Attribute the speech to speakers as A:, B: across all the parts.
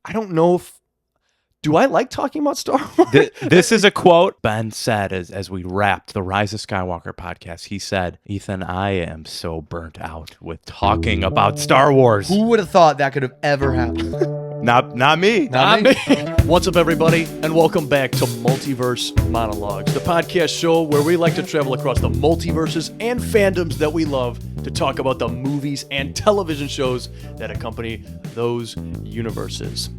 A: I don't know if, do I like talking about Star Wars?
B: This is a quote Ben said as we wrapped the Rise of Skywalker podcast. He said, Ethan, I am so burnt out with talking about Star Wars.
C: Who would have thought that could have ever happened?
B: Not me.
C: Not me.
A: What's up, everybody, and welcome back to Multiverse Monologues, the podcast show where we like to travel across the multiverses and fandoms that we love to talk about the movies and television shows that accompany those universes.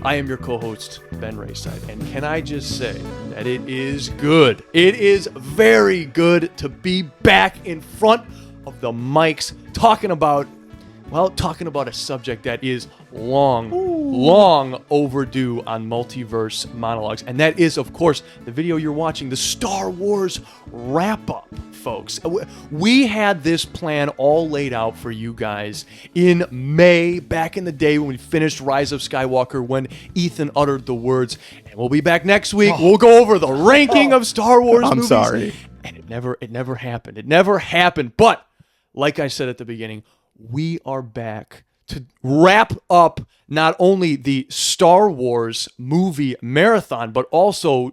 A: I am your co-host, Ben Rayside, and can I just say that it is good. It is very good to be back in front of the mics talking about a subject that is long overdue on Multiverse Monologues, and that is, of course, the video you're watching, the Star Wars wrap-up, folks. We had this plan all laid out for you guys in May, back in the day when we finished Rise of Skywalker, when Ethan uttered the words, and we'll be back next week. We'll go over the ranking of Star Wars movies.
B: I'm sorry.
A: And it never happened. It never happened. But, like I said at the beginning, we are back to wrap up not only the Star Wars movie marathon, but also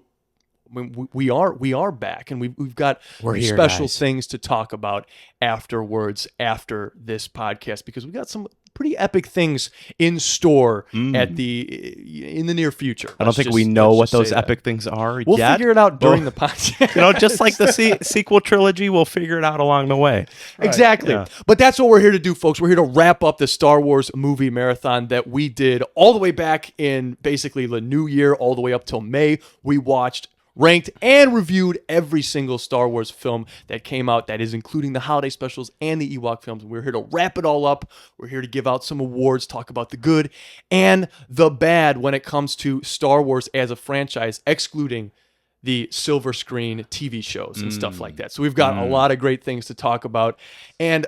A: we are back, and we've got special things to talk about afterwards, after this podcast, because we got some pretty epic things in store in the near future.
B: I don't think we know what those epic things are
A: We'll
B: yet.
A: figure it out during the podcast.
B: Just like the sequel trilogy, we'll figure it out along the way.
A: Right. Exactly. Yeah. But that's what we're here to do, folks. We're here to wrap up the Star Wars movie marathon that we did all the way back in basically the new year, all the way up till May. We watched, ranked, and reviewed every single Star Wars film that came out, that is including the holiday specials and the Ewok films. We're here to wrap it all up. We're here to give out some awards, talk about the good and the bad when it comes to Star Wars as a franchise, excluding the silver screen TV shows and stuff like that. So we've got a lot of great things to talk about. And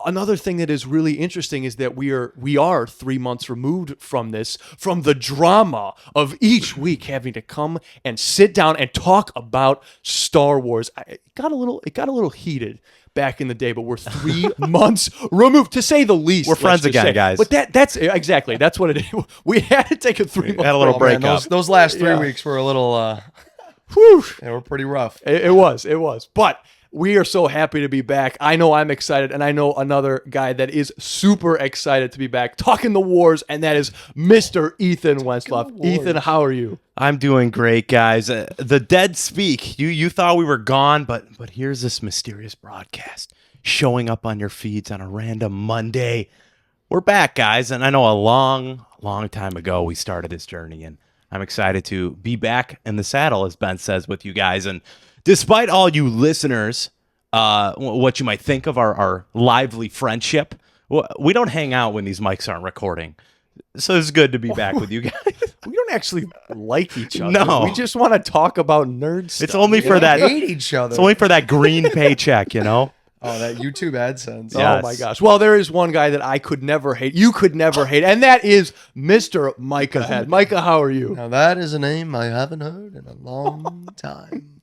A: another thing that is really interesting is that we are 3 months removed from the drama of each week having to come and sit down and talk about Star Wars. It got a little heated back in the day, but we're 3 months removed, to say the least.
B: We're friends again, guys.
A: But that's exactly, that's what it is. We had to take a 3 month.
B: Had a little break up.
C: Those last 3 weeks were a little.
A: Whew.
C: They were pretty rough.
A: It was. But we are so happy to be back. I know I'm excited, and I know another guy that is super excited to be back talking the wars, and that is Mr. Ethan Westloff. Ethan, how are you?
B: I'm doing great, guys. The dead speak. You thought we were gone, but here's this mysterious broadcast showing up on your feeds on a random Monday. We're back, guys, and I know a long time ago we started this journey, and I'm excited to be back in the saddle, as Ben says, with you guys. And despite all you listeners, what you might think of our lively friendship, we don't hang out when these mics aren't recording. So it's good to be back with you guys.
A: We don't actually like each other.
B: No.
A: We just want to talk about nerd stuff.
B: It's only for that.
C: Hate each other.
B: It's only for that green paycheck,
C: Oh, that YouTube AdSense.
B: Yes.
A: Oh my gosh. Well, there is one guy that I could never hate. You could never hate, and that is Mr. Micah Head. Micah, how are you?
C: Now that is a name I haven't heard in a long time.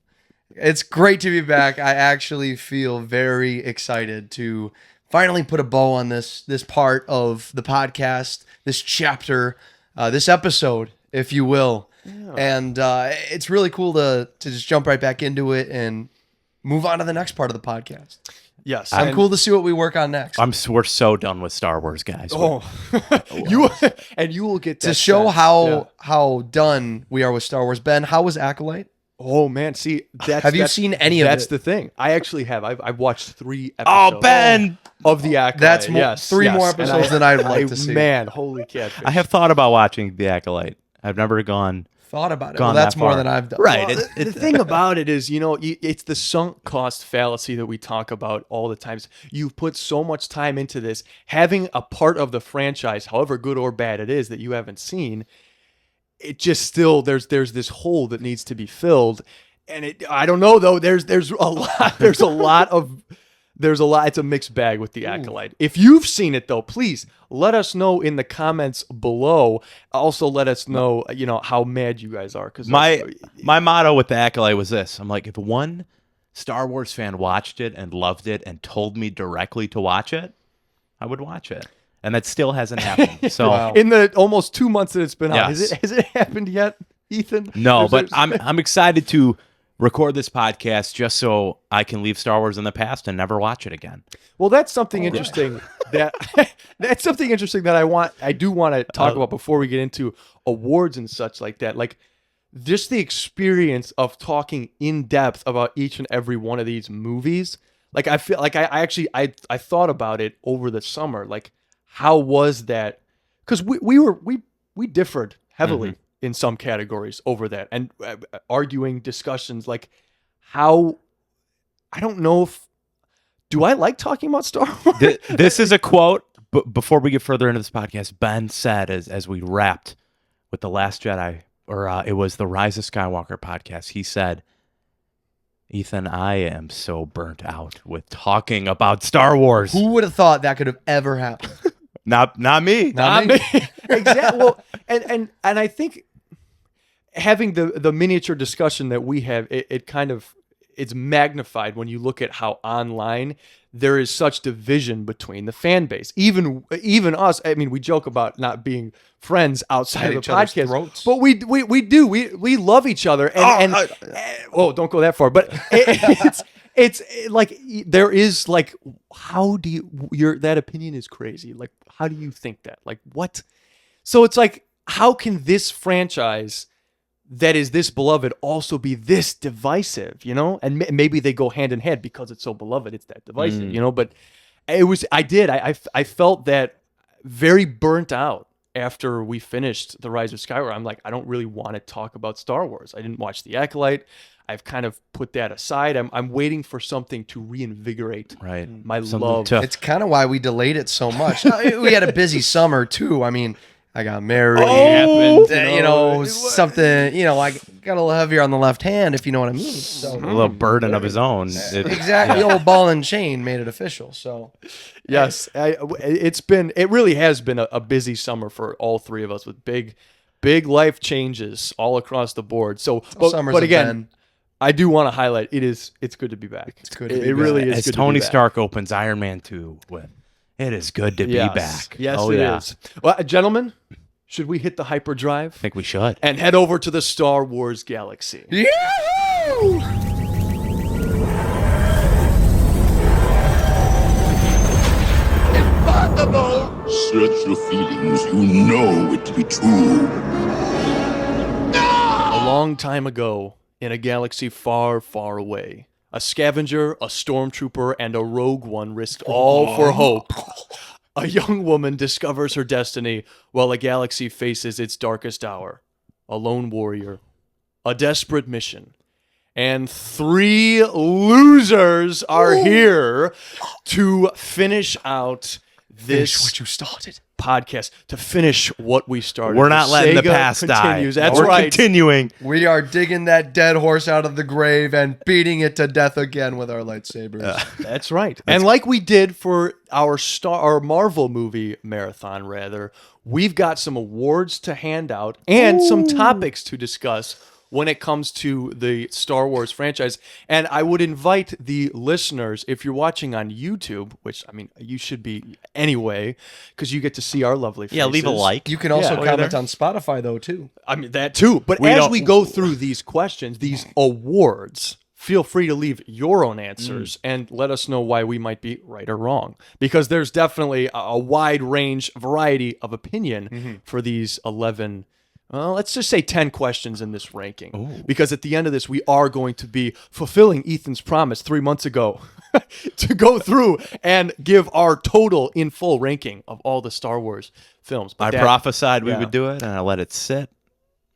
C: It's great to be back. I actually feel very excited to finally put a bow on this part of the podcast, this chapter, this episode, if you will. Yeah. And it's really cool to just jump right back into it and move on to the next part of the podcast.
A: Yes.
C: I'm cool to see what we work on next.
B: We're so done with Star Wars, guys.
A: You will get
C: to show how done we are with Star Wars. Ben, how was Acolyte?
A: Oh man, see,
C: have you seen any of it?
A: That's the thing. I actually have. I've watched 3 episodes.
B: Oh, Ben,
A: of the Acolyte.
C: That's three more episodes than I'd like to see.
A: Man, holy catfish!
B: I have thought about watching the Acolyte. I've never
C: thought about it. Well, that's more than I've done.
B: Right.
A: Well, the thing about it is, it's the sunk cost fallacy that we talk about all the time. You've put so much time into this, having a part of the franchise, however good or bad it is, that you haven't seen. It just still there's this hole that needs to be filled, and I don't know though. There's a lot. It's a mixed bag with the Acolyte. If you've seen it though, please let us know in the comments below. Also, let us know how mad you guys are. Because
B: my motto with the Acolyte was this: I'm like, if one Star Wars fan watched it and loved it and told me directly to watch it, I would watch it. and that still hasn't happened. So
C: Wow.
A: In the almost 2 months that it's been out,
B: Yes.
A: has it happened yet, Ethan?
B: no, but
A: There's-
B: I'm excited to record this podcast just so I can leave Star Wars in the past and never watch it again.
A: Well, that's something interesting that that's something interesting that I do want to talk about before we get into awards and such like that. Like just the experience of talking in depth about each and every one of these movies. Like I feel like I actually thought about it over the summer. Like how was that? Because we differed heavily in some categories over that, and arguing discussions like how I don't know if do I like talking about Star Wars?
B: This is a quote. But before we get further into this podcast, Ben said as we wrapped with The Last Jedi, or it was the Rise of Skywalker podcast, he said, Ethan, I am so burnt out with talking about Star Wars.
C: Who would have thought that could have ever happened?
B: Not me.
C: Not me.
A: Exactly. Well, and I think having the miniature discussion that we have, it kind of it's magnified when you look at how online there is such division between the fan base. Even us. I mean, we joke about not being friends outside
C: At
A: of the
C: each other's
A: podcast,
C: throats.
A: but we do. We love each other. And don't go that far. But it's like there is like how do you that opinion is crazy. Like how do you think that? Like what? So it's like how can this franchise that is this beloved also be this divisive, you know? And maybe they go hand in hand because it's so beloved, it's that divisive, you know? But I felt that very burnt out after we finished The Rise of Skywalker. I'm like, I don't really want to talk about Star Wars. I didn't watch The Acolyte. I've kind of put that aside. I'm waiting for something to reinvigorate my
B: Something
A: love.
B: to-
C: It's kind of why we delayed it so much. We had a busy summer too. I mean, I got married. Something, I got a little heavier on the left hand, if you know what I mean. So
B: A little burden of his own.
C: exactly, old ball and chain made it official. So
A: Yes, it really has been a busy summer for all three of us with big life changes all across the board. So,
C: summers
A: but
C: have
A: again,
C: been.
A: I do want to highlight it's good to be back. It's
C: good to be
A: It really
C: back.
A: is
B: As
A: good
B: Tony
A: to be back.
B: Stark opens Iron Man 2 with, it is good to be back.
A: Yes,
B: Oh,
A: it
B: yeah.
A: is. Well, gentlemen, should we hit the hyperdrive
B: I think we should.
A: and head over to the Star Wars galaxy?
C: Yahoo!
D: Search your feelings, you know it to be true.
A: A long time ago, in a galaxy far, far away, a scavenger, a stormtrooper, and a rogue one risked all for hope. A young woman discovers her destiny while a galaxy faces its darkest hour. A lone warrior, a desperate mission, and 3 losers are here to finish out this
C: what you started.
A: podcast, to finish what we started.
B: We're not letting the
A: Sega
B: past
A: continues.
B: die.
A: That's
B: We're
A: right.
B: continuing.
C: We are digging that dead horse out of the grave and beating it to death again with our lightsabers.
A: That's right. And like we did for our Marvel movie marathon, rather, we've got some awards to hand out and some topics to discuss when it comes to the Star Wars franchise. And I would invite the listeners, if you're watching on YouTube, which, I mean, you should be anyway, because you get to see our lovely faces.
B: Yeah, leave a like.
C: You can also
A: Yeah,
C: comment on Spotify though too.
A: I mean, that too. But as we go through these questions, these awards, feel free to leave your own answers and let us know why we might be right or wrong. Because there's definitely a wide range, variety of opinion for these 11, well, let's just say 10 questions in this ranking.
B: Ooh.
A: Because at the end of this, we are going to be fulfilling Ethan's promise 3 months ago to go through and give our total in full ranking of all the Star Wars films. But
B: I
A: that-
B: prophesied we
A: yeah.
B: would do it, and I let it sit.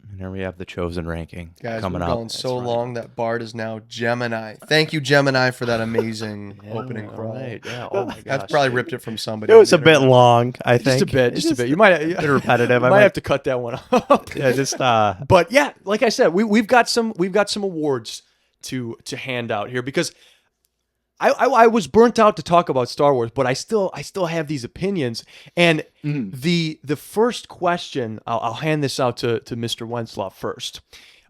B: And here we have the chosen ranking
C: Guys,
B: coming
C: we're
B: up.
C: going so long that Bart is now Gemini. Thank you, Gemini, for that amazing opening
A: all
C: crawl.
A: right. Yeah. Oh my gosh.
C: That's probably ripped it from somebody.
B: It was a bit long, I
A: Just
B: think.
A: a bit, just a bit. You might,
B: bit repetitive.
A: You
B: I
A: might
B: might-
A: have to cut that one up.
B: Yeah, just
A: But yeah, like I said, we've got some awards to hand out here because I was burnt out to talk about Star Wars, but I still have these opinions. And the first question, I'll hand this out to Mr. Wenslaw first,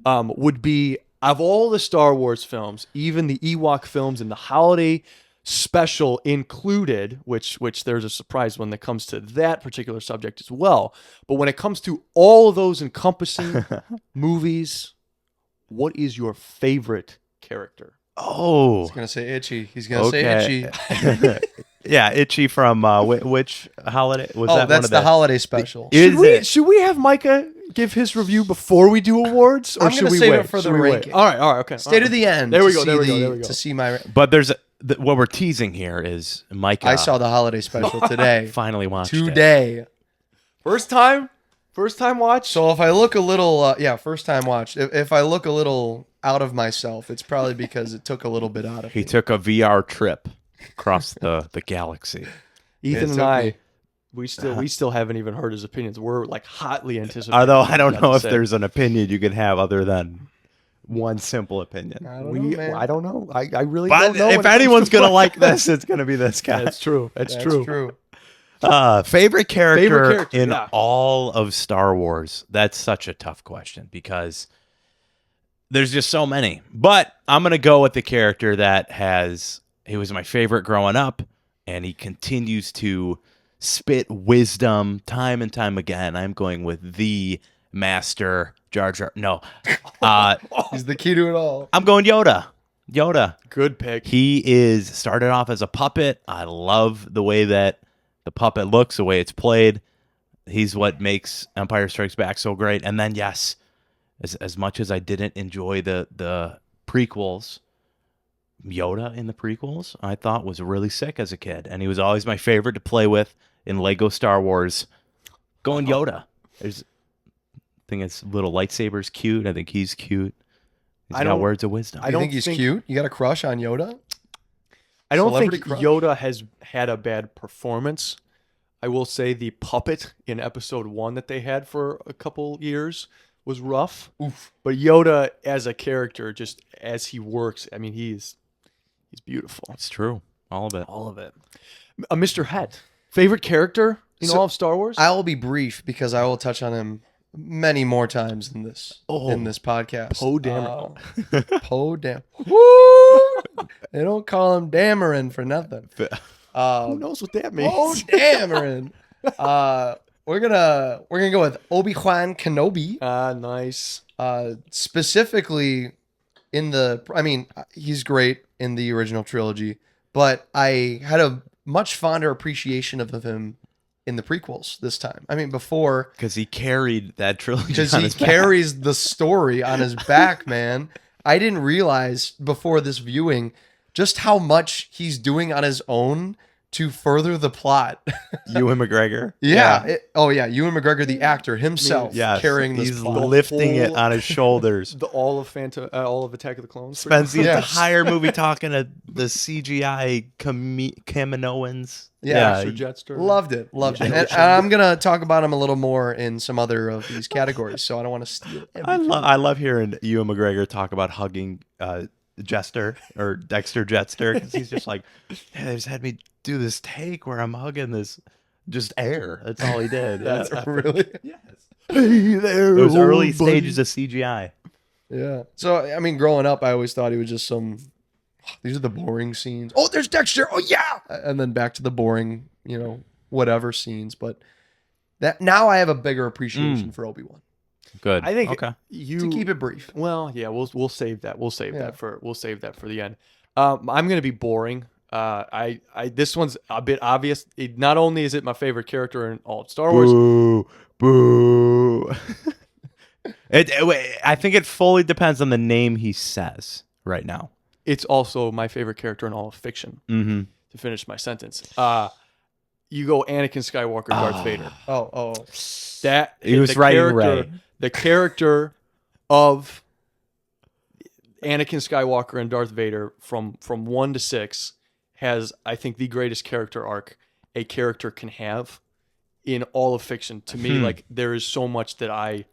A: would be, of all the Star Wars films, even the Ewok films and the holiday special included, which there's a surprise when it comes to that particular subject as well. But when it comes to all of those encompassing movies, what is your favorite character?
B: Oh,
C: He's gonna say Itchy. He's gonna say
B: okay.
C: Itchy.
B: Yeah, Itchy from which holiday was
C: Oh,
B: that?
C: that's
B: one of
C: the holiday special.
A: Should we have Micah give his review before we do awards, or
C: I'm
A: should
C: gonna
A: we
C: save
A: wait?
C: it for the
A: Should we wait?
C: ranking.
A: All right, okay.
C: Stay to the end.
A: There we
C: to
A: go.
C: see
A: There we go.
C: the-
A: There we go.
C: To see my.
B: But there's what we're teasing here is Micah.
C: I saw the holiday special today.
B: finally watched it.
C: Today.
A: First time watch.
C: So if I look a little, first time watch. If I look a little out of myself, it's probably because it took a little bit out of
B: He
C: me.
B: took a VR trip across the galaxy.
A: Ethan
C: It's
A: and I,
C: okay.
A: we still haven't even heard his opinions. We're like hotly anticipating.
B: Although
A: what
B: I
A: he's
B: don't
A: got
B: know
A: to
B: if
A: say.
B: there's an opinion you can have other than one simple opinion.
C: I don't know, man.
A: I don't know. I really
B: But
A: don't know. when
B: if
A: it comes
B: anyone's
A: to
B: gonna
A: what-
B: like this, it's gonna be this guy.
A: that's true. That's
C: That's
A: true.
C: true.
B: Favorite character in
A: yeah.
B: all of Star Wars? That's such a tough question because there's just so many. But I'm going to go with the character that he was my favorite growing up, and he continues to spit wisdom time and time again. I'm going with the Master Jar Jar. No.
C: He's the key to it all.
B: I'm going Yoda. Yoda.
A: Good pick.
B: He started off as a puppet. I love the way that the puppet looks, the way it's played. He's what makes Empire Strikes Back so great. And then, yes, as much as I didn't enjoy the prequels, Yoda in the prequels I thought was really sick as a kid. And he was always my favorite to play with in Lego Star Wars. Going Yoda. I think his little lightsaber's cute. I think he's cute. He's
A: I
B: got
A: don't-
B: words of wisdom.
C: You think he's cute? You got a crush on Yoda?
A: I don't
C: Celebrity
A: think
C: crush?
A: Yoda has had a bad performance. I will say the puppet in episode 1 that they had for a couple years was rough.
C: Oof.
A: But Yoda as a character, just as he works, I mean, he's beautiful.
B: It's true. All of it.
A: All of it. Mr. Het, favorite character in
C: So,
A: all of Star Wars?
C: I will be brief because I will touch on him many more times in this podcast.
A: Poe Dameron.
C: Poe Dam. Woo! They don't call him Dameron for nothing.
A: Who knows what that means?
C: Poe Dameron. We're gonna go with Obi-Wan Kenobi.
A: Nice.
C: Specifically he's great in the original trilogy, but I had a much fonder appreciation of him in the prequels this time. I mean, before,
B: Because he carried that trilogy
C: because
B: on
C: he
B: his back.
C: carries the story on his back, man. I didn't realize before this viewing just how much he's doing on his own to further the plot.
B: Ewan McGregor.
C: Ewan McGregor, the actor himself,
B: Yes.
C: carrying this
B: He's
C: plot.
B: lifting it on his shoulders.
A: All of Attack of the Clones.
B: Spends the
C: Yes.
B: entire movie talking to the CGI Kaminoans.
C: Yeah,
A: Sir Jetster.
C: Loved it. And I'm gonna talk about him a little more in some other of these categories, so I don't want to steal everything.
B: I love hearing Ewan McGregor talk about hugging Jester or Dexter Jetster because he's just like, yeah, they just had me do this take where I'm hugging this just air. That's all he did.
C: That's really,
B: yes.
A: Hey there,
B: Those
A: old
B: early
A: buddy.
B: stages of CGI.
C: yeah. So I mean, growing up, I always thought he was just some. These are the boring scenes. Oh, there's Dexter. Oh yeah, and then back to the boring, whatever scenes. But that now I have a bigger appreciation for Obi-Wan.
B: Good.
A: I think
B: Okay.
C: To keep it brief.
A: Well, yeah, we'll save that. We'll save
C: Yeah.
A: that for the end. I'm gonna be boring. This one's a bit obvious. Not only is it my favorite character in all of Star Wars,
B: Boo. Boo. I think it fully depends on the name he says right now.
A: it's also my favorite character in all of fiction.
B: Mm-hmm.
A: To finish my sentence, you go Anakin Skywalker, Darth Vader.
C: Oh.
A: That
B: He was
A: the
B: writing
A: character-
B: Rey.
A: The character of Anakin Skywalker and Darth Vader from 1 to 6 has, I think, the greatest character arc a character can have in all of fiction. To me, like, there is so much that I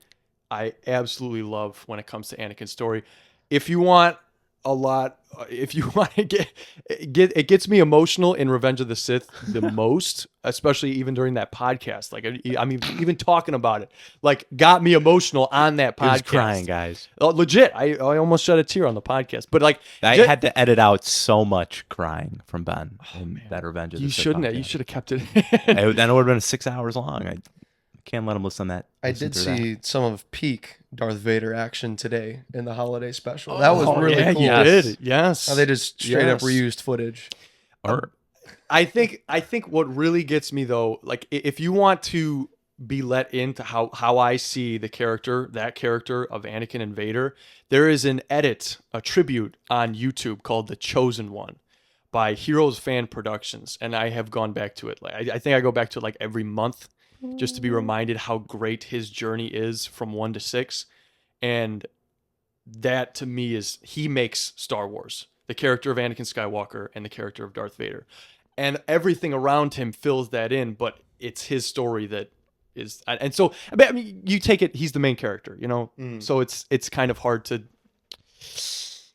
A: absolutely love when it comes to Anakin's story. If you want a lot. If you want to get it gets me emotional in Revenge of the Sith the most, especially even during that podcast. Like I mean, even talking about it, like got me emotional on that podcast.
B: I was crying, guys.
A: Legit, I almost shed a tear on the podcast. But like,
B: I had to edit out so much crying from Ben in that Revenge of the
A: you
B: Sith
A: shouldn't.
B: podcast.
A: You should have kept it.
B: Then it would have been 6 hours long. I can't let him listen to that.
C: I did see some of peak Darth Vader action today in the holiday special. That was really cool.
A: You did. Yes.
C: How they just straight up reused footage.
A: I think what really gets me though, like if you want to be let into how I see that character of Anakin and Vader, there is an edit, a tribute on YouTube called The Chosen One by Heroes Fan Productions, and I have gone back to it. Like I think I go back to it like every month just to be reminded how great his journey is from 1 to 6. And that to me is, he makes Star Wars, the character of Anakin Skywalker and the character of Darth Vader. And everything around him fills that in, but it's his story that is, and so, I mean, you take it, he's the main character, you know? So it's kind of hard to,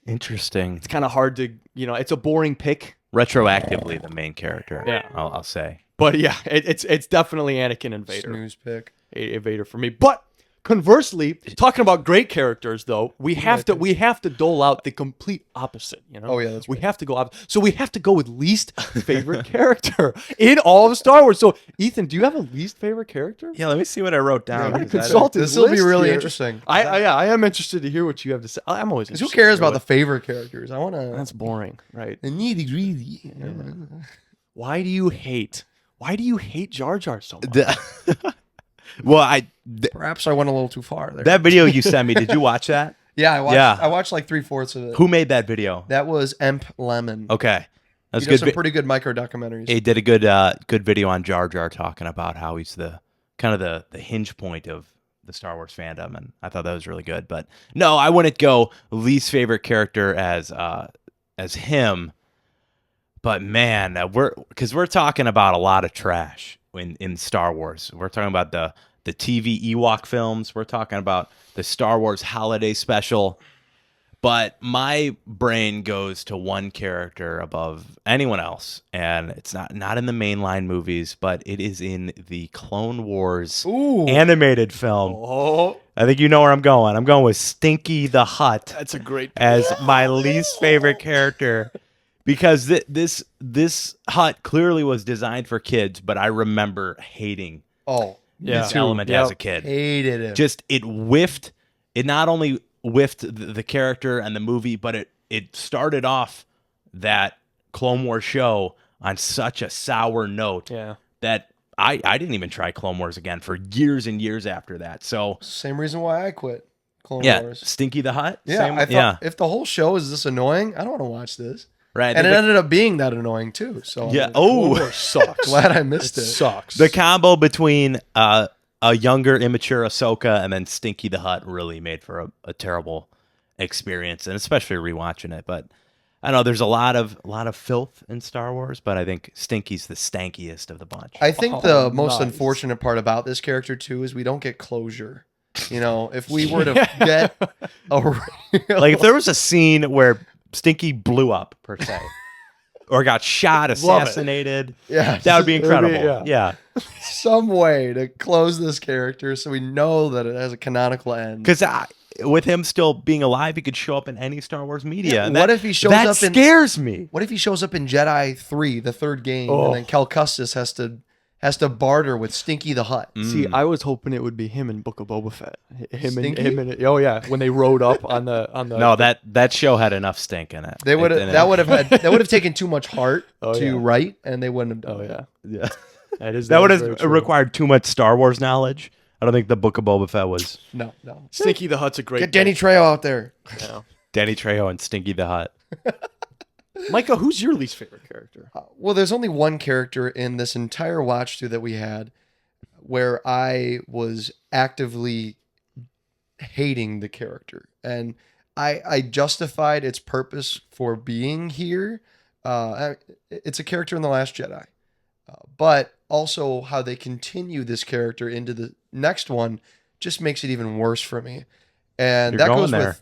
B: Interesting.
A: it's kind of hard to, you know, it's a boring pick.
B: Retroactively, the main character.
A: Yeah.
B: I'll say.
A: But yeah, it's definitely Anakin and Vader.
C: Snooze pick.
A: A Vader for me. But conversely, talking about great characters, though, we have to dole out the complete opposite. You know?
C: Oh, yeah, that's
A: we
C: right.
A: have to go opposite. So we have to go with least favorite character in all of Star Wars. So Ethan, do you have a least favorite character?
B: Yeah, let me see what I wrote down.
A: Yeah,
B: because I don't-
A: consult his
C: This will be
A: list
C: really
A: here.
C: interesting.
A: I am interested to hear what you have to say. I'm always
C: Because who
A: interested
C: cares
A: to hear
C: about the favorite characters? I want to.
A: That's boring, right?
C: Nitty-gritty.
A: Why do you hate Jar Jar so much?
B: Well,
C: Perhaps I went a little too far there.
B: that video you sent me, did you watch that?
C: yeah,
B: Yeah.
C: I watched like 3/4 of it.
B: Who made that video?
C: That was Emp Lemon.
B: Okay. That's
C: He does
B: good.
C: some pretty good micro documentaries.
B: He did a good video on Jar Jar talking about how he's the kind of the hinge point of the Star Wars fandom, and I thought that was really good. But no, I wouldn't go least favorite character as him. But man, we're talking about a lot of trash in Star Wars. We're talking about the TV Ewok films. We're talking about the Star Wars holiday special. But my brain goes to one character above anyone else, and it's not in the mainline movies, but it is in the Clone Wars animated film.
A: Oh,
B: I think you know where I'm going. I'm going with Stinky the Hutt
A: that's a great.
B: as my least favorite character, because this hut clearly was designed for kids, but I remember hating this element as a kid.
C: Hated it.
B: Just it not only whiffed the character and the movie, but it started off that Clone Wars show on such a sour note that I didn't even try Clone Wars again for years and years after that. So
C: Same reason why I quit Clone
B: yeah,
C: Wars.
B: Stinky the Hutt.
C: Yeah, I thought if the whole show is this annoying, I don't want to watch this.
B: Right,
C: And it ended up being that annoying too. So
B: yeah.
A: Clone Wars sucks.
C: glad I missed it.
A: Sucks.
B: The combo between a younger, immature Ahsoka and then Stinky the Hutt really made for a terrible experience, and especially rewatching it. But I know there's a lot of filth in Star Wars, but I think Stinky's the stankiest of the bunch.
C: I think the most
A: nice.
C: unfortunate part about this character too is we don't get closure. You know, if we were to get a real,
B: Like if there was a scene where Stinky blew up per se, or got shot, assassinated,
C: yeah,
B: that would be incredible.
A: yeah.
B: Yeah.
C: some way to close this character so we know that it has a canonical end.
B: Because with him still being alive, he could show up in any Star Wars media.
C: Yeah,
B: And
C: what
B: that,
C: if he shows
B: that
C: up in-
B: scares me.
C: What if he shows up in Jedi 3, the third game, and then Cal Kestis has to barter with Stinky the Hutt?
A: See, I was hoping it would be him in Book of Boba Fett.
C: Stinky?
A: Him and oh yeah, when they rode up on the
B: No, that show had enough stink in it.
C: They would have that would have taken too much heart to
A: yeah.
C: write, and they wouldn't have
A: Oh
C: done it.
A: yeah,
B: Yeah.
A: that
B: would
A: is very
B: have
A: true.
B: required too much Star Wars knowledge. I don't think the Book of Boba Fett was
C: No.
A: Stinky the Hutt's a great.
C: Get Danny Trejo out there.
B: Danny Trejo and Stinky the Hutt.
A: Micah, who's your least favorite character?
C: Well, there's only one character in this entire watch through that we had where I was actively hating the character, and I justified its purpose for being here. It's a character in The Last Jedi, but also how they continue this character into the next one just makes it even worse for me. And
B: You're
C: that
B: going
C: goes
B: there.
C: with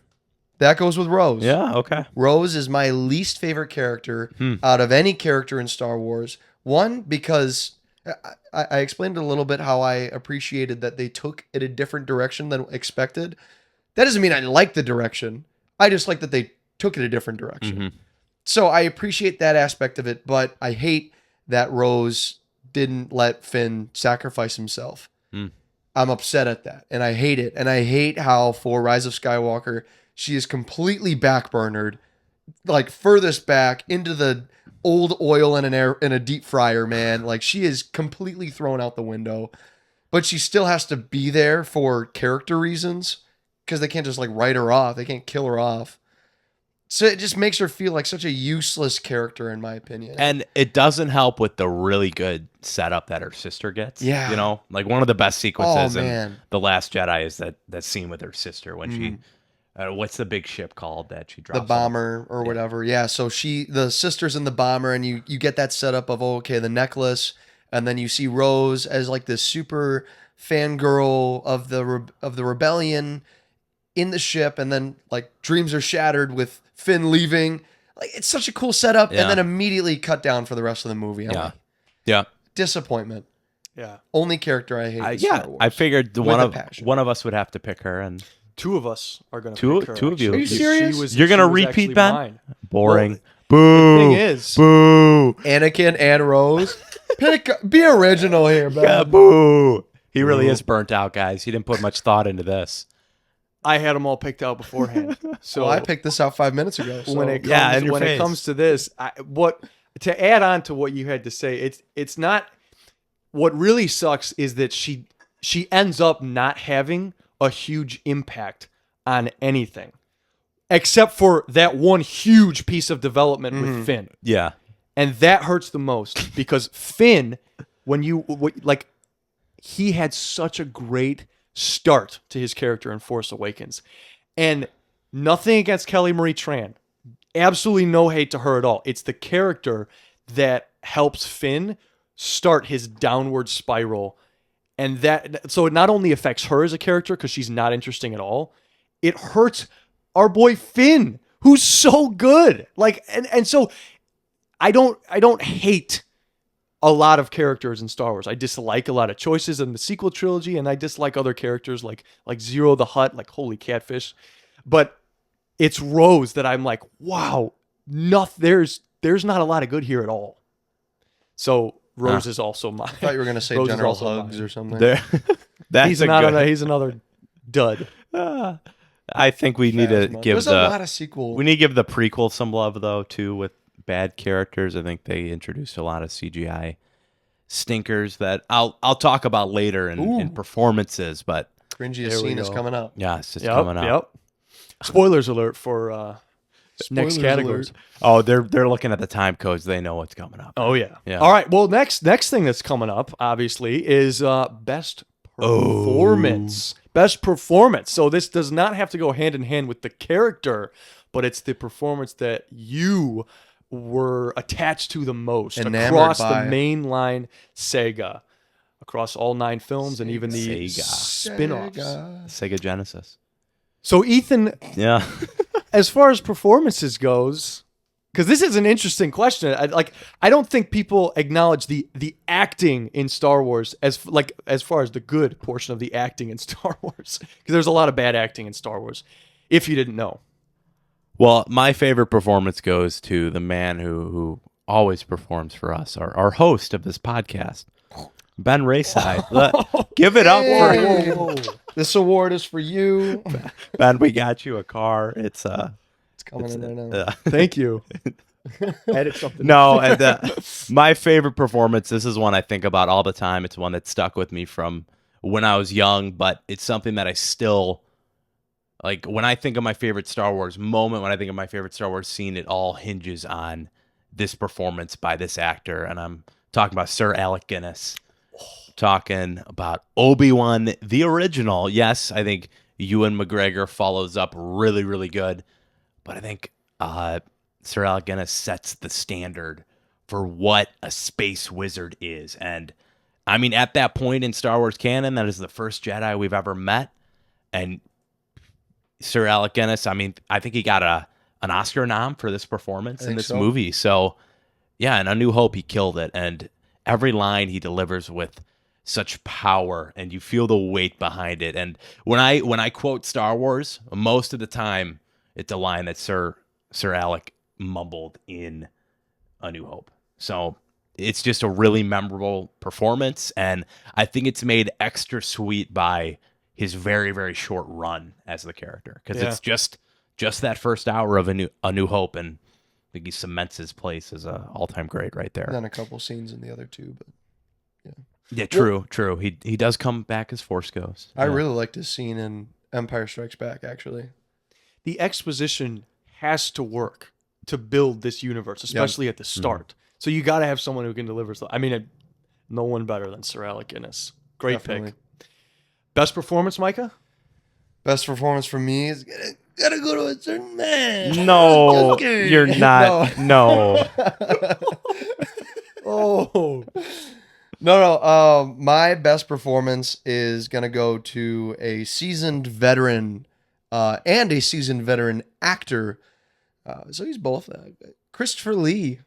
C: That goes with Rose.
B: Yeah, okay.
C: Rose is my least favorite character out of any character in Star Wars. One, because I explained a little bit how I appreciated that they took it a different direction than expected. That doesn't mean I like the direction. I just like that they took it a different direction. So I appreciate that aspect of it, but I hate that Rose didn't let Finn sacrifice himself. I'm upset at that, and I hate it. And I hate how for Rise of Skywalker, she is completely backburnered, like furthest back into the old oil in a deep fryer, man. Like she is completely thrown out the window, but she still has to be there for character reasons because they can't just like write her off. They can't kill her off. So it just makes her feel like such a useless character, in my opinion.
B: And it doesn't help with the really good setup that her sister gets.
C: Yeah.
B: You know, like one of the best sequences in
C: man.
B: The Last Jedi is that scene with her sister when she, what's the big ship called that she drops?
C: The bomber or whatever. Yeah. So the sister's in the bomber, and you get that setup of, the necklace. And then you see Rose as like this super fangirl of the rebellion in the ship. And then like dreams are shattered with Finn leaving. Like it's such a cool setup, and then immediately cut down for the rest of the movie.
B: Yeah.
C: Disappointment.
A: Yeah.
C: Only character I hate. Star Wars.
B: I figured
C: With
B: one
C: a
B: of
C: passion.
B: us would have to pick her, and
A: Two of us are going to pick her.
B: two of you.
C: Are you
A: actually.
C: serious?
B: You're gonna
A: she was
B: repeat,
A: actually
B: Ben?
A: mine.
B: Boring.
A: Well,
B: Boo.
A: the thing is,
B: Boo.
C: Anakin and Rose. Be original here, man.
B: Yeah, boo. He really is burnt out, guys. He didn't put much thought into this.
A: I had them all picked out beforehand. So
C: I picked this out 5 minutes ago. So.
A: when it comes,
B: Yeah, in your
A: when
B: face.
A: it comes to this, to add on to what you had to say, it's not. What really sucks is that she ends up not having a huge impact on anything, except for that one huge piece of development with Finn.
B: Yeah.
A: And that hurts the most because Finn, he had such a great start to his character in Force Awakens. And nothing against Kelly Marie Tran. Absolutely no hate to her at all. It's the character that helps Finn start his downward spiral. And so it not only affects her as a character because she's not interesting at all, it hurts our boy Finn, who's so good. And so I don't hate a lot of characters in Star Wars. I dislike a lot of choices in the sequel trilogy, and I dislike other characters like Zero the Hutt, like holy catfish. But it's Rose that I'm like, wow, there's not a lot of good here at all. So Rose is also mine.
C: I thought you were going to say
A: Rose is
C: General
A: also
C: Hugs
A: mine.
C: or something.
B: He's
A: another dud.
B: I think we need to give
C: There's a lot of sequel.
B: We need to give the prequel some love though too with bad characters. I think they introduced a lot of CGI stinkers that I'll talk about later in performances, but
C: Cringiest scene is coming up.
B: yeah, it's just coming up.
A: Yep. Spoilers alert for next categories.
B: Oh, they're looking at the time codes. They know what's coming up.
A: Oh yeah.
B: Yeah.
A: All right. Well, next thing that's coming up, obviously, is best performance. Best performance. So this does not have to go hand in hand with the character, but it's the performance that you were attached to the most
C: Enamored
A: across
C: by.
A: the mainline saga, across all 9 films and even the
B: Sega.
A: spin-offs.
B: Sega Genesis.
A: So Ethan,
B: Yeah.
A: as far as performances goes, because this is an interesting question. I don't think people acknowledge the acting in Star Wars as far as the good portion of the acting in Star Wars, because there's a lot of bad acting in Star Wars. If you didn't know,
B: Well, my favorite performance goes to the man who always performs for us, our host of this podcast, Ben Rayside. Give it up for
C: This award is for you.
B: Ben. We got you a car. It's
C: Coming in right now.
A: thank you. Edit something.
B: No, and my favorite performance, this is one I think about all the time. It's one that stuck with me from when I was young, but it's something that I still, like, when I think of my favorite Star Wars moment, when I think of my favorite Star Wars scene, it all hinges on this performance by this actor. And I'm talking about Sir Alec Guinness, talking about Obi-Wan, the original. Yes, I think Ewan McGregor follows up really, really good. But I think Sir Alec Guinness sets the standard for what a space wizard is. And I mean, at that point in Star Wars canon, that is the first Jedi we've ever met. And Sir Alec Guinness, I mean, I think he got an Oscar nom for this performance in this
C: so.
B: movie. So, yeah, in A New Hope, he killed it. And every line he delivers with such power, and you feel the weight behind it. And when I quote Star Wars, most of the time it's a line that Sir Alec mumbled in A New Hope. So it's just a really memorable performance, and I think it's made extra sweet by his very, very short run as the character, because it's just that first hour of A New Hope, and I think he cements his place as an all-time great right there.
C: And then a couple scenes in the other two, but
B: Yeah, true. He does come back as Force Ghost.
C: I really liked his scene in Empire Strikes Back, actually.
A: The exposition has to work to build this universe, especially at the start. So you got to have someone who can deliver. I mean, no one better than Sir Alec Guinness. Great
C: Definitely.
A: pick. Best performance, Micah?
C: Best performance for me is gotta go to a certain man.
B: No,
C: Okay.
B: you're not. No.
A: Oh.
C: No. My best performance is gonna go to a seasoned veteran and a seasoned veteran actor. So he's both. Christopher Lee.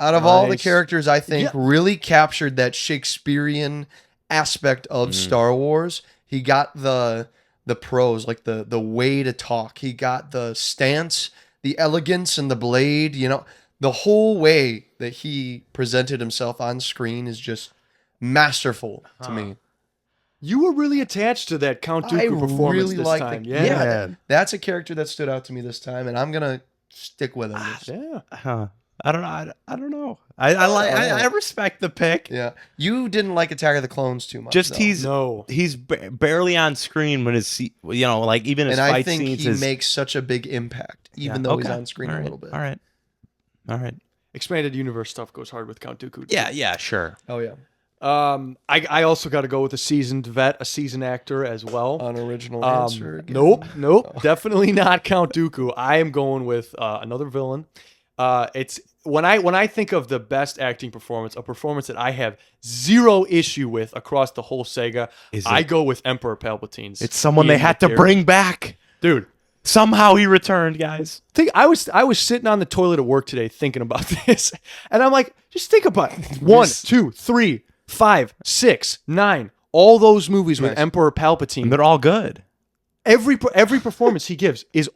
C: Out of all the
A: Nice.
C: characters, I think really captured that Shakespearean aspect of Star Wars. He got the prose, like the way to talk. He got the stance, the elegance, and the blade. You know, the whole way that he presented himself on screen is just masterful to me.
A: You were really attached to that Count
C: I
A: Dooku performance
C: really
A: this
C: like
A: time.
C: that's a character that stood out to me this time, and I'm gonna stick with him.
A: Yeah.
B: Huh. I don't know. I don't know. I respect the pick.
C: Yeah, you didn't like Attack of the Clones too much.
B: Just
C: though.
B: he's barely on screen when like even his
C: and I
B: fight
C: think
B: scenes.
C: he makes such a big impact, even though he's on screen a little bit.
B: All right.
A: Expanded universe stuff goes hard with Count Dooku.
B: Yeah, sure.
C: Oh yeah,
A: I also got to go with a seasoned vet, a seasoned actor as well.
C: unoriginal answer. Again.
A: Nope, definitely not Count Dooku. I am going with another villain. It's when I think of the best acting performance, a performance that I have zero issue with across the whole saga, I go with Emperor Palpatine's.
B: It's someone they had to bring back,
A: dude.
B: Somehow he returned, guys.
A: I was sitting on the toilet at work today thinking about this, and I'm like, just think about it. 1, 2, 3, 5, 6, 9. All those movies with Emperor Palpatine.
B: And they're all good.
A: Every performance he gives is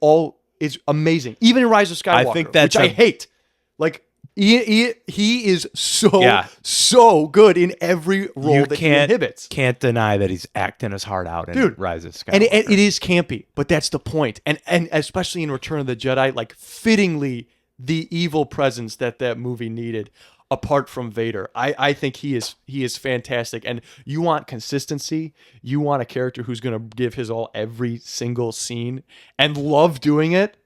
A: amazing. Even in Rise of Skywalker,
B: I think that's
A: which I hate. Like he is so good in every role that he inhibits.
B: Can't deny that he's acting his heart out in Rise of Skywalker.
A: And it is campy, but that's the point. And especially in Return of the Jedi, like fittingly the evil presence that movie needed. Apart from Vader, I think he is fantastic. And you want consistency. You want a character who's going to give his all every single scene and love doing it.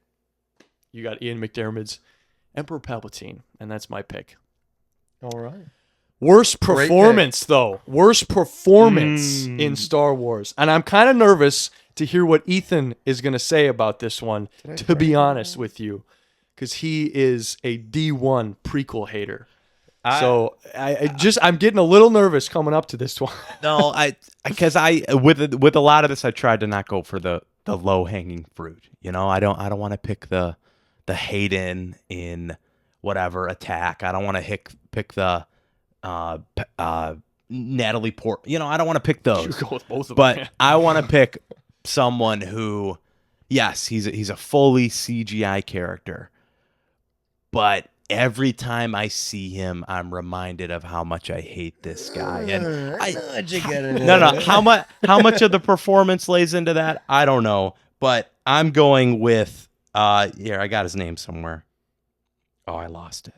A: You got Ian McDiarmid's Emperor Palpatine, and that's my pick.
C: All right.
A: Worst performance, though. Worst performance in Star Wars. And I'm kind of nervous to hear what Ethan is going to say about this one, to be honest with you, because he is a D1 prequel hater. So I'm getting a little nervous coming up to this one.
B: No, because with a lot of this, I tried to not go for the low hanging fruit. You know, I don't want to pick the Hayden in whatever Attack. I don't want to pick the Natalie Port. You know, I don't want to pick those.
A: You go with both of
B: but
A: them.
B: I want to pick someone who, yes, he's a fully CGI character, but every time I see him, I'm reminded of how much I hate this guy. And no. How much of the performance lays into that? I don't know. But I'm going with here. I got his name somewhere. Oh, I lost it.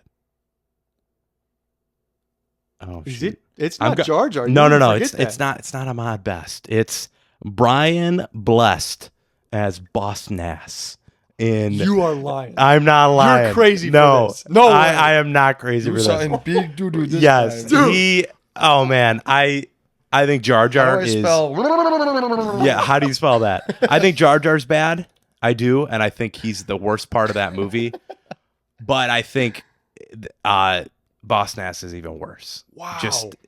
B: Oh,
A: Is
B: shoot.
A: it? It's not Jar Jar.
B: No. It's not Ahmad Best. It's Brian Blessed as Boss Nass.
A: You are lying.
B: I'm not lying.
A: You're crazy
B: no,
A: for this. No,
B: I am not crazy for this.
C: Big doo-doo this
B: Yes,
C: time.
B: he. Oh man, I think Jar Jar is. Yeah, how do you spell that? I think Jar Jar's bad. I do, and I think he's the worst part of that movie. But I think Boss Nass is even worse.
A: Wow.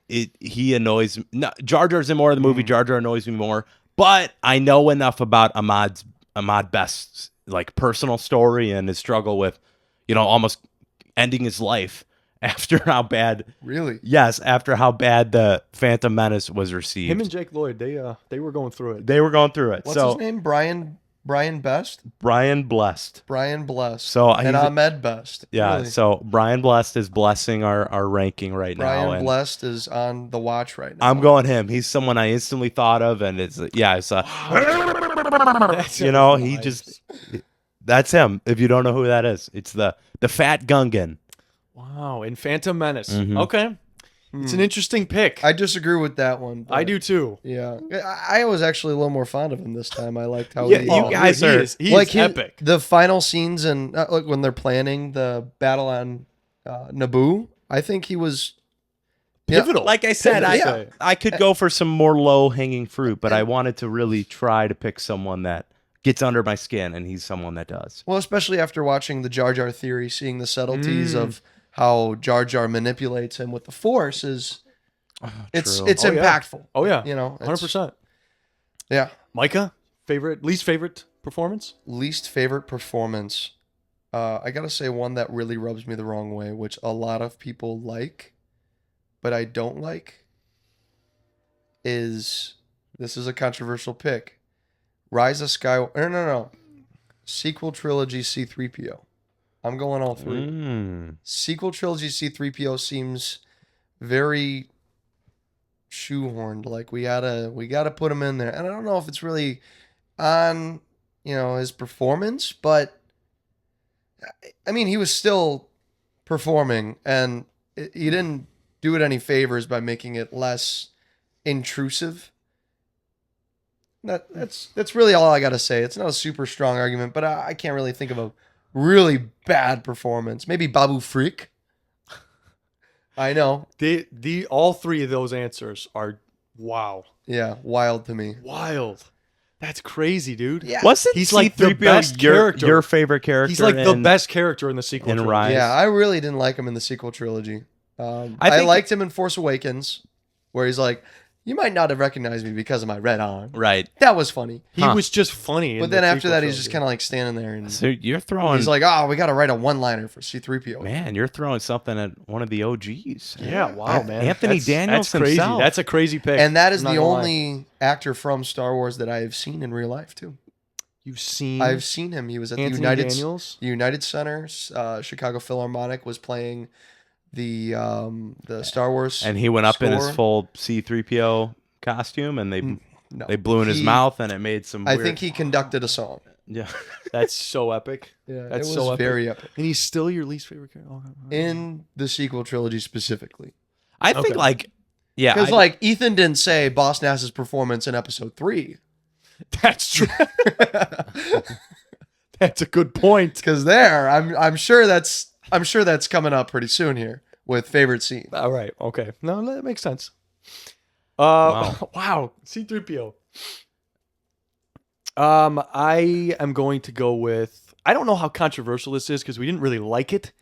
B: He annoys me. No, Jar Jar's in more of the movie. Jar Jar annoys me more. But I know enough about Ahmad's Ahmad Best's like personal story and his struggle with, almost ending his life after how bad.
C: Really?
B: Yes, after how bad the Phantom Menace was received.
A: Him and Jake Lloyd, they were going through it.
B: They were going through it.
C: What's his name? Brian Best?
B: Brian Blessed.
C: Brian Blessed.
B: So
C: and
B: he's-
C: Ahmed Best.
B: Yeah,
C: Really?
B: so Brian Blessed is blessing our ranking right now.
C: Brian
B: And
C: Blessed is on the watch right now.
B: I'm going him. He's someone I instantly thought of, and it's he just that's him. If you don't know who that is, it's the fat Gungan.
A: Wow, in Phantom Menace.
B: Mhm.
A: Okay. It's an interesting pick.
C: I disagree with that one.
A: I
C: but
A: do too.
C: Yeah. I was actually a little more fond of him this time. I liked how
B: Yeah,
C: he...
B: you guys
A: he
B: are
A: is
C: his-
A: epic.
C: The final scenes and like when they're planning the battle on Naboo, I think he was
A: Pivotal.
B: Like I said,
C: Yeah.
B: I could go for some more low hanging fruit, but I wanted to really try to pick someone that gets under my skin, and he's someone that does.
C: Well, especially after watching the Jar Jar theory, seeing the subtleties of how Jar Jar manipulates him with the Force is it's
B: true.
C: it's
A: Oh, yeah.
C: impactful.
A: Oh yeah,
C: You know, it's-
A: 100%.
C: Yeah.
A: Micah, least favorite performance?
C: Least favorite performance. I gotta say one that really rubs me the wrong way, which a lot of people like, but I don't like. This is a controversial pick. Rise of Skywalker. No. Sequel trilogy C-3PO. I'm going all three. Sequel trilogy C-3PO seems very shoehorned. Like we gotta put him in there, and I don't know if it's really on his performance, but I mean he was still performing, and he didn't do it any favors by making it less intrusive. That's really all I gotta say. It's not a super strong argument, but I can't really think of a really bad performance. Maybe Babu Freak. I know.
A: The all three of those answers are wow.
C: Yeah, wild to me.
A: Wild. That's crazy, dude.
C: Yeah.
B: Wasn't
A: He's like the
B: C-3PO
A: best character.
B: your favorite character?
A: He's like the
B: in-
A: best character in the sequel
B: in
A: trilogy.
B: Rise.
C: Yeah, I really didn't like him in the sequel trilogy.
B: I
C: I
B: think-
C: liked him in Force Awakens, where he's like, "You might not have recognized me because of my red arm."
B: Right.
C: That was funny.
A: He
B: Huh.
A: was just funny.
C: But then after that, he's just kind of like standing there, and
B: So you're throwing.
C: he's like, "Oh, we got to write a one-liner for C-3PO."
B: man, you're throwing something at one of the OGs.
A: yeah, wow, man.
B: Anthony
A: That's
B: Daniels
A: crazy.
B: himself.
A: That's a crazy pick.
C: And that is
A: I'm not
C: the
A: gonna lie.
C: only actor from Star Wars that I have seen in real life too.
A: You've seen
C: I've seen him. He was at
A: Anthony
C: the
A: Daniels.
C: United Center. Chicago Philharmonic was playing the Star Wars,
B: And he went up in his
C: score.
B: full C-3PO costume, and
C: No,
B: they blew in his
C: he-
B: mouth, and it made some.
C: I
B: weird,
C: think he conducted a song.
B: Yeah.
A: That's so epic.
C: Yeah,
A: That's
C: it was
A: so epic.
C: very epic.
A: And he's still your least favorite character. Oh,
C: In the sequel trilogy specifically.
B: I think
A: Okay.
B: yeah,
C: Because like Ethan didn't say Boss Nass's performance in episode 3.
A: That's true. That's a good point.
C: Because there, I'm sure that's coming up pretty soon here with favorite scene.
A: All right. Okay. No, that makes sense.
B: Wow.
A: Wow. C-3PO. I am going to go with. I don't know how controversial this is because we didn't really like it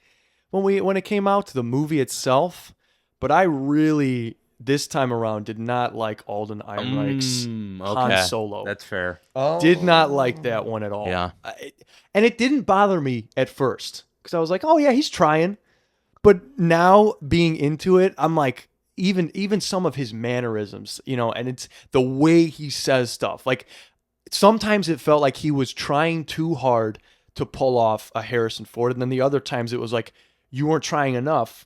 A: when it came out, the movie itself. But I really this time around did not like Alden Ehrenreich's Han Solo.
B: That's fair.
C: Oh,
A: Did not like that one at all.
B: Yeah.
A: And it didn't bother me at first because I was like, oh yeah, he's trying. But now being into it, I'm like, even some of his mannerisms, and it's the way he says stuff. Like sometimes it felt like he was trying too hard to pull off a Harrison Ford. And then the other times it was like, you weren't trying enough.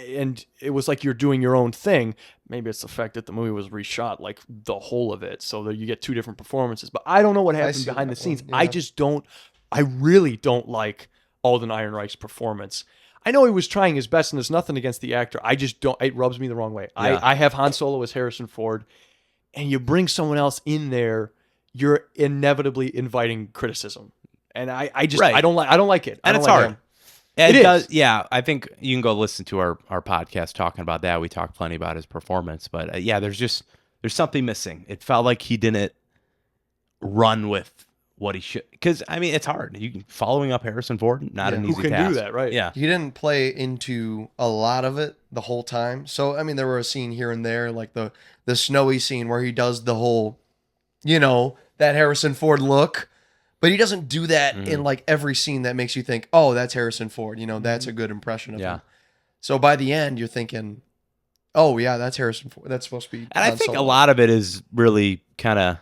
A: And it was like you're doing your own thing. Maybe it's the fact that the movie was reshot, like the whole of it, so that you get two different performances. But I don't know what happened
C: see
A: behind the
C: that
A: scenes.
C: one, yeah.
A: I really don't like Alden Ehrenreich's performance. I know he was trying his best, and there's nothing against the actor. I just don't. It rubs me the wrong way.
B: Yeah.
A: I have Han Solo as Harrison Ford, and you bring someone else in there, you're inevitably inviting criticism, and I just
B: Right.
A: I don't like it. I
B: And
A: don't
B: it's
A: like
B: hard.
A: him.
B: It
A: It
B: does.
A: is.
B: Yeah, I think you can go listen to our podcast talking about that. We talked plenty about his performance, but yeah, there's something missing. It felt like he didn't run with what he should. Because I mean, it's hard. Following up Harrison Ford, not
C: Yeah.
B: an
A: Who
B: easy
A: can
B: task.
A: do that, right?
B: Yeah,
C: He didn't play into a lot of it the whole time. So I mean, there were a scene here and there, like the snowy scene where he does the whole, that Harrison Ford look. But he doesn't do that in like every scene that makes you think, oh, that's Harrison Ford. You know, that's a good impression of him. So by the end, you're thinking, oh yeah, that's Harrison Ford. That's supposed to be.
B: And I think a lot of it is really kind of,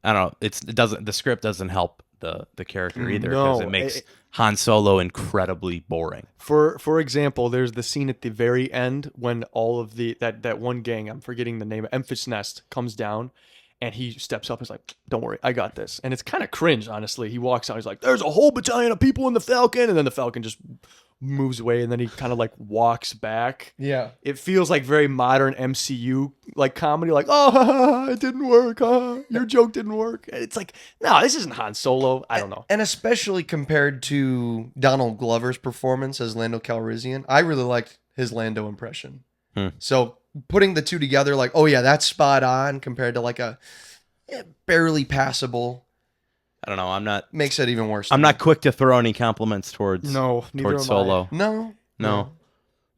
B: I don't know. The script doesn't help the character either, because it makes Han Solo incredibly boring.
A: For example, there's the scene at the very end when all of that one gang, I'm forgetting the name, Memphis Nest, comes down. And he steps up and is like, don't worry, I got this. And it's kind of cringe, honestly. He walks out, he's like, there's a whole battalion of people in the Falcon. And then the Falcon just moves away, and then he kind of like walks back.
C: Yeah.
A: It feels like very modern MCU like comedy, like, oh, it didn't work. Your joke didn't work. And it's like, no, this isn't Han Solo. I don't know.
C: And especially compared to Donald Glover's performance as Lando Calrissian, I really liked his Lando impression. So putting the two together, like, oh yeah, that's spot on compared to like a barely passable.
B: I don't know. I'm not.
C: Makes it even worse.
B: I'm not quick to throw any compliments towards Solo.
C: No.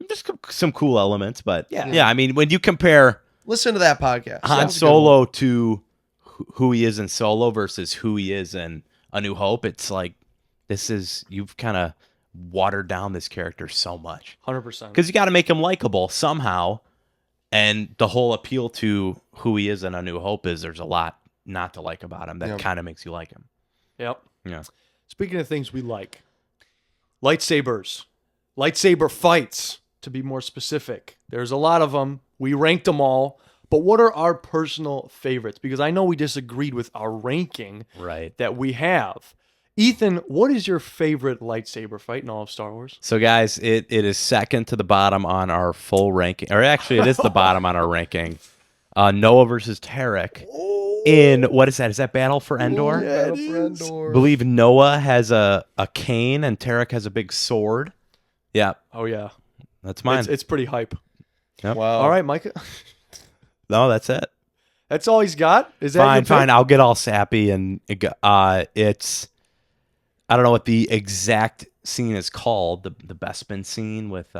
B: Just some cool elements, but
A: yeah.
B: I mean, when you compare
C: Listen to that podcast.
B: Han Solo to who he is in Solo versus who he is in A New Hope, it's like you've kind of watered down this character so much.
A: 100%.
B: Because you got to make him likable somehow. And the whole appeal to who he is in A New Hope is there's a lot not to like about him that kind of makes you like him.
A: Yep.
B: Yeah.
A: Speaking of things we like, lightsabers, lightsaber fights, to be more specific. There's a lot of them. We ranked them all. But what are our personal favorites? Because I know we disagreed with our ranking that we have. Ethan, what is your favorite lightsaber fight in all of Star Wars?
B: So, guys, it is second to the bottom on our full ranking. Or actually, it is the bottom on our ranking. Noah versus Tarek in, what is that? Is that Battle for Endor?
C: Yeah, Battle for Endor.
B: I believe Noah has a cane and Tarek has a big sword. Yeah.
A: Oh, yeah.
B: That's mine.
A: It's pretty hype.
B: Yep.
C: Wow.
A: All right, Micah.
B: No, that's it.
A: That's all he's got? Is that your
B: fine.
A: pick?
B: I'll get all sappy. And it's, I don't know what the exact scene is called. The Bespin scene with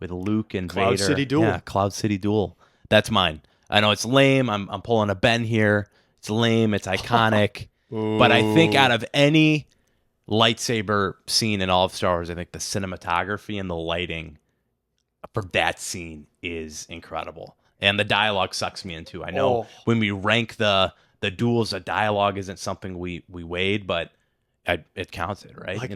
B: Luke and
A: Cloud
B: Vader.
A: City Duel.
B: Yeah, Cloud City Duel. That's mine. I know it's lame. I'm pulling a Ben here. It's lame. It's iconic. But I think out of any lightsaber scene in all of Star Wars, I think the cinematography and the lighting for that scene is incredible. And the dialogue sucks me into. I know when we rank the duels, the dialogue isn't something we weighed, but it counts it, right?
A: Like,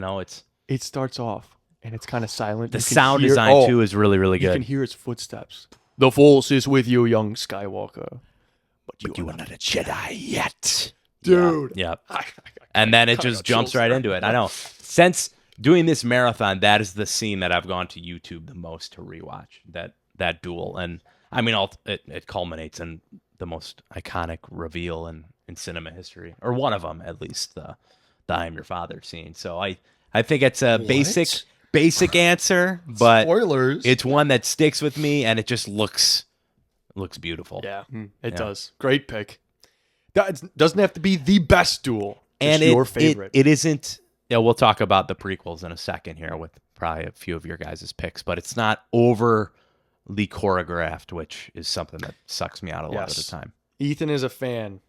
B: it
A: starts off and it's kind of silent.
B: The sound design too is really, really good.
A: You can hear its footsteps. The Force is with you, young Skywalker. But
B: you are not a Jedi yet.
A: Dude.
B: Yeah. And then it just jumps right into it. I know. Since doing this marathon, that is the scene that I've gone to YouTube the most to rewatch, that duel. And I mean, it culminates in the most iconic reveal in cinema history, or one of them, at least, the I'm Your Father scene. So I think it's a basic answer, but
C: spoilers.
B: It's one that sticks with me, and it just looks beautiful.
A: Yeah, it does. Great pick. That doesn't have to be the best duel.
B: And
A: your favorite.
B: It isn't. Yeah, we'll talk about the prequels in a second here with probably a few of your guys' picks, but it's not overly choreographed, which is something that sucks me out a lot of the time.
A: Ethan is a fan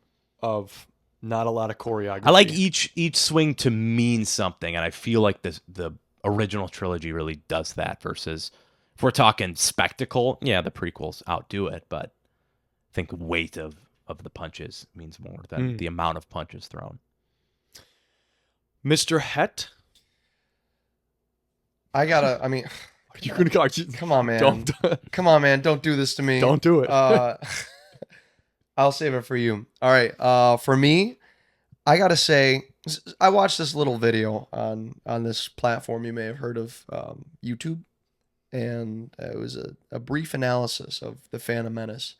A: of not a lot of choreography.
B: I like each swing to mean something, and I feel like the original trilogy really does that versus if we're talking spectacle, yeah, the prequels outdo it, but I think weight of the punches means more than the amount of punches thrown.
A: Mr. Het?
C: You're gonna come on, man. Come on, man. Don't do this to me.
A: Don't do it.
C: I'll save it for you. All right. For me, I gotta say, I watched this little video on this platform you may have heard of, YouTube, and it was a brief analysis of the Phantom Menace.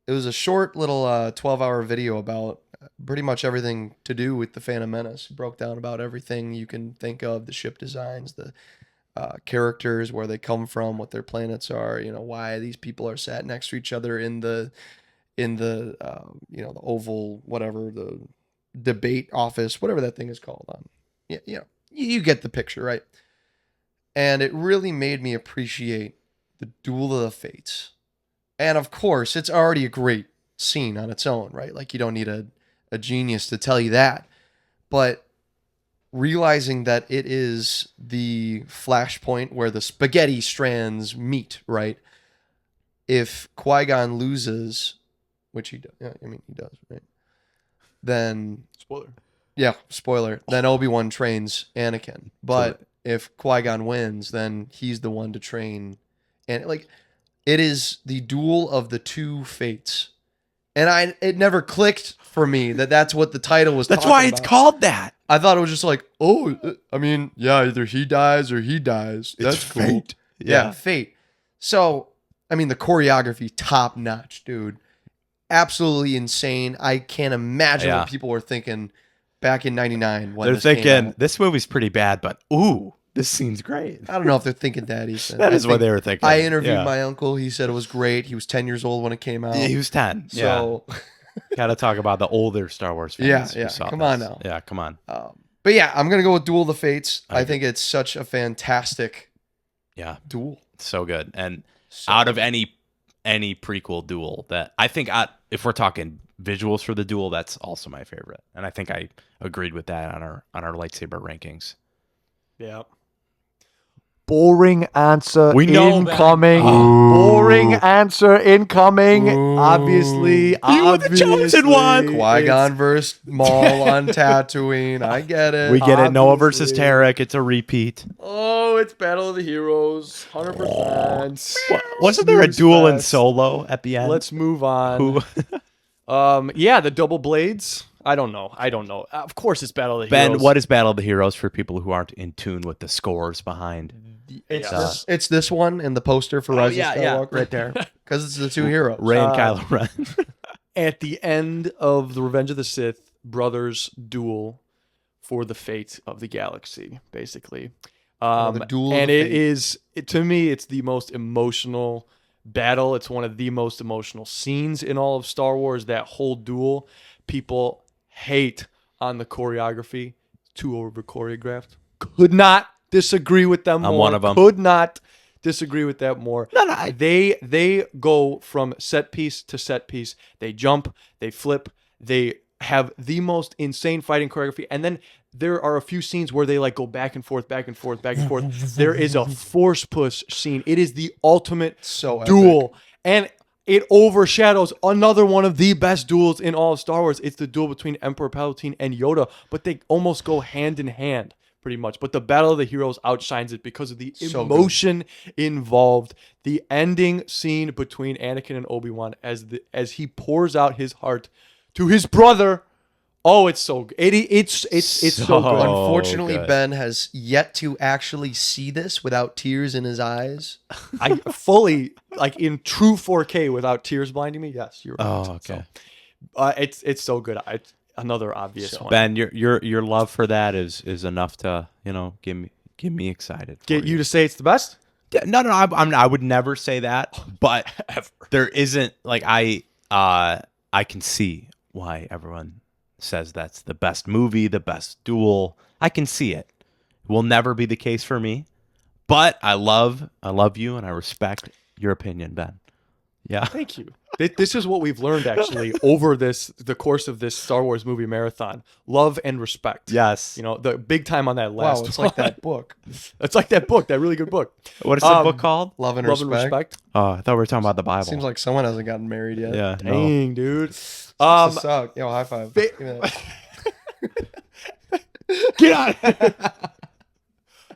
C: It was a short little 12-hour video about pretty much everything to do with the Phantom Menace. It broke down about everything you can think of: the ship designs, the characters, where they come from, what their planets are, why these people are sat next to each other in the the oval, whatever, the debate office, whatever that thing is called. You get the picture, right? And it really made me appreciate the Duel of the Fates. And of course, it's already a great scene on its own, right? Like, you don't need a genius to tell you that. but realizing that it is the flashpoint where the spaghetti strands meet, right? If Qui-Gon loses, which he does, yeah, I mean he does, right? Then
A: Spoiler.
C: yeah, spoiler. Then Obi-Wan trains Anakin. But if Qui-Gon wins, then he's the one to train. And like, it is the duel of the two fates. And it never clicked for me that that's what the title was.
B: That's why it's called that.
C: I thought it was just like, oh, I mean, yeah, either he dies or he dies. That's
B: It's
C: cool.
B: fate.
C: Yeah, fate. So, I mean, the choreography, top notch, dude. Absolutely insane. I can't imagine what people were thinking back in '99 when
B: They're
C: this came
B: thinking
C: out.
B: this movie's pretty bad, but ooh, this scene's great.
C: I don't know if they're thinking that, Ethan.
B: That
C: I
B: is what
C: think-
B: they were thinking.
C: I interviewed
B: Yeah.
C: my uncle. He said it was great. He was 10 years old when it came out.
B: Yeah, he was 10.
C: So,
B: Got to talk about the older Star Wars fans.
C: Yeah,
B: who
C: yeah.
B: saw
C: Come
B: this.
C: on now.
B: Yeah, come on.
C: but yeah, I'm going to go with Duel of the Fates.
B: I
C: I think it's such a fantastic
B: Yeah,
C: duel.
B: so good. And
C: So
B: out of any prequel duel that I think if we're talking visuals for the duel, that's also my favorite. And I think I agreed with that on our lightsaber rankings.
A: Yeah.
E: Boring answer
B: We know,
E: incoming.
B: man.
E: Boring answer incoming.
C: Ooh.
E: Obviously,
B: You were the chosen one.
C: Qui-Gon versus Maul on Tatooine. I get it.
B: We get it. Noah
E: obviously.
B: versus Tarek. It's a repeat.
A: Oh, it's Battle of the Heroes, 100%.
B: Wasn't there a
A: Snooze
B: duel in
A: fest.
B: Solo at the end?
A: Let's move on.
B: Who?
A: Yeah, the double blades. I don't know. Of course, it's Battle of the
B: Ben,
A: Heroes.
B: what is Battle of the Heroes for people who aren't in tune with the scores behind?
C: It's this one in the poster for Rise of Skywalker.
B: right there.
C: Because it's the two heroes.
B: Ray and Kylo Ren.
A: At the end of the Revenge of the Sith, brothers duel for the fate of the galaxy, basically.
C: the duel of
A: and
C: the
A: it
C: fate.
A: is, to me, it's the most emotional battle. It's one of the most emotional scenes in all of Star Wars. That whole duel, people hate on the choreography. Too over choreographed. Could not disagree with them
B: I'm
A: more.
B: one of 'em.
A: Could not disagree with that more.
B: No.
A: They go from set piece to set piece. They jump, they flip, they have the most insane fighting choreography. And then there are a few scenes where they like go back and forth, back and forth, back and forth. There is a force push scene. It is the ultimate
C: So epic.
A: duel. And it overshadows another one of the best duels in all of Star Wars. It's the duel between Emperor Palpatine and Yoda, but they almost go hand in hand pretty much. But the Battle of the Heroes outshines it because of the
C: So good.
A: emotion involved. The ending scene between Anakin and Obi-Wan as he pours out his heart to his brother. Oh, it's so good. It's so good.
C: Unfortunately,
B: good.
C: Ben has yet to actually see this without tears in his eyes.
A: I fully, like in true 4K without tears blinding me. Yes, you're right.
B: Oh, okay.
A: So, it's so good. It's another obvious one.
B: Ben, your love for that is enough to get me excited. For
A: Get you to say it's the best?
B: No. I would never say that, but there isn't like I can see why everyone says that's the best movie, the best duel. I can see it. It will never be the case for me, but I love you and I respect your opinion, Ben. Yeah.
A: Thank you. This is what we've learned actually over the course of this Star Wars movie marathon. Love and respect.
B: Yes.
A: You know, the big time on that last
C: Wow, it's
A: one.
C: like that book.
A: It's like that book, that really good book.
B: What is the book called?
C: Love and
A: Love
C: respect.
A: and respect.
B: Oh, I thought we were talking about the Bible.
C: Seems like someone hasn't gotten married yet.
B: yeah. No.
A: Dang, dude.
C: Suck. Yo, high five. Give me that.
A: Get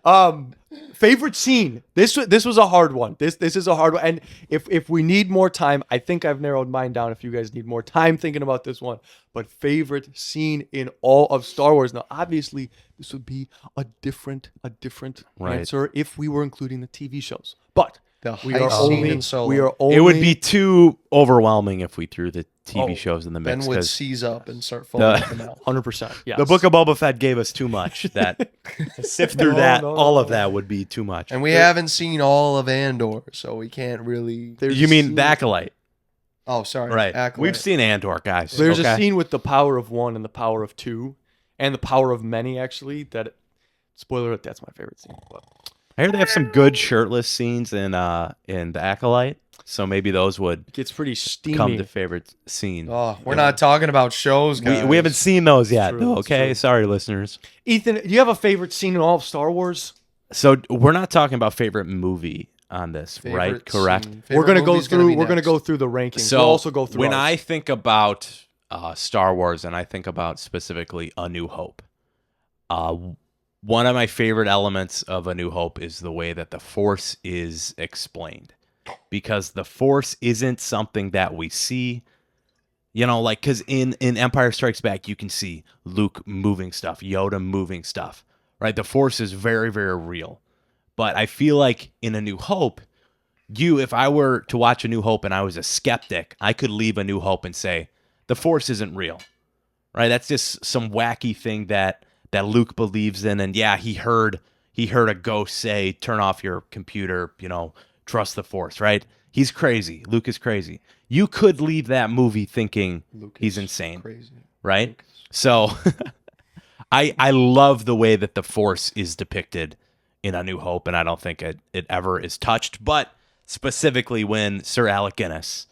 A: out. Favorite scene. This was a hard one. This is a hard one. And if we need more time, I think I've narrowed mine down. If you guys need more time thinking about this one, but favorite scene in all of Star Wars. Now, obviously, this would be a different
B: Right.
A: answer if we were including the TV shows. But
C: The
A: we
C: heist
A: are
C: scene
A: only
C: in Solo.
A: we are only
B: It would be too overwhelming if we threw the TV
A: Oh,
B: shows in the
C: Ben
B: mix
C: would
B: because
C: seize up and start foaming at the mouth.
A: 100%. Yes.
B: the Book of Boba Fett gave us too much. That sift through that,
A: no,
B: all
A: no.
B: of that would be too much.
C: And we haven't seen all of Andor, so we can't really.
A: There's
B: You
A: a
B: mean
A: scene-
B: the Acolyte,
C: Oh, sorry.
B: right?
C: Acolyte.
B: We've seen Andor, guys.
A: There's
B: okay?
A: a scene with the power of one and the power of two, and the power of many. Actually, spoiler alert, that's my favorite scene. But
B: I hear they have some good shirtless scenes in the Acolyte. So maybe those would
A: Gets pretty steamy.
B: come to favorite scene.
C: Oh, we're not talking about shows, guys.
B: We haven't seen those yet,
A: true,
B: though,
A: it's
B: okay?
A: true.
B: Sorry, listeners.
A: Ethan, do you have a favorite scene in all of Star Wars?
B: So we're not talking about favorite movie on this,
C: Favorite
B: right? Correct.
C: scene.
A: We're
C: Favorite
A: gonna go
C: movie's
A: through.
C: be
A: We're gonna
C: next.
A: go through the rankings.
B: So
A: we'll also go through
B: when
A: ours.
B: I think about Star Wars and I think about specifically A New Hope, one of my favorite elements of A New Hope is the way that the Force is explained, because the Force isn't something that we see. You know, like, because in Empire Strikes Back, you can see Luke moving stuff, Yoda moving stuff, right? The Force is very, very real. But I feel like in A New Hope, if I were to watch A New Hope and I was a skeptic, I could leave A New Hope and say, the Force isn't real, right? That's just some wacky thing that Luke believes in. And yeah, he heard a ghost say, turn off your computer, trust the Force, right? He's crazy. Luke is crazy. You could leave that movie thinking he's insane,
C: Crazy.
B: right? So I love the way that the Force is depicted in A New Hope, and I don't think it ever is touched, but specifically when Sir Alec Guinness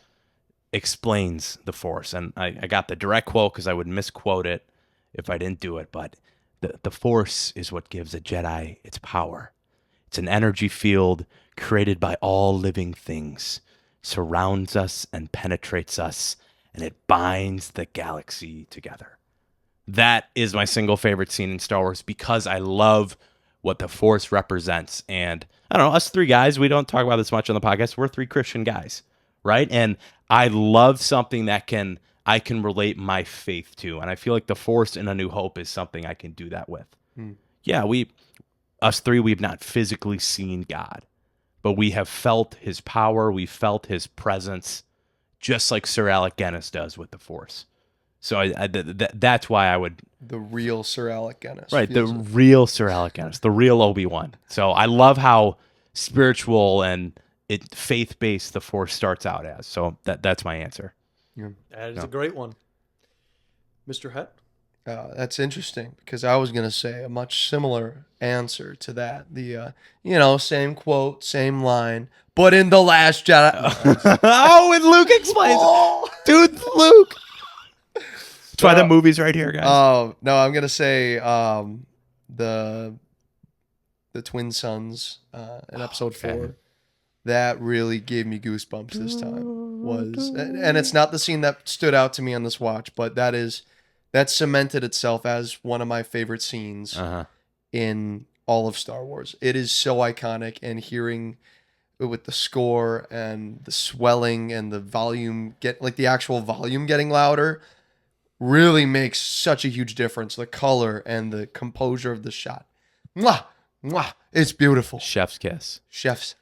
B: explains the Force, and I got the direct quote because I would misquote it if I didn't do it, but the Force is what gives a Jedi its power. It's an energy field created by all living things, surrounds us and penetrates us, and it binds the galaxy together. That is my single favorite scene in Star Wars because I love what the Force represents. And I don't know, us three guys, we don't talk about this much on the podcast. We're three Christian guys, right? And I love something that I can relate my faith to. And I feel like the Force in A New Hope is something I can do that with. Yeah, us three, we've not physically seen God, but we have felt his power. We felt his presence, just like Sir Alec Guinness does with the Force. So that's why I would...
C: The real Sir Alec Guinness.
B: Right, the real Sir Alec Guinness, the real Obi-Wan. So I love how spiritual and faith-based the Force starts out as. So that's my answer.
A: That is a great one. Mr. Het?
C: That's interesting because I was going to say a much similar answer to that. The, same quote, same line, but in The Last Jedi.
B: Oh, and Luke explains it. Dude, Luke. That's why the movie's right here, guys.
C: Oh, no, I'm going to say the twin sons in episode 4. That really gave me goosebumps this time. And it's not the scene that stood out to me on this watch, but that cemented itself as one of my favorite scenes in all of Star Wars. It is so iconic, and hearing it with the score and the swelling and the volume the actual volume getting louder really makes such a huge difference. The color and the composure of the shot. Mwah! Mwah! It's beautiful.
B: Chef's kiss.
C: Chef's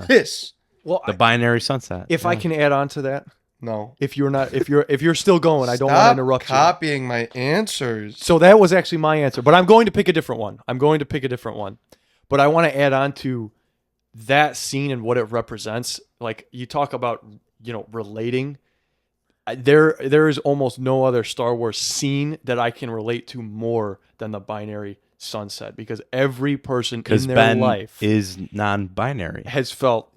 C: kiss.
A: Well,
B: The binary sunset.
A: if I can add on to that,
C: No.
A: if you're still going, I don't want to
C: Stop
A: interrupt you.
C: copying my answers.
A: So that was actually my answer, but I'm going to pick a different one. But I want to add on to that scene and what it represents. Like, you talk about, relating. There is almost no other Star Wars scene that I can relate to more than the binary sunset, because every person in their
B: Ben
A: life
B: is non-binary.
A: has felt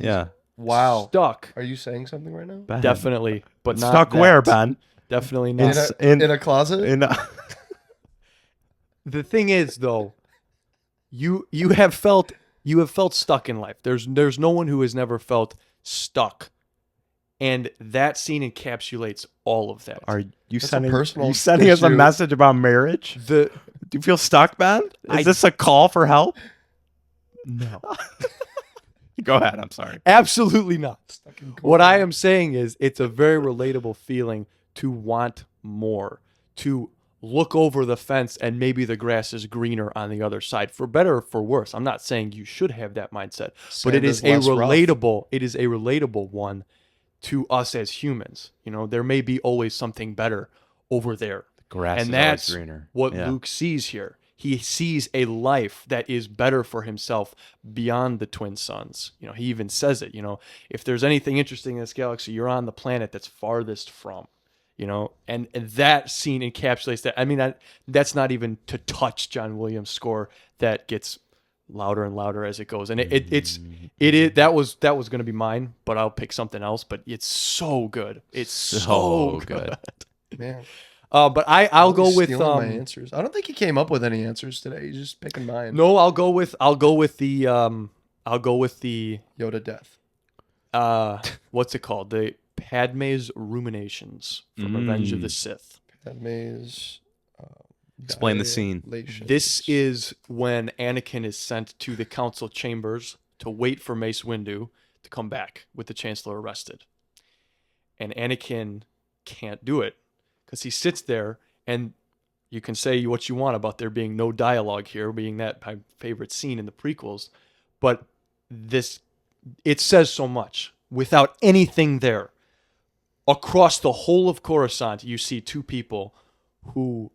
C: Wow.
A: stuck.
C: Are you saying something right now?
B: Ben.
A: Definitely, but not
B: Stuck
A: that.
B: where, Ben?
A: Definitely not.
C: In a closet?
A: The thing is, though, you have felt stuck in life. There's no one who has never felt stuck, and that scene encapsulates all of that.
B: Are you
C: That's a
B: sending
C: personal
B: us a
C: issue.
B: message about marriage?
A: The
B: Do you feel stuck, Ben? Is this a call for help?
A: no,
B: Go ahead. I'm sorry.
A: absolutely not. What I am saying is, it's a very relatable feeling to want more, to look over the fence and maybe the grass is greener on the other side, for better or for worse. I'm not saying you should have that mindset, but it is a relatable one to us as humans. There may be always something better over there.
B: Grass
A: And
B: is
A: that's
B: always greener.
A: what
B: Yeah.
A: Luke sees here. He sees a life that is better for himself beyond the twin suns. He even says it, if there's anything interesting in this galaxy, you're on the planet that's farthest from, and that scene encapsulates that. I mean, that's not even to touch John Williams' score that gets louder and louder as it goes. And that was going to be mine, but I'll pick something else. But it's so good. It's so good.
C: Man,
A: but I'll go with
C: my answers. I don't think he came up with any answers today. He's just picking mine.
A: No, I'll go with the
C: Yoda death.
A: What's it called? The Padme's Ruminations from Revenge of the Sith.
C: Padme's.
B: Explain the scene.
A: This is when Anakin is sent to the council chambers to wait for Mace Windu to come back with the Chancellor arrested. And Anakin can't do it because he sits there, and you can say what you want about there being no dialogue here, being that my favorite scene in the prequels, but it says so much without anything there. Across the whole of Coruscant, you see two people who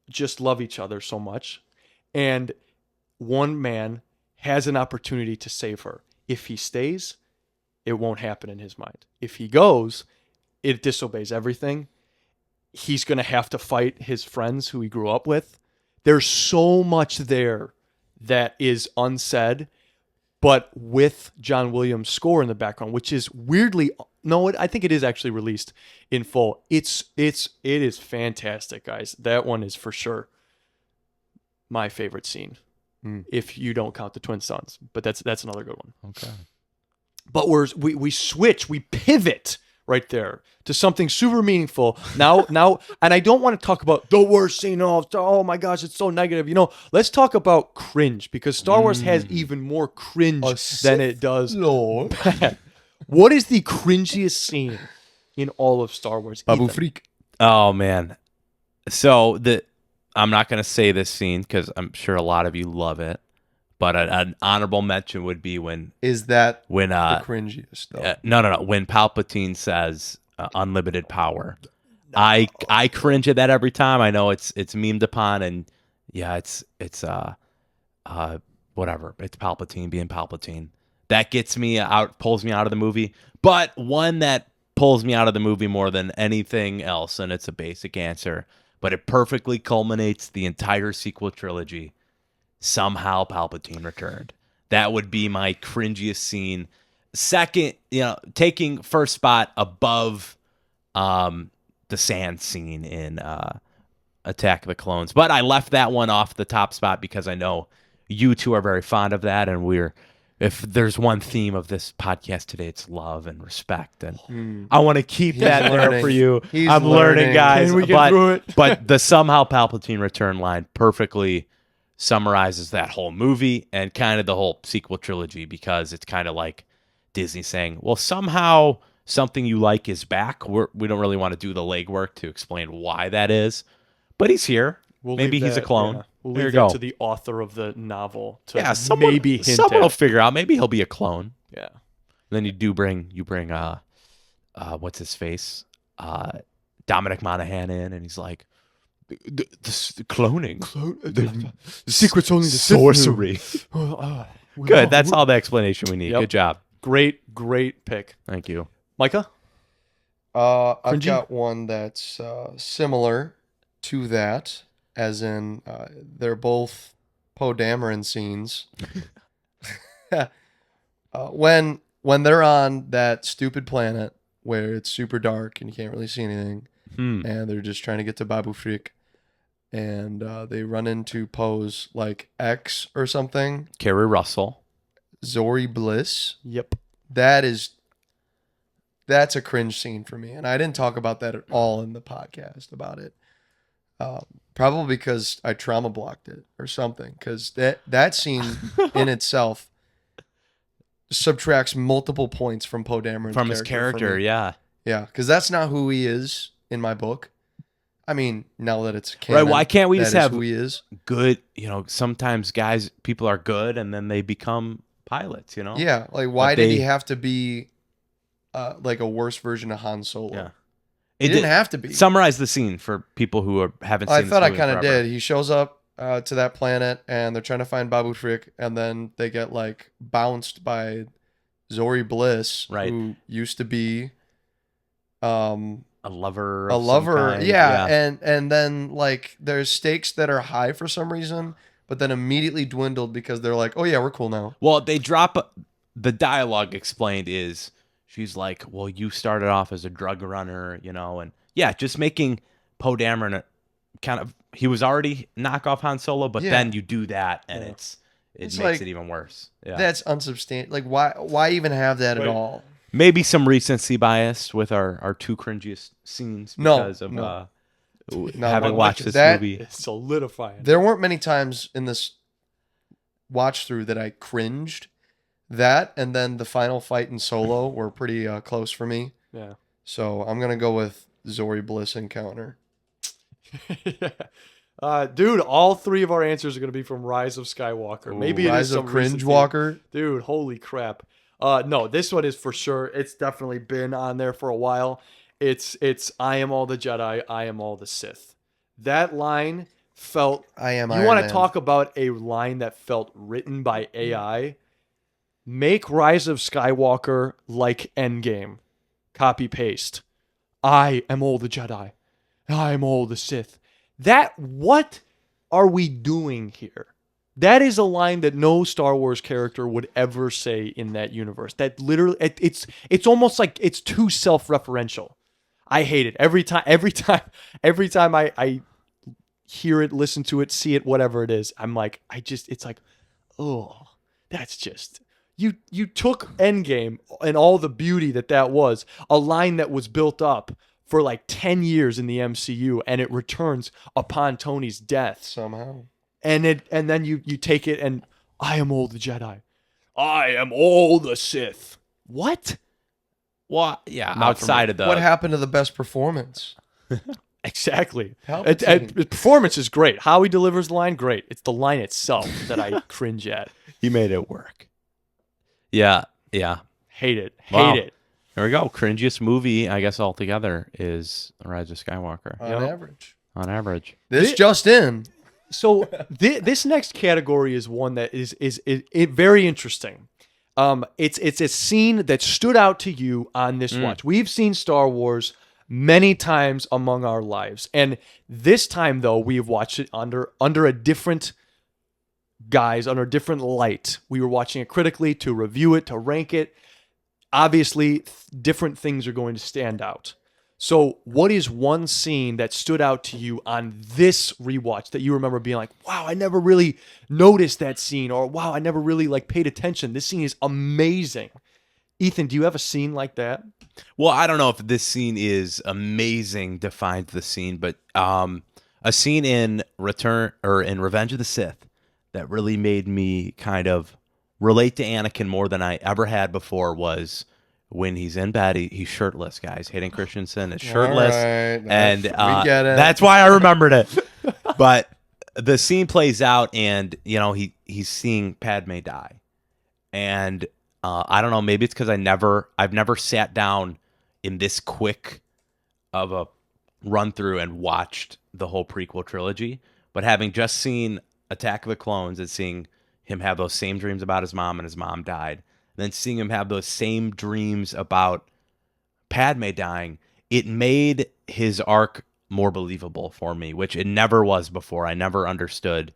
A: just love each other so much, and one man has an opportunity to save her. If he stays, it won't happen in his mind. If he goes, it disobeys everything. He's going to have to fight his friends who he grew up with. There's so much there that is unsaid, but with John Williams' score in the background, which is weirdly, I think it is actually released in full. It is fantastic, guys. That one is for sure my favorite scene, if you don't count the twin sons. But that's another good one.
B: Okay.
A: But we switch, we pivot right there to something super meaningful. Now, and I don't want to talk about the worst scene of, oh my gosh, it's so negative. Let's talk about cringe, because Star Wars has even more cringe than it does.
C: Lord.
A: What is the cringiest scene in all of Star Wars?
C: Babu
A: Ethan?
C: Freak.
B: Oh man. So I'm not gonna say this scene because I'm sure a lot of you love it, but an honorable mention would be when
C: the cringiest though?
B: No. When Palpatine says unlimited power. I cringe at that every time. I know it's memed upon, and yeah, it's whatever. It's Palpatine being Palpatine. That gets me out, pulls me out of the movie. But one that pulls me out of the movie more than anything else, and it's a basic answer, but it perfectly culminates the entire sequel trilogy. Somehow Palpatine returned. That would be my cringiest scene. Second, taking first spot above the sand scene in Attack of the Clones. But I left that one off the top spot because I know you two are very fond of that, and if there's one theme of this podcast today, it's love and respect, and I want to keep that there for you. I'm learning, guys.
A: Can we get through it?
B: But the somehow Palpatine return line perfectly summarizes that whole movie and kind of the whole sequel trilogy, because it's kind of like Disney saying, well, somehow something you like is back. We don't really want to do the legwork to explain why that is, but he's here. Maybe he's a clone.
A: Yeah. We'll
B: there
A: leave
B: you
A: that
B: go.
A: to the author of the novel to
B: maybe
A: hint
B: someone will
A: at.
B: figure out. Maybe he'll be a clone.
A: Yeah.
B: And then you bring what's his face, Dominic Monaghan in, and he's like, the cloning,
A: The secret's only the
B: sorcery. Good. That's all the explanation we need.
A: Yep.
B: Good job.
A: Great pick.
B: Thank you.
A: Micah?
C: I've
A: Cringy?
C: got one that's similar to that, as in they're both Poe Dameron scenes. When they're on that stupid planet where it's super dark and you can't really see anything, and they're just trying to get to Babu Frik, and they run into Poe's like ex or something,
B: Kerry Russell.
C: Zori Bliss.
A: Yep.
C: That's a cringe scene for me, and I didn't talk about that at all in the podcast about it. Probably because I trauma blocked it or something, because that scene in itself subtracts multiple points from Poe Dameron's
B: From his character, yeah.
C: Yeah, because that's not who he is in my book. I mean, now that it's canon,
B: Right, why can't we just have
C: who he is?
B: Good, sometimes people are good and then they become pilots,
C: Yeah, like why did he have to be like a worse version of Han Solo?
B: Yeah.
C: He didn't have to be.
B: Summarize the scene for people who haven't seen
C: I
B: this
C: thought I
B: movie
C: kind of
B: forever.
C: did. He shows up to that planet and they're trying to find Babu Frik, and then they get like bounced by Zori Bliss,
B: Right.
C: who used to be
B: A lover.
C: a
B: of some
C: lover.
B: kind.
C: Yeah. And then like there's stakes that are high for some reason, but then immediately dwindled because they're like, oh yeah, we're cool now.
B: Well, they drop the dialogue explained is she's like, well, you started off as a drug runner, and yeah, just making Poe Dameron kind of, he was already knockoff Han Solo, but then you do that and it makes
C: like,
B: it even worse. Yeah.
C: That's unsubstantiated. Like, why even have that at all?
B: Maybe some recency bias with our two cringiest scenes because of having watched this movie.
A: It's solidifying.
C: There weren't many times in this watch through that I cringed. That and then the final fight in Solo were pretty close for me.
A: Yeah.
C: So I'm gonna go with Zori Bliss encounter.
A: Dude, all three of our answers are going to be from Rise of Skywalker. Maybe it is
C: Rise
A: some
C: of Cringe
A: recency.
C: Walker.
A: Dude, holy crap. No, this one is for sure. It's definitely been on there for a while. It's I am all the Jedi, I am all the Sith. That line felt...
C: I am
A: You
C: Iron
A: want to
C: Man.
A: talk about a line that felt written by AI? Make Rise of Skywalker like Endgame. Copy paste. I am all the Jedi. I am all the Sith. What are we doing here? That is a line that no Star Wars character would ever say in that universe. That literally, it's almost like it's too self-referential. I hate it every time I hear it, listen to it, see it, whatever it is. I'm like, it's like, oh, that's just. You took Endgame and all the beauty that was, a line that was built up for like 10 years in the MCU, and it returns upon Tony's death.
C: Somehow.
A: And then you take it and I am all the Jedi. I am all the Sith. What?
B: Well, yeah,
A: Not
B: outside of the...
C: What happened to the best performance?
A: Exactly.
C: Palpatine.
A: Performance is great. How he delivers the line, great. It's the line itself that I cringe at.
B: He made it work. Yeah.
A: Hate it.
B: Wow.
A: Hate it.
B: There we go. Cringiest movie, I guess, altogether is Rise of Skywalker.
C: On average.
B: On average.
C: This just in.
A: So this next category is one that is very interesting. It's a scene that stood out to you on this watch. We've seen Star Wars many times among our lives, and this time though we've watched it under a different guise, under a different light. We were watching it critically to review it, to rank it. Obviously, different things are going to stand out. So what is one scene that stood out to you on this rewatch that you remember being like, wow, I never really noticed that scene, or wow, I never really paid attention. This scene is amazing. Ethan, do you have a scene like that?
B: Well, I don't know if this scene is amazing defines the scene, but a scene in Revenge of the Sith that really made me kind of relate to Anakin more than I ever had before was when he's in bed, he's shirtless, guys. Hayden Christensen is shirtless,
C: All right,
B: and
C: we get it.
B: that's why I remembered it. But the scene plays out, and he's seeing Padme die, and I don't know, maybe it's because I've never sat down in this quick of a run through and watched the whole prequel trilogy, but having just seen Attack of the Clones and seeing him have those same dreams about his mom and his mom died, then seeing him have those same dreams about Padme dying, it made his arc more believable for me, which it never was before. I never understood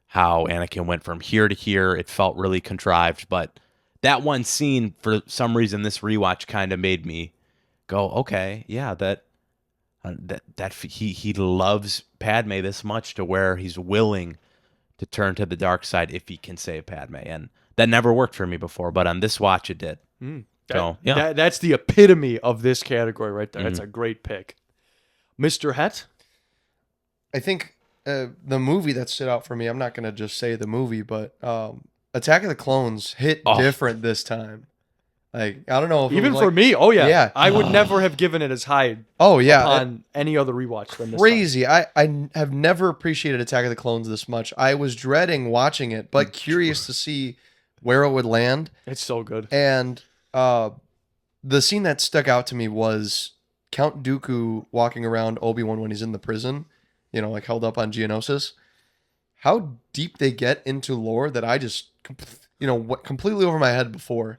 B: how Anakin went from here to here. It felt really contrived, but that one scene, for some reason, this rewatch kind of made me go, okay, yeah, that he loves Padme this much to where he's willing to turn to the dark side if he can save Padme, and that never worked for me before, but on this watch it did.
A: That's the epitome of this category right there. That's a great pick. Mr. Het?
C: I think the movie that stood out for me, I'm not going to just say the movie, but Attack of the Clones hit different this time. Like, I don't know if
A: Even
C: it was
A: for me, oh yeah.
C: Yeah.
A: I would never have given it as high on any other rewatch than this
C: crazy. I have never appreciated Attack of the Clones this much. I was dreading watching it, but curious to see where it would land.
A: It's so good.
C: And the scene that stuck out to me was Count Dooku walking around Obi-Wan when he's in the prison, held up on Geonosis. How deep they get into lore that I just, what completely over my head before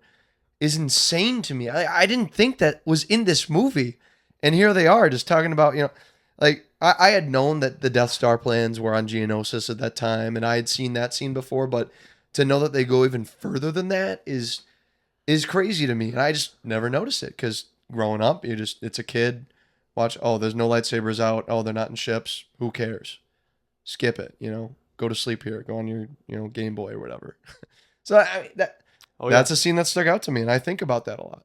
C: is insane to me. I didn't think that was in this movie. And here they are just talking about, Like I had known that the Death Star plans were on Geonosis at that time, and I had seen that scene before, but to know that they go even further than that is crazy to me. And I just never noticed it because growing up, it's a kid. Watch, oh, there's no lightsabers out. Oh, they're not in ships. Who cares? Skip it, Go to sleep here. Go on your, Game Boy or whatever. So I mean, that's a scene that stuck out to me, and I think about that a lot.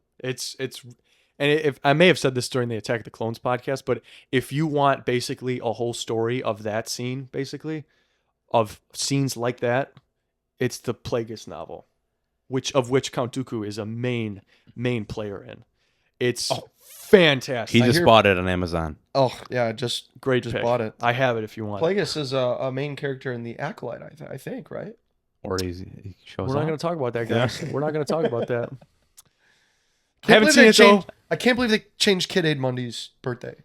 A: And if I may have said this during the Attack of the Clones podcast, but if you want basically a whole story of that scene, basically of scenes like that, it's the Plagueis novel, which Count Dooku is a main player in. It's fantastic.
B: He just bought it on Amazon.
C: Oh yeah, just
A: Great
C: just
A: pick.
C: bought it.
A: I have it if you want.
C: Plagueis is a main character in the Acolyte, I think, right?
B: Or he shows
A: We're not
B: up.
A: going to talk about that, guys. We're not going to talk about that.
C: Can't
A: Haven't
C: believe
A: seen
C: they
A: it though.
C: changed- I can't believe they changed Kid Aid Mundy's birthday.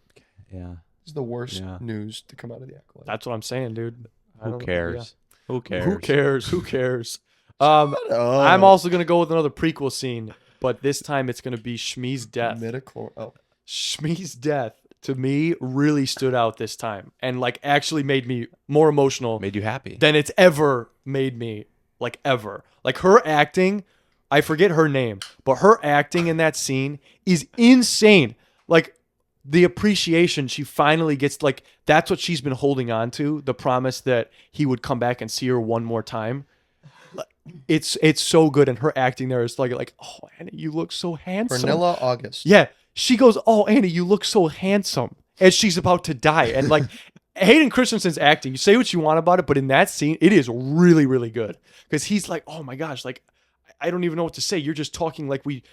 B: Yeah.
C: It's the worst
B: Yeah.
C: news to come out of the Acolyte.
A: That's what I'm saying, dude.
B: Who cares? Who cares?
A: Who cares? Who cares?
C: Oh.
A: I'm also going to go with another prequel scene, but this time it's going to be Shmi's death.
C: Midichlor. Oh,
A: Shmi's death to me really stood out this time and like actually made me more emotional
B: Made you happy.
A: than it's ever made me, like ever. Like her acting, I forget her name, but her acting in that scene is insane. Like the appreciation she finally gets, like that's what she's been holding on to, the promise that he would come back and see her one more time. It's so good, and her acting there is like, oh, Annie, you look so handsome.
C: Vanilla August.
A: Yeah, she goes, oh, Annie, you look so handsome, as she's about to die. And like Hayden Christensen's acting, you say what you want about it, but in that scene, it is really, really good because he's like, oh my gosh, like I don't even know what to say. You're just talking like we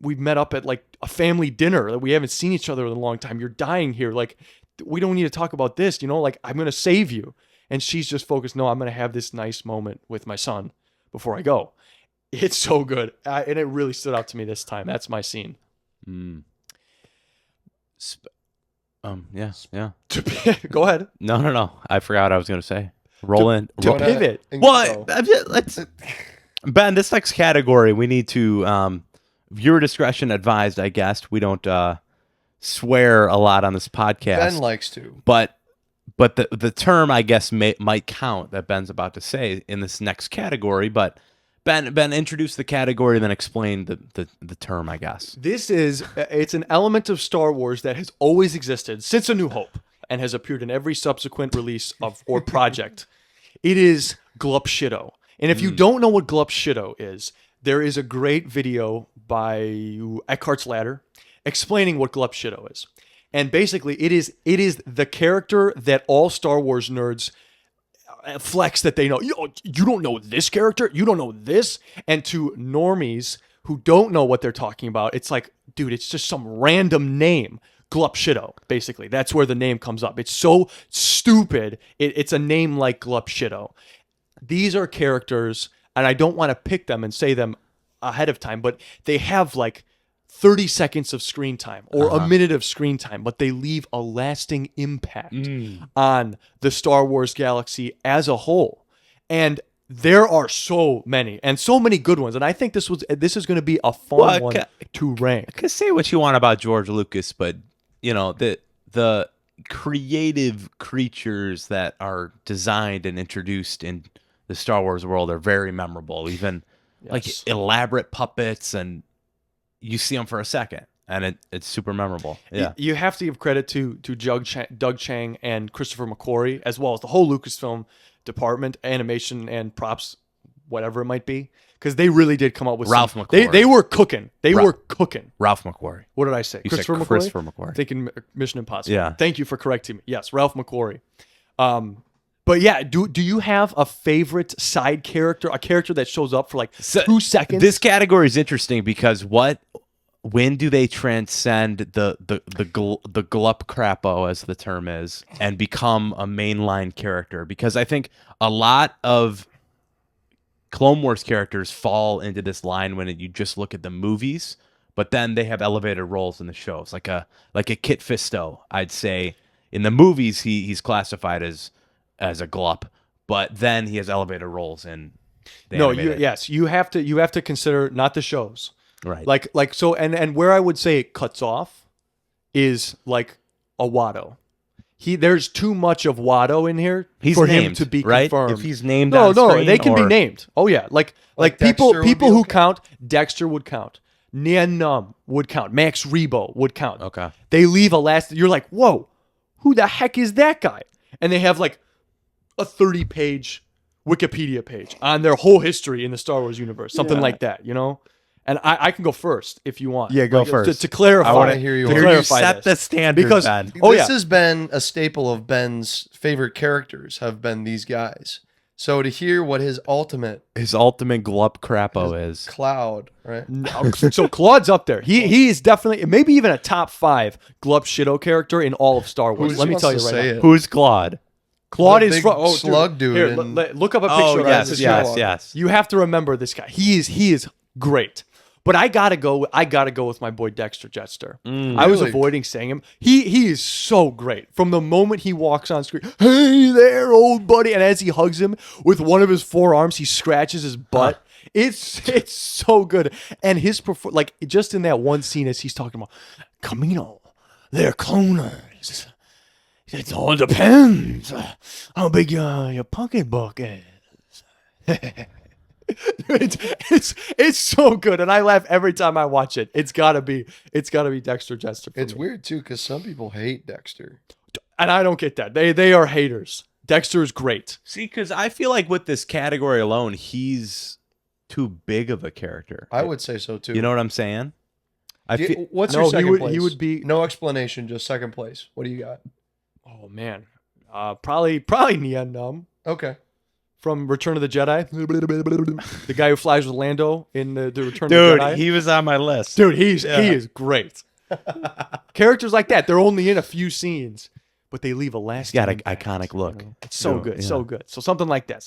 A: met up at like a family dinner that we haven't seen each other in a long time. You're dying here, like we don't need to talk about this, like I'm gonna save you. And she's just focused, no, I'm gonna have this nice moment with my son before I go. It's so good, and it really stood out to me this time. That's my scene.
B: Yeah.
A: Go ahead.
B: No. I forgot what I was going to say. Roll
A: Pivot.
B: What? Let's Ben, this next category, we need to viewer discretion advised, I guess. We don't swear a lot on this podcast.
C: Ben likes to.
B: But the term, I guess, might count that Ben's about to say in this next category. But Ben, introduce the category, then explain the term, I guess.
A: It's an element of Star Wars that has always existed since A New Hope and has appeared in every subsequent release or project. It is Gulp Shitto. And if you don't know what Gulp Shitto is, there is a great video by Eckhart's Ladder explaining what Gulp Shitto is. And basically, it is the character that all Star Wars nerds flex that they know. You don't know this character? You don't know this? And to normies who don't know what they're talking about, it's like, dude, it's just some random name. Gulp Shitto, basically. That's where the name comes up. It's so stupid. It's a name like Gulp Shitto. These are characters, and I don't want to pick them and say them ahead of time, but they have like 30 seconds of screen time or a minute of screen time, but they leave a lasting impact on the Star Wars galaxy as a whole. And there are so many and so many good ones. And I think this is going to be a fun one to rank.
B: Because say what you want about George Lucas, but the creative creatures that are designed and introduced in the Star Wars world are very memorable. Even like elaborate puppets, and you see them for a second, and it's super memorable. Yeah,
A: you have to give credit to Doug Chang and Christopher McQuarrie, as well as the whole Lucasfilm department, animation and props, whatever it might be, because they really did come up with
B: Ralph McQuarrie.
A: They were cooking. They were cooking.
B: Ralph McQuarrie.
A: What did I say?
B: You said
A: McQuarrie?
B: Christopher McQuarrie.
A: Thinking Mission Impossible.
B: Yeah.
A: Thank you for correcting me. Yes, Ralph McQuarrie. But yeah, do you have a favorite side character, a character that shows up for like 2 seconds?
B: This category is interesting because when do they transcend the glup crapo, as the term is, and become a mainline character? Because I think a lot of Clone Wars characters fall into this line when you just look at the movies, but then they have elevated roles in the shows, like a Kit Fisto. I'd say in the movies he's classified as a glup, but then he has elevated roles in the animated.
A: You have to consider not the shows.
B: Right.
A: Like so, and where I would say it cuts off is like a Watto. there's too much of Watto in here
B: He's
A: for him
B: named,
A: to be
B: right?
A: confirmed.
B: If he's named
A: no,
B: on
A: no,
B: screen,
A: they can be
B: or-
A: named. Oh yeah, like
C: Like
A: people
C: Dexter would be
A: who
C: okay?
A: count. Dexter would count. Nien Num would count. Max Rebo would count.
B: Okay.
A: They leave a last. You're like, whoa, who the heck is that guy? And they have like a 30-page Wikipedia page on their whole history in the Star Wars universe, something like that, you know. And I can go first if you want.
B: Yeah, go
A: Like,
B: first.
A: to clarify.
C: I wanna hear you
A: to
C: on.
A: clarify
B: set
A: this.
B: the standard,
A: because
B: Ben.
A: oh
C: This
A: yeah,
C: has been a staple of Ben's favorite characters. Have been these guys. So to hear what his ultimate
B: His ultimate Gulp crapo is.
C: Cloud, right?
A: No, so Claude's up there. He is definitely maybe even a top 5 Glup Shitto character in all of Star Wars.
C: Who
A: Let me
C: wants
A: tell you
C: to
A: right
C: say
A: now.
C: it?
B: Who's Claude?
A: Claude
C: The
A: is
C: big
A: from
C: slug dude
A: Here,
C: in-
A: look up a picture.
B: Oh,
A: of
B: yes,
A: this
B: yes,
A: guy.
B: yes.
A: You have to remember this guy. He is great. But I gotta go with my boy Dexter Jetster. I was
C: Really?
A: avoiding saying him. He is so great. From the moment he walks on screen, hey there, old buddy. And as he hugs him with one of his forearms, he scratches his butt. It's so good. And his like just in that one scene as he's talking about Camino, they're cloners. It all depends how big your pocketbook is. it's so good, and I laugh every time I watch it. It's gotta be Dexter Jetster. for
C: It's
A: me.
C: weird too because some people hate Dexter.
A: And I don't get that. They are haters. Dexter is great.
B: See, because I feel like with this category alone, he's too big of a character.
C: I would say so too.
B: You know what I'm saying? I feel
C: What's
A: No,
C: your
A: he
C: second
A: would-
C: place?
A: he would be-
C: no explanation, just second place. What do you got?
A: Oh man, probably Nien Num
C: Okay.
A: from Return of the Jedi. The guy who flies with Lando in the Return
B: dude,
A: of the Jedi.
B: he was on my list.
A: Dude, he is great. Characters like that, they're only in a few scenes, but they leave a lasting.
B: He's got an
A: impact,
B: iconic
A: you
B: look.
A: know? It's so
B: Yeah,
A: good,
B: yeah.
A: so good. So something like that.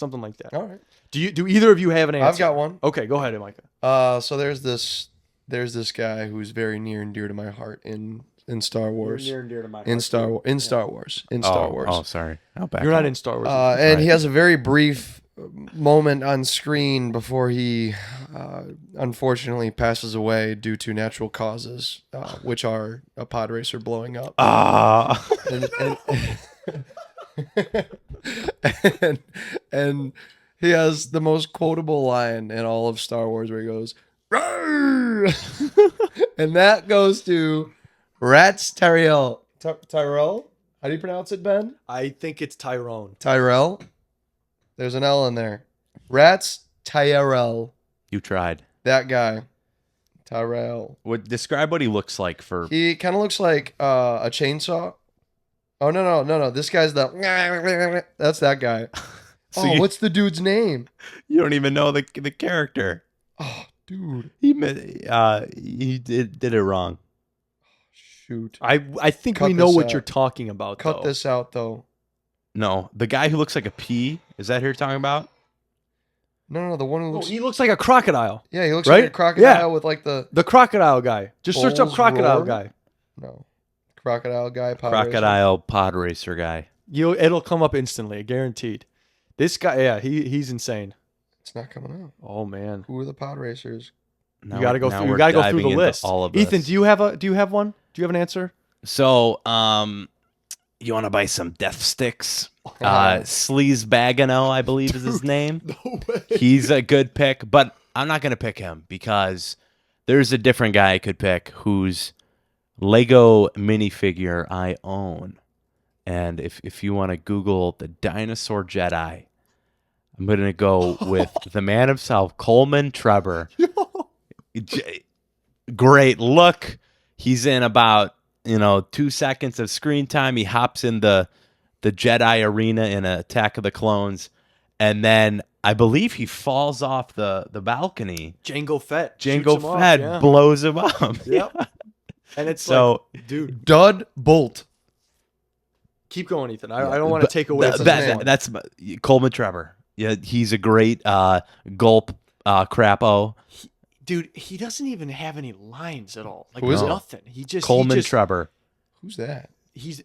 C: All right.
A: Do either of you have an answer?
C: I've got one.
A: Okay, go ahead, Micah.
C: So there's this guy who's very near and dear to my heart in Star Wars.
A: and dear to my
C: In Star Wars.
B: Oh, sorry. I'll back
A: You're not
B: up.
A: in Star Wars.
C: And he
B: Right.
C: has a very brief moment on screen before he unfortunately passes away due to natural causes, which are a pod racer blowing up.
B: Ah.
C: And he has the most quotable line in all of Star Wars where he goes, "Roar!" And that goes to Rats Tyrell. Tyrell? How do you pronounce it, Ben?
A: I think it's Tyrone.
C: Tyrell? There's an L in there. Rats Tyrell.
B: You tried.
C: That guy. Tyrell.
B: Describe what he looks like for.
C: He kind of looks like a chainsaw. Oh, no. This guy's the... That's that guy.
B: So
C: Oh,
B: you-
C: what's the dude's name?
B: You don't even know the character.
C: Oh, dude.
B: He did it wrong.
C: Shoot.
A: I think
C: Cut
A: we know
C: this
A: what
C: out.
A: you're talking about.
C: Cut
A: though.
C: this out, though.
B: No, the guy who looks like a pea. Is that who you're talking about?
C: No, the one who
A: Oh,
C: looks...
A: he looks like a crocodile.
C: yeah, he looks
A: right?
C: like a crocodile
A: Yeah.
C: with like the...
A: The crocodile guy. Just search up
C: Bulls
A: crocodile
C: roar?
A: guy.
C: No. Crocodile guy. pod racer.
B: Crocodile pod racer guy.
A: It'll come up instantly, guaranteed. This guy, yeah, he's insane.
C: It's not coming out.
A: Oh man,
C: Who are the pod racers?
B: Now
A: you got to go
B: now
A: through. You
B: we're
A: got to go
B: diving
A: through the
B: into
A: list.
B: All of
A: Ethan,
B: this.
A: do you have one? Do you have an answer?
B: So, you want to buy some death sticks? Sleaze Bagano, I believe is his name.
A: No way.
B: He's a good pick, but I'm not going to pick him because there's a different guy I could pick whose Lego minifigure I own. And if you want to Google the Dinosaur Jedi, I'm going to go with the man himself, Coleman Trevor. Great look. He's in about 2 seconds of screen time. He hops in the Jedi arena in Attack of the Clones, and then I believe he falls off the balcony.
A: Jango Fett.
B: Jango
A: shoots him off,
B: Fett
A: yeah.
B: blows him up.
A: Yep. And it's
B: So-
A: like, dude,
C: Dud Bolt.
A: keep going, Ethan. I don't want to take away.
B: Th-
A: from
C: That's
A: this
C: his
A: one.
B: that's Coleman Trevor. Yeah, he's a great Gulp crapo.
A: Dude, he doesn't even have any lines at all. Like
C: Who is
A: there's
C: it?
A: nothing. He just
B: Coleman
A: he just,
B: Trevor.
C: Who's that?
A: He's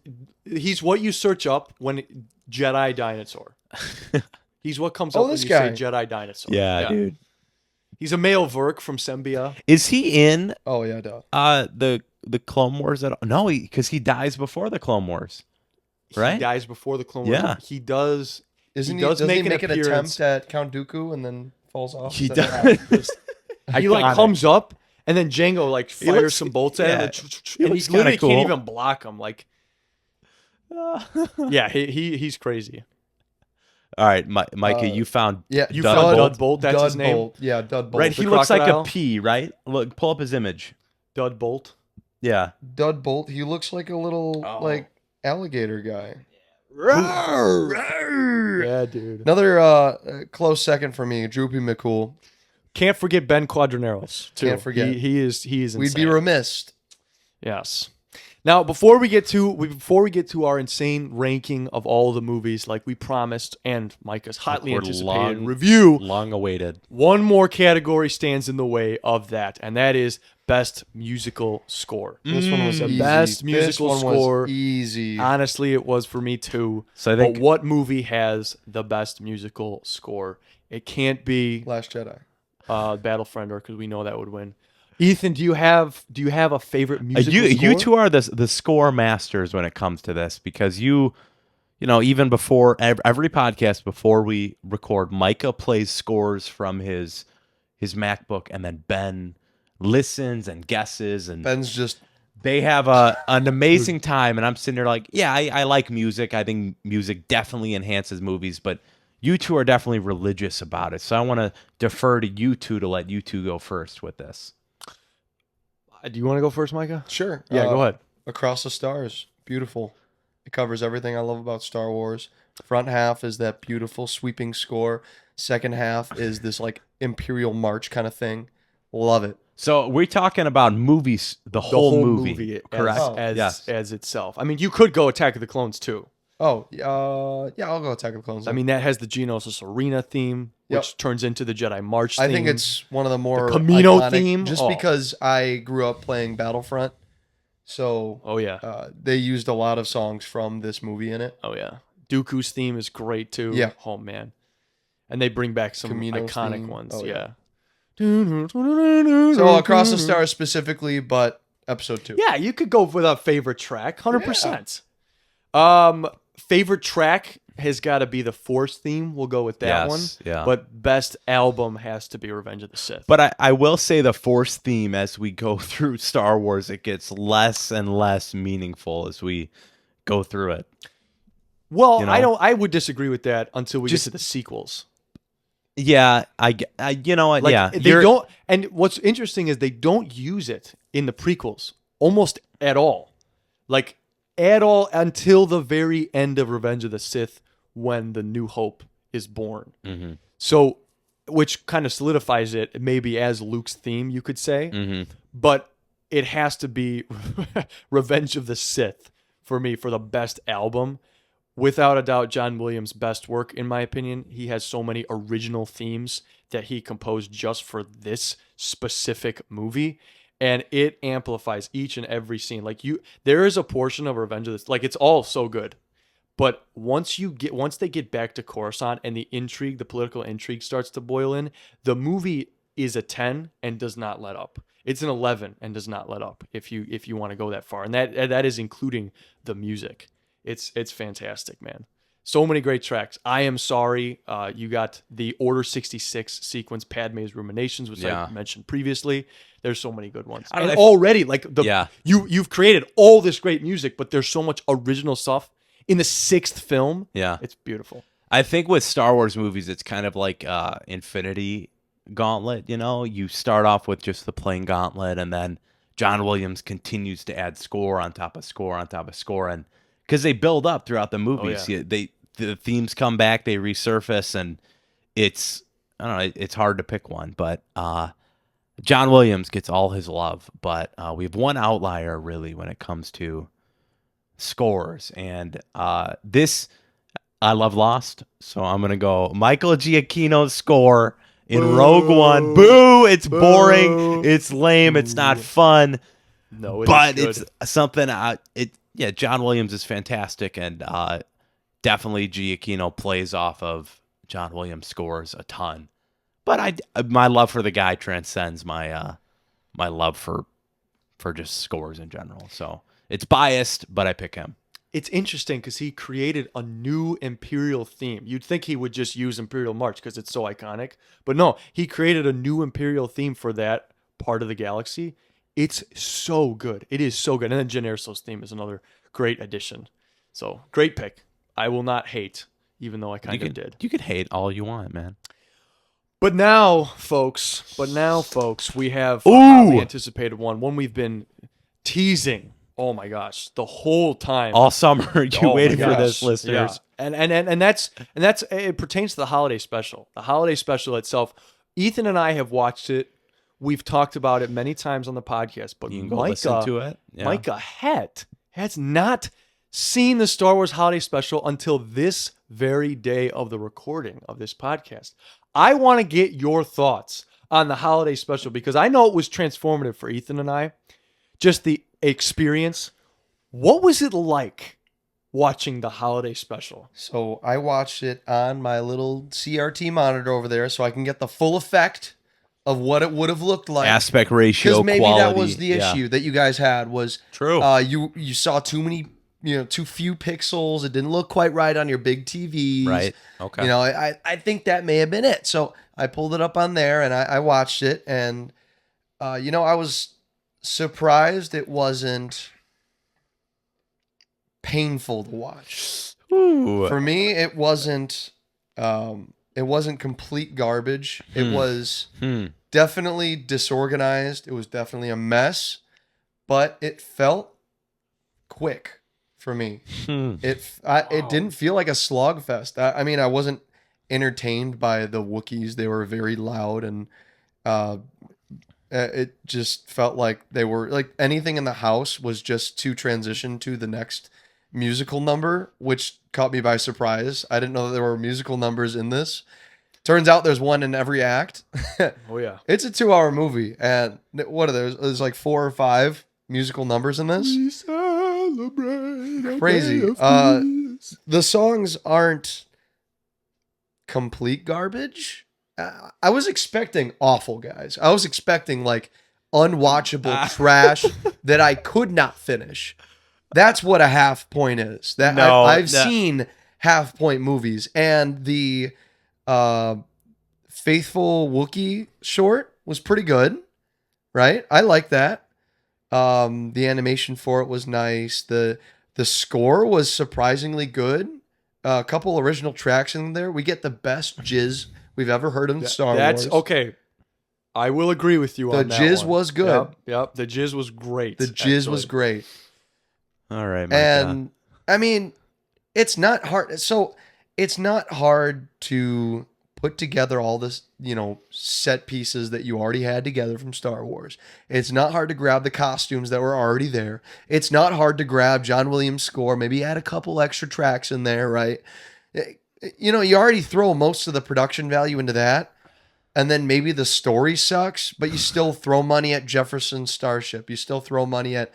A: what you search up when Jedi dinosaur. He's what comes
C: Oh,
A: up when
C: this
A: you
C: guy.
A: say Jedi dinosaur.
B: Yeah, dude.
A: He's a male Verk from Sembia.
B: Is he in
C: Oh, yeah, duh.
B: the Clone Wars at all? No, because he dies before the Clone Wars.
A: he
B: Right?
A: dies before the Clone Wars.
B: Yeah.
A: He does.
C: Isn't he?
A: does
C: Doesn't he
A: make
C: make
A: an
C: an
A: appearance.
C: attempt at Count Dooku and then falls off?
B: He
C: Is that what
B: does.
C: happens?
A: He like
B: Iconic.
A: comes up, and then Django like
B: He
A: fires
B: looks-
A: some bolts
B: yeah.
A: at him,
B: He
A: and
B: looks
A: he literally
B: kinda
A: can't
B: cool.
A: even block him. Like, yeah, he's crazy.
B: All right, Micah, you found
C: Yeah,
A: You
B: Dud
A: found
B: Bolt.
A: Dud Bolt. That's his name.
C: Bolt. Yeah, Dud Bolt.
B: Right,
A: The
B: he looks like a
A: crocodile?
B: P, right? Look, pull up his image.
A: Dud Bolt.
B: Yeah.
C: Dud Bolt. He looks like a little
A: Oh.
C: like alligator guy.
A: Yeah, dude.
C: Another close second for me, Droopy McCool.
A: Can't forget Ben Quadraneros too.
C: Can't forget.
A: He is insane.
C: We'd be remiss.
A: Yes. Now, before we get to our insane ranking of all the movies, like we promised, and Micah's hotly
B: We're
A: anticipated review,
B: long awaited.
A: one more category stands in the way of that, and that is best musical score.
C: This one was
A: The
C: easy.
A: best
C: This
A: musical
C: one
A: score.
C: was easy.
A: Honestly, it was for me too.
B: So I think-
A: but what movie has the best musical score? It can't be
C: Last Jedi.
A: Battlefriender, because we know that would win. Ethan, do you have a favorite musical score?
B: You two are the score masters when it comes to this, because you know, even before every podcast before we record, Micah plays scores from his MacBook, and then Ben listens and guesses, and
C: Ben's just
B: they have an amazing time. And I'm sitting there like, yeah, I like music. I think music definitely enhances movies, but you two are definitely religious about it. So I want to defer to you two to let you two go first with this.
A: Do you want to go first, Micah?
C: sure.
A: Yeah, go ahead.
C: Across the Stars. Beautiful. It covers everything I love about Star Wars. Front half is that beautiful sweeping score. Second half is this like Imperial March kind of thing. Love it.
B: So we're talking about movies, the whole movie, correct?
A: As
B: Yes.
A: itself. I mean, you could go Attack of the Clones too.
C: Oh, yeah, I'll go Attack of the Clones.
A: I mean, that has the Geonosis Arena theme,
C: Yep.
A: which turns into the Jedi March theme.
C: I think it's one of the more
A: Camino
C: iconic,
A: theme?
C: just
A: Oh.
C: because I grew up playing Battlefront, so
A: Oh yeah.
C: they used a lot of songs from this movie in it.
A: Oh yeah. Dooku's theme is great too.
C: Yeah.
A: Oh man. And they bring back some
C: Camino's
A: iconic
C: theme.
A: ones.
C: Oh,
A: yeah.
C: So Across the Stars specifically, but episode 2.
A: Yeah, you could go with a favorite track, 100%. Favorite track has got to be the Force theme. We'll go with that
B: Yes,
A: one.
B: yeah.
A: But best album has to be Revenge of the Sith.
B: But I will say the Force theme, as we go through Star Wars, it gets less and less meaningful as we go through it.
A: well,
B: you know?
A: I would disagree with that until we
B: Just-
A: get to the sequels.
B: Yeah, I you know what?
A: Like
B: yeah,
A: they don't. And what's interesting is they don't use it in the prequels almost at all, like at all until the very end of Revenge of the Sith when the New Hope is born.
B: Mm-hmm.
A: So, which kind of solidifies it maybe as Luke's theme, you could say,
B: Mm-hmm.
A: but it has to be Revenge of the Sith for me for the best album. Without a doubt, John Williams' best work, in my opinion. He has so many original themes that he composed just for this specific movie, and it amplifies each and every scene. Like there is a portion of Revenge of the, like it's all so good, but once they get back to Coruscant and the intrigue, the political intrigue starts to boil in, the movie is a 10 and does not let up. It's an 11 and does not let up if you want to go that far, and that is including the music. It's fantastic, man. So many great tracks. I Am Sorry. You got the Order 66 sequence, Padme's Ruminations, which
B: Yeah.
A: I mentioned previously. There's so many good ones.
B: I don't
A: And
B: know if-
A: already, like
B: Yeah.
A: you've created all this great music, but there's so much original stuff in the 6th film.
B: Yeah.
A: It's beautiful.
B: I think with Star Wars movies, it's kind of like Infinity Gauntlet. You know, you start off with just the plain Gauntlet, and then John Williams continues to add score on top of score on top of score, and because they build up throughout the movies,
A: yeah.
B: the themes come back, they resurface, and it's I don't know, it's hard to pick one, but John Williams gets all his love, but we have one outlier really when it comes to scores, and this. I love Lost, so I'm going to go Michael Giacchino's score in Rogue One. Boo! It's boring. It's lame. It's not fun.
A: No,
B: But
A: it's
B: it's something. John Williams is fantastic, and definitely Giacchino plays off of John Williams' scores a ton. But my love for the guy transcends my love for just scores in general. So it's biased, but I pick him.
A: it's interesting because he created a new Imperial theme. You'd think he would just use Imperial March because it's so iconic. But no, he created a new Imperial theme for that part of the galaxy. It's so good. It is so good. And then Jyn Erso's theme is another great addition. So, great pick. I will not hate, even though I kind of did.
B: You could hate all you want, man.
A: But now, folks, we have a hotly anticipated one we've been teasing. Oh my gosh, the whole time,
B: All summer, you waited for this,
A: Yeah.
B: listeners.
A: And that's it pertains to the holiday special. The holiday special itself. Ethan and I have watched it. We've talked about it many times on the podcast. But
B: You can go listen to it. Yeah.
A: Micah has not seen the Star Wars holiday special until this very day of the recording of this podcast. I want to get your thoughts on the holiday special because I know it was transformative for Ethan and I. Just the experience. What was it like watching the holiday special?
C: So I watched it on my little CRT monitor over there so I can get the full effect of what it would have looked like.
B: Aspect ratio,
C: Because maybe
B: quality.
C: that was the issue that you guys had was
B: True.
C: You saw too few pixels. It didn't look quite right on your big TVs.
B: Right. Okay.
C: I think that may have been it. So I pulled it up on there and I watched it and I was surprised it wasn't painful to watch.
B: Ooh.
C: For me, it wasn't complete garbage. It was definitely disorganized. It was definitely a mess, but it felt quick for me. It didn't feel like a slog fest. I mean, I wasn't entertained by the Wookiees. They were very loud and it just felt like they were like anything in the house was just to transition to the next musical number, which caught me by surprise. I didn't know that there were musical numbers in this. Turns out there's one in every act.
A: Oh yeah.
C: It's a 2-hour movie. And what are there? There's like 4 or 5 musical numbers in this.
A: We celebrate
C: Crazy. The songs aren't complete garbage. I was expecting awful, guys. I was expecting like unwatchable trash that I could not finish. That's what a half point is. I've seen half point movies, and the Faithful Wookiee short was pretty good, right? I like that. The animation for it was nice. The score was surprisingly good. A couple original tracks in there. We get the best jizz we've ever heard in Star Wars.
A: That's okay. I will agree with you on that.
C: The jizz
A: one.
C: was good.
A: Yep. The jizz was great.
C: The jizz was great.
B: All right, Micah.
C: And I mean, it's not hard. So it's not hard to put together all this, set pieces that you already had together from Star Wars. It's not hard to grab the costumes that were already there. It's not hard to grab John Williams' score, maybe add a couple extra tracks in there, right? You already throw most of the production value into that. And then maybe the story sucks, but you still throw money at Jefferson's Starship. You still throw money at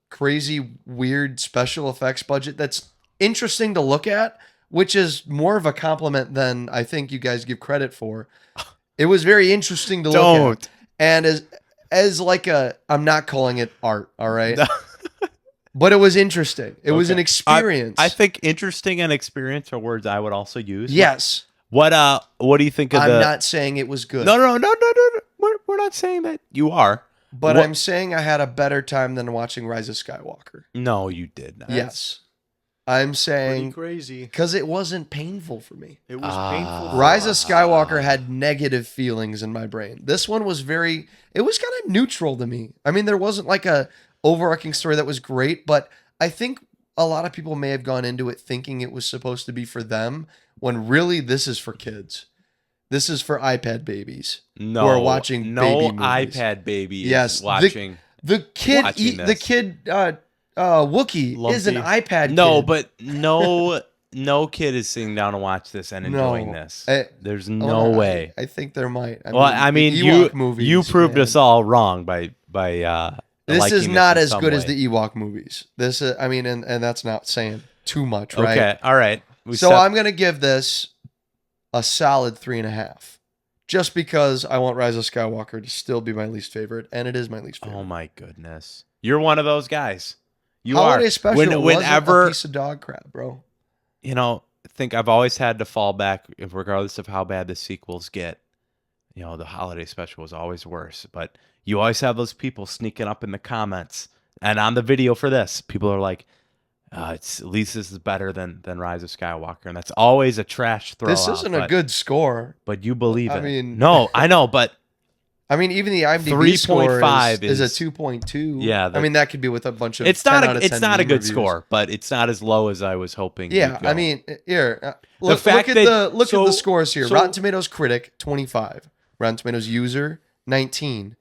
C: crazy, weird special effects budget that's interesting to look at, which is more of a compliment than I think you guys give credit for. It was very interesting to look at. And as like I'm not calling it art, all right? But it was interesting. It was an experience.
B: I think interesting and experience are words I would also use.
C: Yes.
B: What do you think of
C: I'm not saying it was good.
B: No. We're not saying that. You are.
C: But I'm saying I had a better time than watching Rise of Skywalker.
B: No, you did not.
C: Yes. I'm saying
A: crazy
C: because it wasn't painful for me.
A: It was painful.
C: Rise of Skywalker had negative feelings in my brain. This one was it was kind of neutral to me. I mean, there wasn't like a overarching story that was great, but I think a lot of people may have gone into it thinking it was supposed to be for them when really this is for kids. This is for iPad babies who are watching baby movies.
B: iPad baby
C: yes,
B: is watching.
C: The kid Wookiee
A: Lumpy.
C: is an iPad
B: No,
C: kid.
B: but no kid is sitting down to watch this and enjoying this. There's no way.
C: I think there might.
B: I mean,
C: the Ewok movies,
B: you proved
C: man.
B: us all wrong by
C: This is
B: liking
C: not
B: in
C: as
B: some
C: good
B: way.
C: as the Ewok movies. This is, I mean, and that's not saying too much, right?
B: Okay, all right.
C: I'm gonna give this a solid 3.5, just because I want Rise of Skywalker to still be my least favorite, and it is my least favorite.
B: Oh my goodness, you're one of those guys. You
C: Holiday
B: are.
C: special wasn't
B: Whenever
C: a piece of dog crap, bro.
B: I think I've always had to fall back, regardless of how bad the sequels get. The holiday special was always worse. But you always have those people sneaking up in the comments. And on the video for this, people are like, at least this is better than Rise of Skywalker. And that's always a trash throw.
C: This isn't a good score.
B: But you believe it.
C: I mean,
B: no, I know, but
C: I mean, even the IMDb score
B: 3.5
C: is a 2.2.
B: Yeah,
C: I mean, that could be with a bunch of.
B: it's
C: 10
B: not
C: out of 10
B: it's not a
C: meme
B: good
C: reviews.
B: score, but it's not as low as I was hoping.
C: Yeah,
B: you'd go.
C: I mean, here, look
B: fact
C: at
B: that-
C: the
A: so-
C: the scores here.
A: so-
C: Rotten Tomatoes critic 25, Rotten Tomatoes user 19,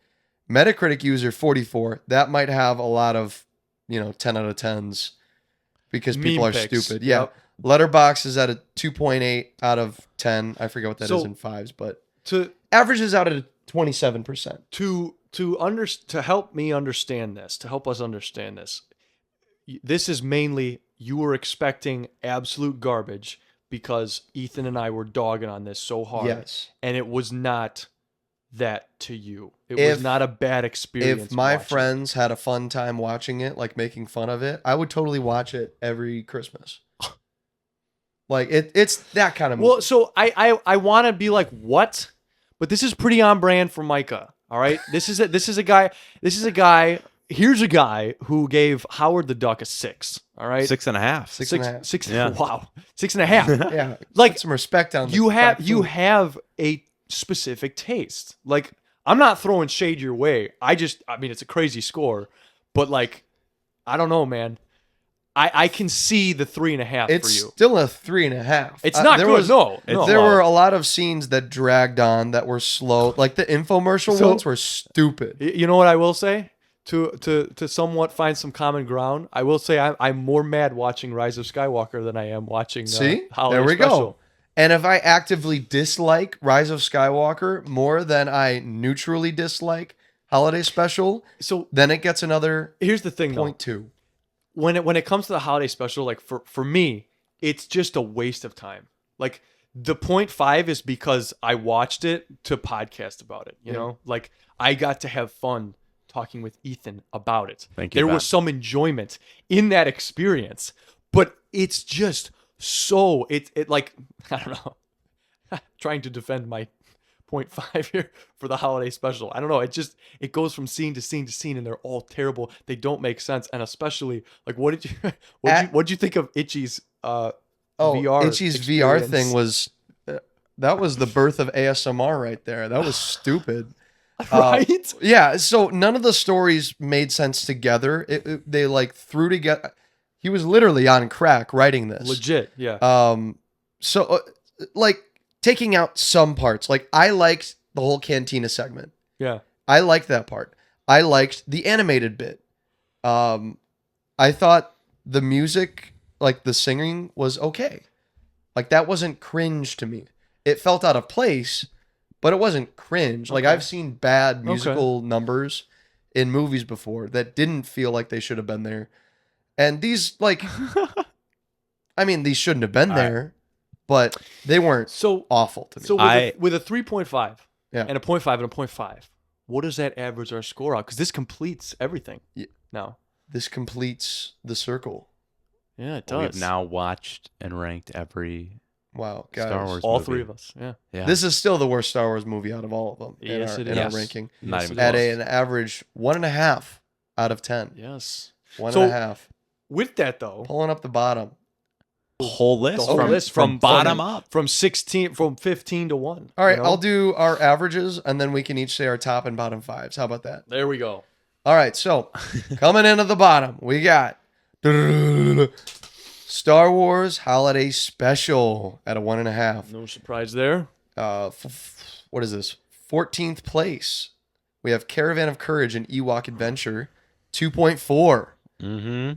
C: Metacritic user 44. That might have a lot of 10 out of 10s because people
A: Meme
C: are
A: pics.
C: stupid. Yeah,
A: Yep.
C: Letterboxd is at a 2.8 out of 10. I forget what that is
A: So-
C: in fives, but
A: To
C: averages out at a 27%.
A: to help me understand this, to help us understand this, this is mainly you were expecting absolute garbage because Ethan and I were dogging on this so hard.
C: Yes.
A: And it was not that to you. It
C: If-
A: was not a bad experience.
C: If my
A: watching it.
C: friends had a fun time watching it, like making fun of it, I would totally watch it every Christmas. Like it's that kind of movie.
A: Well, so I want to be like, what? But this is pretty on brand for Micah. All right, this is a guy. Here's a guy who gave Howard the Duck a 6. All right,
B: 6.5.
C: Six and a half.
A: Six.
B: Yeah.
A: Wow, 6.5.
C: Yeah,
A: Like,
C: put some respect on.
A: you
C: the
A: have
C: crack
A: you
C: food.
A: have a specific taste. Like, I'm not throwing shade your way. I mean, it's a crazy score, but like, I don't know, man. I can see the 3.5
C: It's
A: for you.
C: still a 3.5.
A: It's not
C: there
A: good.
C: Was,
A: no.
C: There were a lot of scenes that dragged on that were slow. Like the infomercial
A: So-
C: ones were stupid.
A: You know what I will say? To somewhat find some common ground, I will say I'm more mad watching Rise of Skywalker than I am watching
C: See,
A: Holiday
C: there we
A: Special.
C: go. And if I actively dislike Rise of Skywalker more than I neutrally dislike Holiday Special,
A: So
C: then it gets another
A: here's the thing, though.
C: 0.2.
A: When it comes to the Holiday Special, like for me, it's just a waste of time. Like the 0.5 is because I watched it to podcast about it. You know, like I got to have fun talking with Ethan about it.
B: Thank you,
A: There
B: Ben.
A: was some enjoyment in that experience, but it's just so it like I don't know. Trying to defend my 0.5 here for the Holiday Special. I don't know. It goes from scene to scene to scene, and they're all terrible. They don't make sense, and especially like what did you think of Itchy's VR?
C: Itchy's VR
A: experience?
C: thing was that was the birth of ASMR right there. That was stupid.
A: Right?
C: Yeah, so none of the stories made sense together. They like threw together. He was literally on crack writing this.
A: Legit, yeah.
C: So like taking out some parts. Like I liked the whole cantina segment.
A: Yeah.
C: I liked that part. I liked the animated bit. I thought the music, like the singing, was okay. Like that wasn't cringe to me. It felt out of place, but it wasn't cringe. Like
A: Okay.
C: I've seen bad musical numbers in movies before that didn't feel like they should have been there. And these, like, I mean, these shouldn't have been there, but they weren't
A: So
C: awful to me.
A: so with a 3.5
C: Yeah.
A: and a 0.5 and a 0.5, what does that average our score out? Because this completes everything.
C: Yeah.
A: Now.
C: This completes the circle.
A: Yeah, it does.
B: We've now watched and ranked every
C: Wow, guys.
B: Star Wars
A: all
B: movie.
A: three of us. Yeah.
B: Yeah.
C: This is still the worst Star Wars movie out of all of them
A: Yes, it
C: in our
A: is.
C: ranking.
B: Not
A: Yes,
B: even
A: it
C: At
A: is.
C: an average 1.5 out of 10.
A: Yes.
C: 1.5.
A: With that though,
C: Pulling up the bottom.
B: whole list,
A: the whole
B: from,
A: list
B: from bottom up.
A: from 15 to 1.
C: All right,
A: you know?
C: I'll do our averages and then we can each say our top and bottom fives. How about that?
A: There we go.
C: All right, so coming into the bottom, we got Star Wars Holiday Special at a 1.5.
A: No surprise there.
C: What is this? 14th place. We have Caravan of Courage and Ewok Adventure, 2.4.
B: Mm-hmm.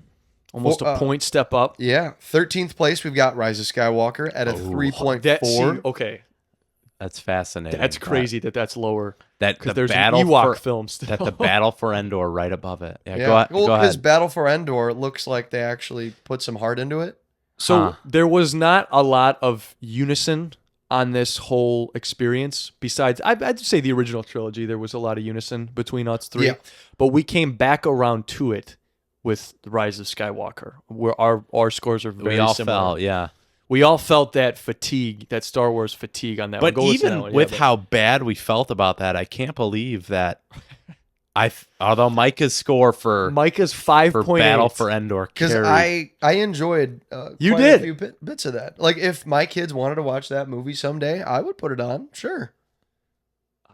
A: Almost a point step up.
C: Yeah. 13th place, we've got Rise of Skywalker at a 3.4.
A: Okay,
B: That's fascinating.
A: that's crazy that's lower
B: That
A: because
B: the
A: there's
B: battle
A: an Ewok
B: for,
A: film still.
B: that the battle for Endor right above it. Yeah,
C: Yeah.
B: go,
C: Well,
B: go
C: because
B: ahead.
C: Battle for Endor looks like they actually put some heart into it.
A: So
B: Huh.
A: there was not a lot of unison on this whole experience. Besides, I'd say the original trilogy, there was a lot of unison between us three.
C: Yeah.
A: But we came back around to it with The Rise of Skywalker, where our scores are very
B: We all
A: similar.
B: felt, yeah.
A: We all felt that fatigue, that Star Wars fatigue on that one.
B: But
A: Go
B: even
A: that one.
B: with
A: but-
B: how bad we felt about that, I can't believe that. Although Micah's score for
A: Micah's 5.8.
B: Battle for Endor
C: Because
B: carried.
C: I enjoyed
A: You
C: quite
A: did.
C: a few bits of that. Like, if my kids wanted to watch that movie someday, I would put it on. Sure.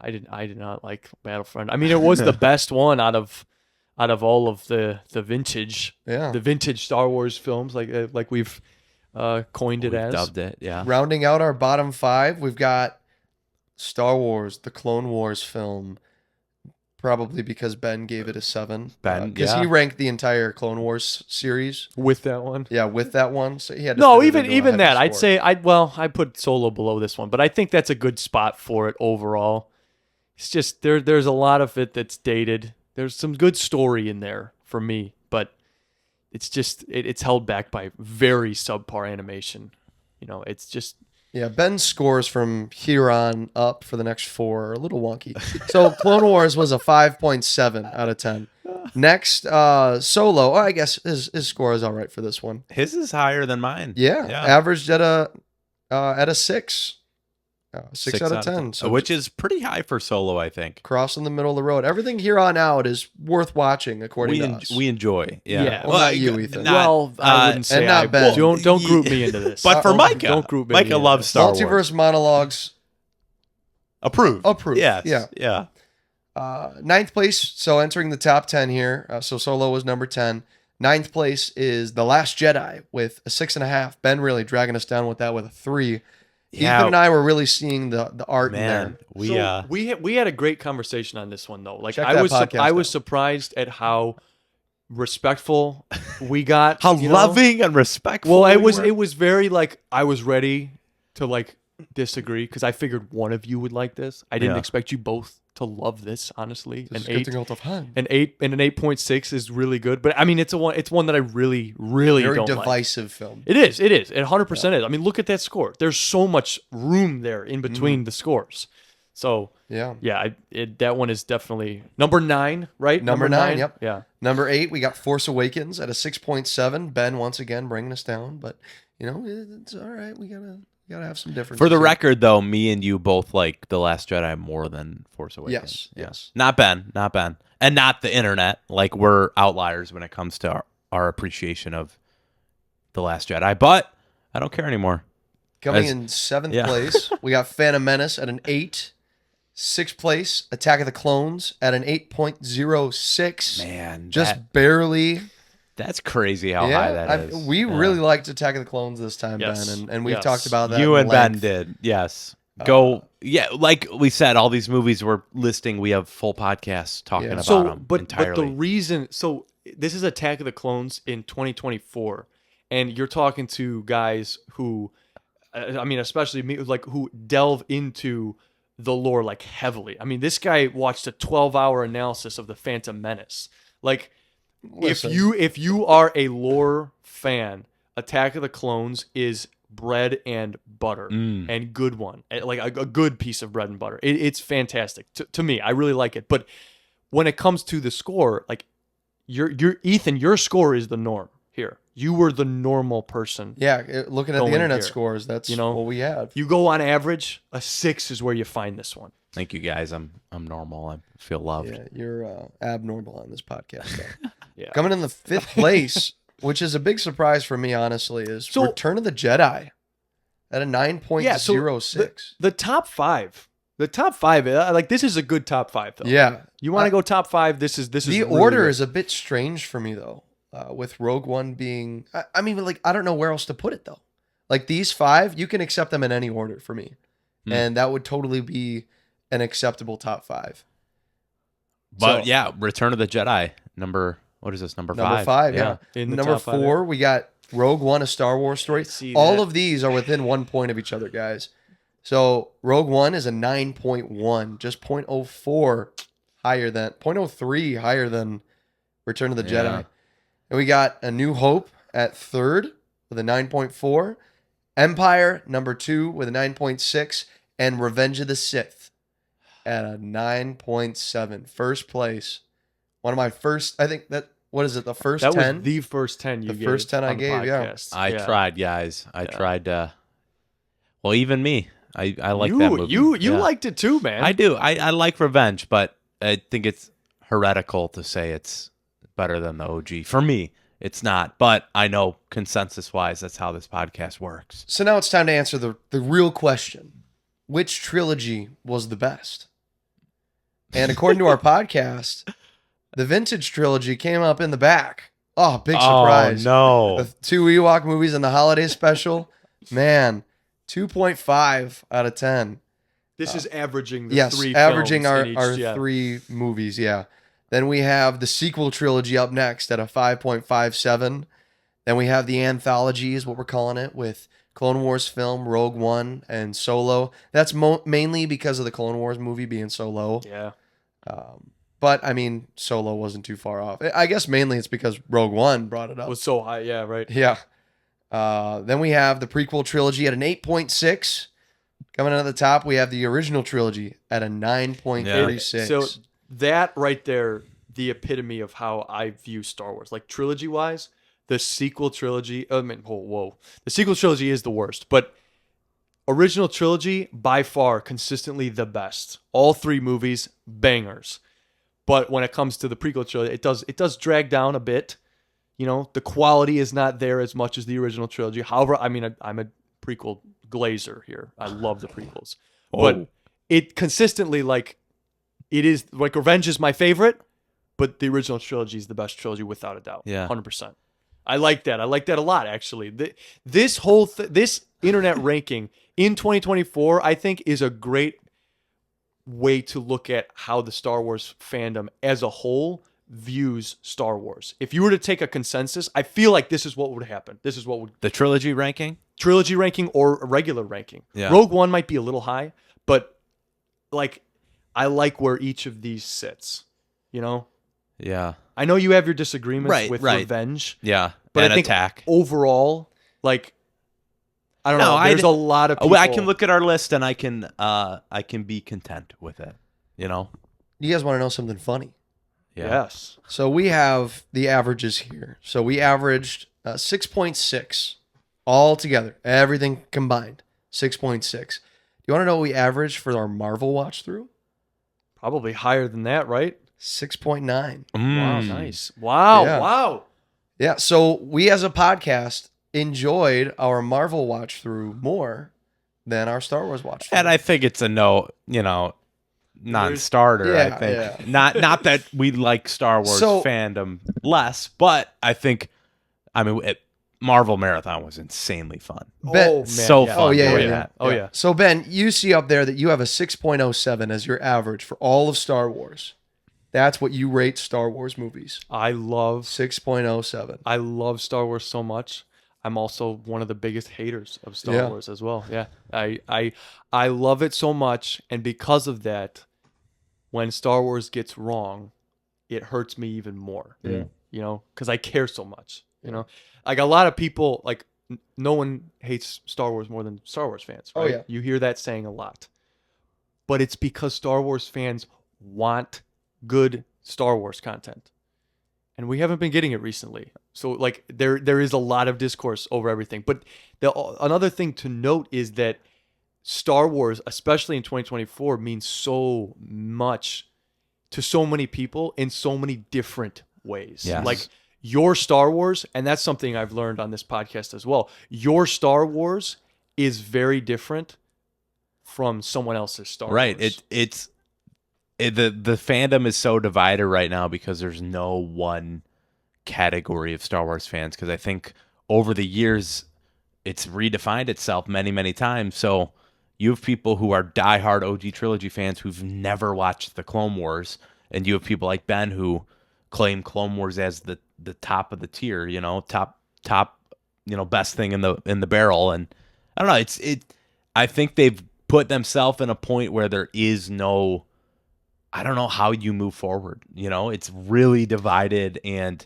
A: I did not like Battlefront. I mean, it was the best one out of all of the vintage
C: Yeah.
A: the vintage Star Wars films, like we've coined it
B: We've
A: as.
B: dubbed it, yeah.
C: Rounding out our bottom 5, we've got Star Wars, the Clone Wars film. Probably because Ben gave it a 7. Because he ranked the entire Clone Wars series.
A: With that one.
C: Yeah, with that one. So he had to
A: No,
C: fit it into a
A: even
C: heavy
A: that. I'd
C: score.
A: say I put Solo below this one, but I think that's a good spot for it overall. It's just there's a lot of it that's dated. There's some good story in there for me, but it's just it's held back by very subpar animation. It's just
C: Yeah, Ben's scores from here on up for the next 4 are a little wonky. So Clone Wars was a 5.7 out of 10. Next, Solo. Oh, I guess his score is all right for this one.
B: His is higher than mine.
C: Yeah, averaged at a 6. 6 out of 10. So
B: which is pretty high for Solo, I think.
C: crossing the middle of the road. Everything here on out is worth watching, according to us.
B: We enjoy. Yeah.
A: Yeah.
C: Well, not you, Ethan.
A: I wouldn't say.
C: and not Ben.
A: Don't group me into this.
B: But for Micah,
A: don't group me
B: Micah
A: into
B: loves
A: this.
B: Star Wars.
C: Multiverse monologues.
B: Approved.
C: Yes.
B: Yeah.
C: Yeah. Ninth place, so entering the top 10 here. So Solo was number 10. Ninth place is The Last Jedi with a 6.5. Ben really dragging us down with that with a 3.
B: Yeah.
C: Ethan and I were really seeing the art in
B: Man,
C: there.
A: we had a great conversation on this one though. Like
C: Check
A: I
C: that
A: was
C: podcast
A: I was
C: out.
A: surprised at how respectful we got.
B: How
A: you know?
B: loving and respectful.
A: Well,
B: we were.
A: it was very like I was ready to like disagree because I figured one of you would like this. I didn't
B: Yeah.
A: expect you both to love this. Honestly,
C: This is getting out of hand.
A: an 8.6 is really good. But I mean, it's one that I really
C: Very
A: don't like.
C: divisive film.
A: It is. It 100% is. I mean, look at that score. There's so much room there in between the scores. So
C: Yeah.
A: yeah, that one is definitely number 9, right?
C: Number 9, yep.
A: Yeah.
C: Number 8, we got Force Awakens at a 6.7. Ben once again bringing us down, but it's all right. We gotta have some differences.
B: For the
C: here.
B: record, though, me and you both like The Last Jedi more than Force Awakens.
C: Yes.
B: Not Ben. And not the internet. Like, we're outliers when it comes to our appreciation of The Last Jedi. But I don't care anymore.
C: Coming
B: As-
C: in 7th
B: yeah.
C: place, we got Phantom Menace at an 8. 6th place, Attack of the Clones at an 8.06.
B: Man,
C: Just barely.
B: that's crazy how high that is.
C: We
B: Yeah.
C: really liked Attack of the Clones this time,
A: Yes.
C: Ben, and we've
A: Yes.
C: talked about that.
B: You
C: at
B: and Ben
C: length.
B: did. Yes. Like we said, all these movies we're listing, we have full podcasts talking
C: Yeah.
B: about
A: So,
B: them
A: but
B: entirely.
A: the reason, so this is Attack of the Clones in 2024, and you're talking to guys who, I mean, especially me, like who delve into the lore like heavily. I mean, this guy watched a 12-hour analysis of the Phantom Menace. Like,
C: Listen.
A: if you are a lore fan, Attack of the Clones is bread and butter and good one, like a good piece of bread and butter. It's fantastic to me. I really like it. But when it comes to the score, like you're Ethan, your score is the norm here. You were the normal person.
C: Yeah, looking at the
A: Going
C: internet
A: here.
C: scores, that's
A: You know?
C: what we have.
A: You go on average, a 6 is where you find this one.
B: Thank you guys. I'm normal. I feel loved.
C: Yeah, you're abnormal on this podcast. Though.
A: Yeah.
C: Coming in the 5th place, which is a big surprise for me, honestly, is
A: So-
C: Return of the Jedi at a 9.06.
A: The top 5. The top 5, like this is a good top 5 though.
C: Yeah.
A: You want to go top 5? This is
C: The
A: really
C: order
A: good.
C: is a bit strange for me, though, with Rogue One being... I mean, like, I don't know where else to put it, though. Like, these 5, you can accept them in any order for me. And that would totally be an acceptable top 5.
B: But
C: So-
B: yeah, Return of the Jedi, what is this, number 5?
C: Number 5, yeah.
A: In the
C: Number
A: top 5,
C: 4, we got Rogue One, A Star Wars Story.
A: see
C: All
A: that.
C: of these are within 1 point of each other, guys. So Rogue One is a 9.1, just 0.04 higher than 0.03 higher than Return of the
B: Yeah.
C: Jedi. And we got A New Hope at 3rd with a 9.4, Empire number 2 with a 9.6, and Revenge of the Sith at a 9.7. First place. One of my first, I think that what is it? The first
A: That
C: 10?
A: was the first 10 you
C: The
A: gave.
C: first 10 I
A: on the
C: gave, yeah.
A: podcast.
B: I tried, guys. I tried. Well, even me. I like that movie.
A: You
B: Yeah.
A: liked it too, man.
B: I do. I like Revenge, but I think it's heretical to say it's better than the OG. For me, it's not. But I know consensus-wise, that's how this podcast works.
C: So now it's time to answer the real question. Which trilogy was the best? And according to our podcast, the vintage trilogy came up in the back. Oh, big surprise.
B: Oh, no.
C: The 2 Ewok movies and the holiday special. Man, 2.5 out of 10.
A: This is averaging the
C: Yes,
A: three
C: averaging
A: films
C: our,
A: in each,
C: our
A: yeah.
C: 3 movies, yeah. Then we have the sequel trilogy up next at a 5.57. Then we have the anthology is what we're calling it, with Clone Wars film, Rogue One, and Solo. That's mainly because of the Clone Wars movie being so low.
A: Yeah.
C: But, I mean, Solo wasn't too far off. I guess mainly it's because Rogue One brought it up.
A: Was so high, yeah, right.
C: Yeah. Then we have the prequel trilogy at an 8.6. Coming in at the top, we have the original trilogy at a 9.36.
A: So that right there, the epitome of how I view Star Wars. Like trilogy-wise, the sequel trilogy, whoa. The sequel trilogy is the worst, but original trilogy, by far, consistently the best. All 3 movies, bangers. But when it comes to the prequel trilogy, it does drag down a bit. You know, the quality is not there as much as the original trilogy. However, I mean, I'm a prequel glazer here. I love the prequels. But it consistently, like, it is, like, Revenge is my favorite, but the original trilogy is the best trilogy without a doubt.
B: Yeah.
A: 100%. I like that. I like that a lot, actually. This internet ranking in 2024, I think, is a great way to look at how the Star Wars fandom as a whole views Star Wars. If you were to take a consensus, I feel like this is what would happen. This is what would
B: The trilogy ranking?
A: trilogy ranking or a regular ranking.
B: Yeah.
A: Rogue One might be a little high, but like I like where each of these sits. You know,
B: Yeah.
A: I know you have your disagreements with
B: right.
A: Revenge,
B: Yeah.
A: but
B: and
A: I think
B: Attack.
A: overall, like I don't
B: No,
A: know. There's a lot of people.
B: I can look at our list and I can be content with it. You know?
C: you guys want to know something funny?
B: Yeah.
A: Yes.
C: So we have the averages here. So we averaged 6.6 all together, everything combined, 6.6. Do you want to know what we averaged for our Marvel watch through?
A: Probably higher than that, right?
C: 6.9.
A: Wow, nice. Wow,
C: Yeah.
A: wow.
C: Yeah, so we as a podcast enjoyed our Marvel watch through more than our Star Wars watch through.
B: And I think it's a non-starter.
C: Yeah,
B: I think
C: yeah.
B: not that we like Star Wars
C: So-
B: fandom less, but I think Marvel Marathon was insanely fun.
C: Ben-
A: Oh man,
B: So
A: yeah.
B: fun
C: Oh, yeah,
B: doing
C: yeah,
B: that.
A: Oh yeah.
C: So Ben, you see up there that you have a 6.07 as your average for all of Star Wars. That's what you rate Star Wars movies.
A: I love
C: 6.07.
A: I love Star Wars so much. I'm also one of the biggest haters of Star
C: Yeah.
A: Wars as well. Yeah. I love it so much, and because of that, when Star Wars gets wrong, it hurts me even more.
C: Yeah.
A: You know, because I care so much. You know, like a lot of people, like no one hates Star Wars more than Star Wars fans. Right?
C: Oh, yeah.
A: You hear that saying a lot, but it's because Star Wars fans want good Star Wars content, and we haven't been getting it recently. So like there is a lot of discourse over everything. But another thing to note is that Star Wars, especially in 2024, means so much to so many people in so many different ways.
B: Yes.
A: Like your Star Wars, and that's something I've learned on this podcast as well. Your Star Wars is very different from someone else's Star
B: Right.
A: Wars.
B: The fandom is so divided right now because there's no one category of Star Wars fans, because I think over the years it's redefined itself many, many times. So you have people who are diehard OG trilogy fans who've never watched the Clone Wars, and you have people like Ben who claim Clone Wars as the top of the tier, top best thing in the barrel. And I don't know, I think they've put themselves in a point where there is no, I don't know how you move forward. It's really divided, and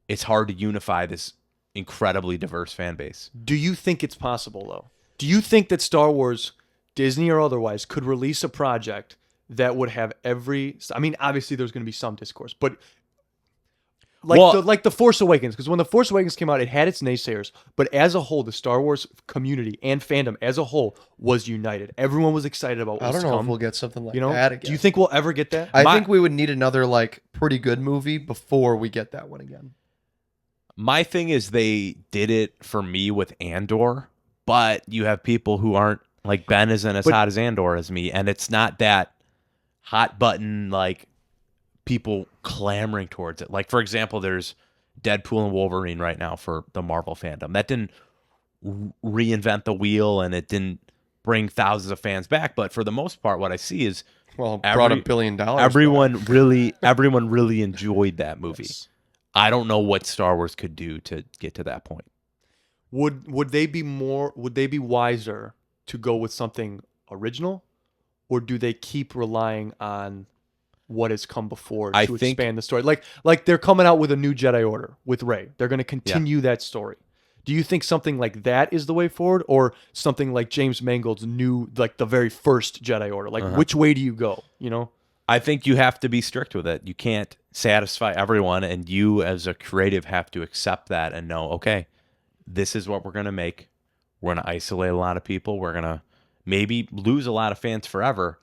B: it's hard to unify this incredibly diverse fan base.
A: Do you think it's possible, though? Do you think that Star Wars, Disney or otherwise, could release a project that would have obviously there's going to be some discourse, but like the Force Awakens, because when the Force Awakens came out, it had its naysayers, but as a whole, the Star Wars community and fandom as a whole was united. Everyone was excited about what
C: I
A: was
C: don't
A: to
C: know
A: come.
C: if we'll get something like
A: You know,
C: that again.
A: do you think we'll ever get that?
C: I think we would need another like pretty good movie before we get that one again.
B: My thing is they did it for me with Andor, but you have people who aren't like Ben isn't as hot as Andor as me, and it's not that hot button like people clamoring towards it. Like for example, there's Deadpool and Wolverine right now for the Marvel fandom. That didn't reinvent the wheel and it didn't bring thousands of fans back, but for the most part, what I see is
C: Well, brought $1 billion.
B: everyone really enjoyed that movie.
A: Yes.
B: I don't know what Star Wars could do to get to that point.
A: Would they be wiser to go with something original, or do they keep relying on what has come before to expand the story? Like they're coming out with a new Jedi Order with Rey. They're going to continue that story. Do you think something like that is the way forward, or something like James Mangold's new, like the very first Jedi Order? Like which way do you go? You know,
B: I think you have to be strict with it. You can't satisfy everyone, and you as a creative have to accept that and know, okay, this is what we're going to make. We're going to isolate a lot of people. We're going to maybe lose a lot of fans forever,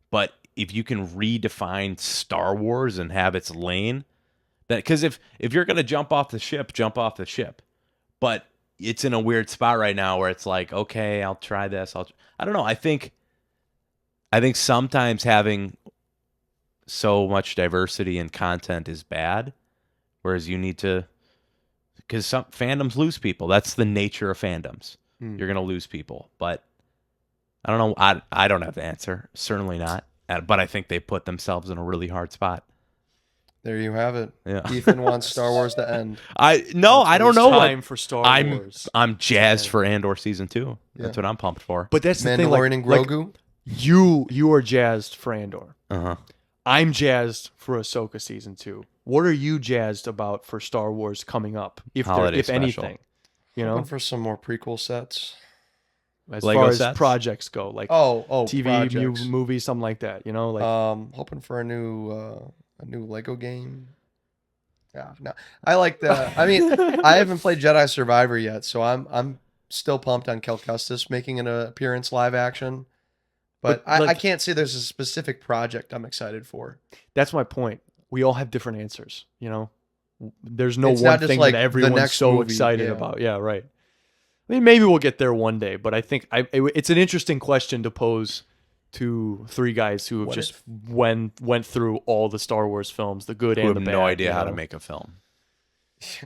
B: but if you can redefine Star Wars and have its lane, that because if you're going to jump off the ship. But it's in a weird spot right now where it's like, okay, I'll try this. I don't know. I think sometimes having so much diversity in content is bad, whereas you need to, because some fandoms lose people. That's the nature of fandoms. You're going to lose people, but I don't know. I don't have the answer. Certainly not. But I think they put themselves in a really hard spot.
C: There you have it.
B: Yeah.
C: Ethan wants Star Wars to end.
B: I don't know.
A: time for Star Wars.
B: I'm jazzed for Andor season 2. That's what I'm pumped for.
A: But that's the thing.
C: Mandalorian and Grogu.
A: You are jazzed for Andor.
B: Uh-huh.
A: I'm jazzed for Ahsoka season 2. What are you jazzed about for Star Wars coming up? If
B: Holiday
A: if
B: special.
A: anything, you know,
C: Looking for some more prequel sets.
A: as
B: Lego
A: far as
B: sets?
A: projects go, like
C: Oh,
A: TV,
C: projects.
A: movie, something like that. You know, like
C: Hoping for a new Lego game. Yeah, no, I like the. I mean, I haven't played Jedi Survivor yet, so I'm still pumped on Kel Kestis making an appearance live action. But I
A: like-
C: can't say there's a specific project I'm excited for.
A: that's my point. We all have different answers. You know, there's no
C: It's
A: one
C: not just
A: thing
C: like
A: that
C: the
A: everyone's
C: next
A: so
C: movie,
A: excited
C: yeah.
A: about. Yeah, right. I mean, maybe we'll get there one day, but I think it's an interesting question to pose to three guys who have
C: What
A: just went through all the Star Wars films, the good
B: Who
A: and
B: have
A: the bad.
B: no idea
A: you
B: how to
A: know?
B: make a film.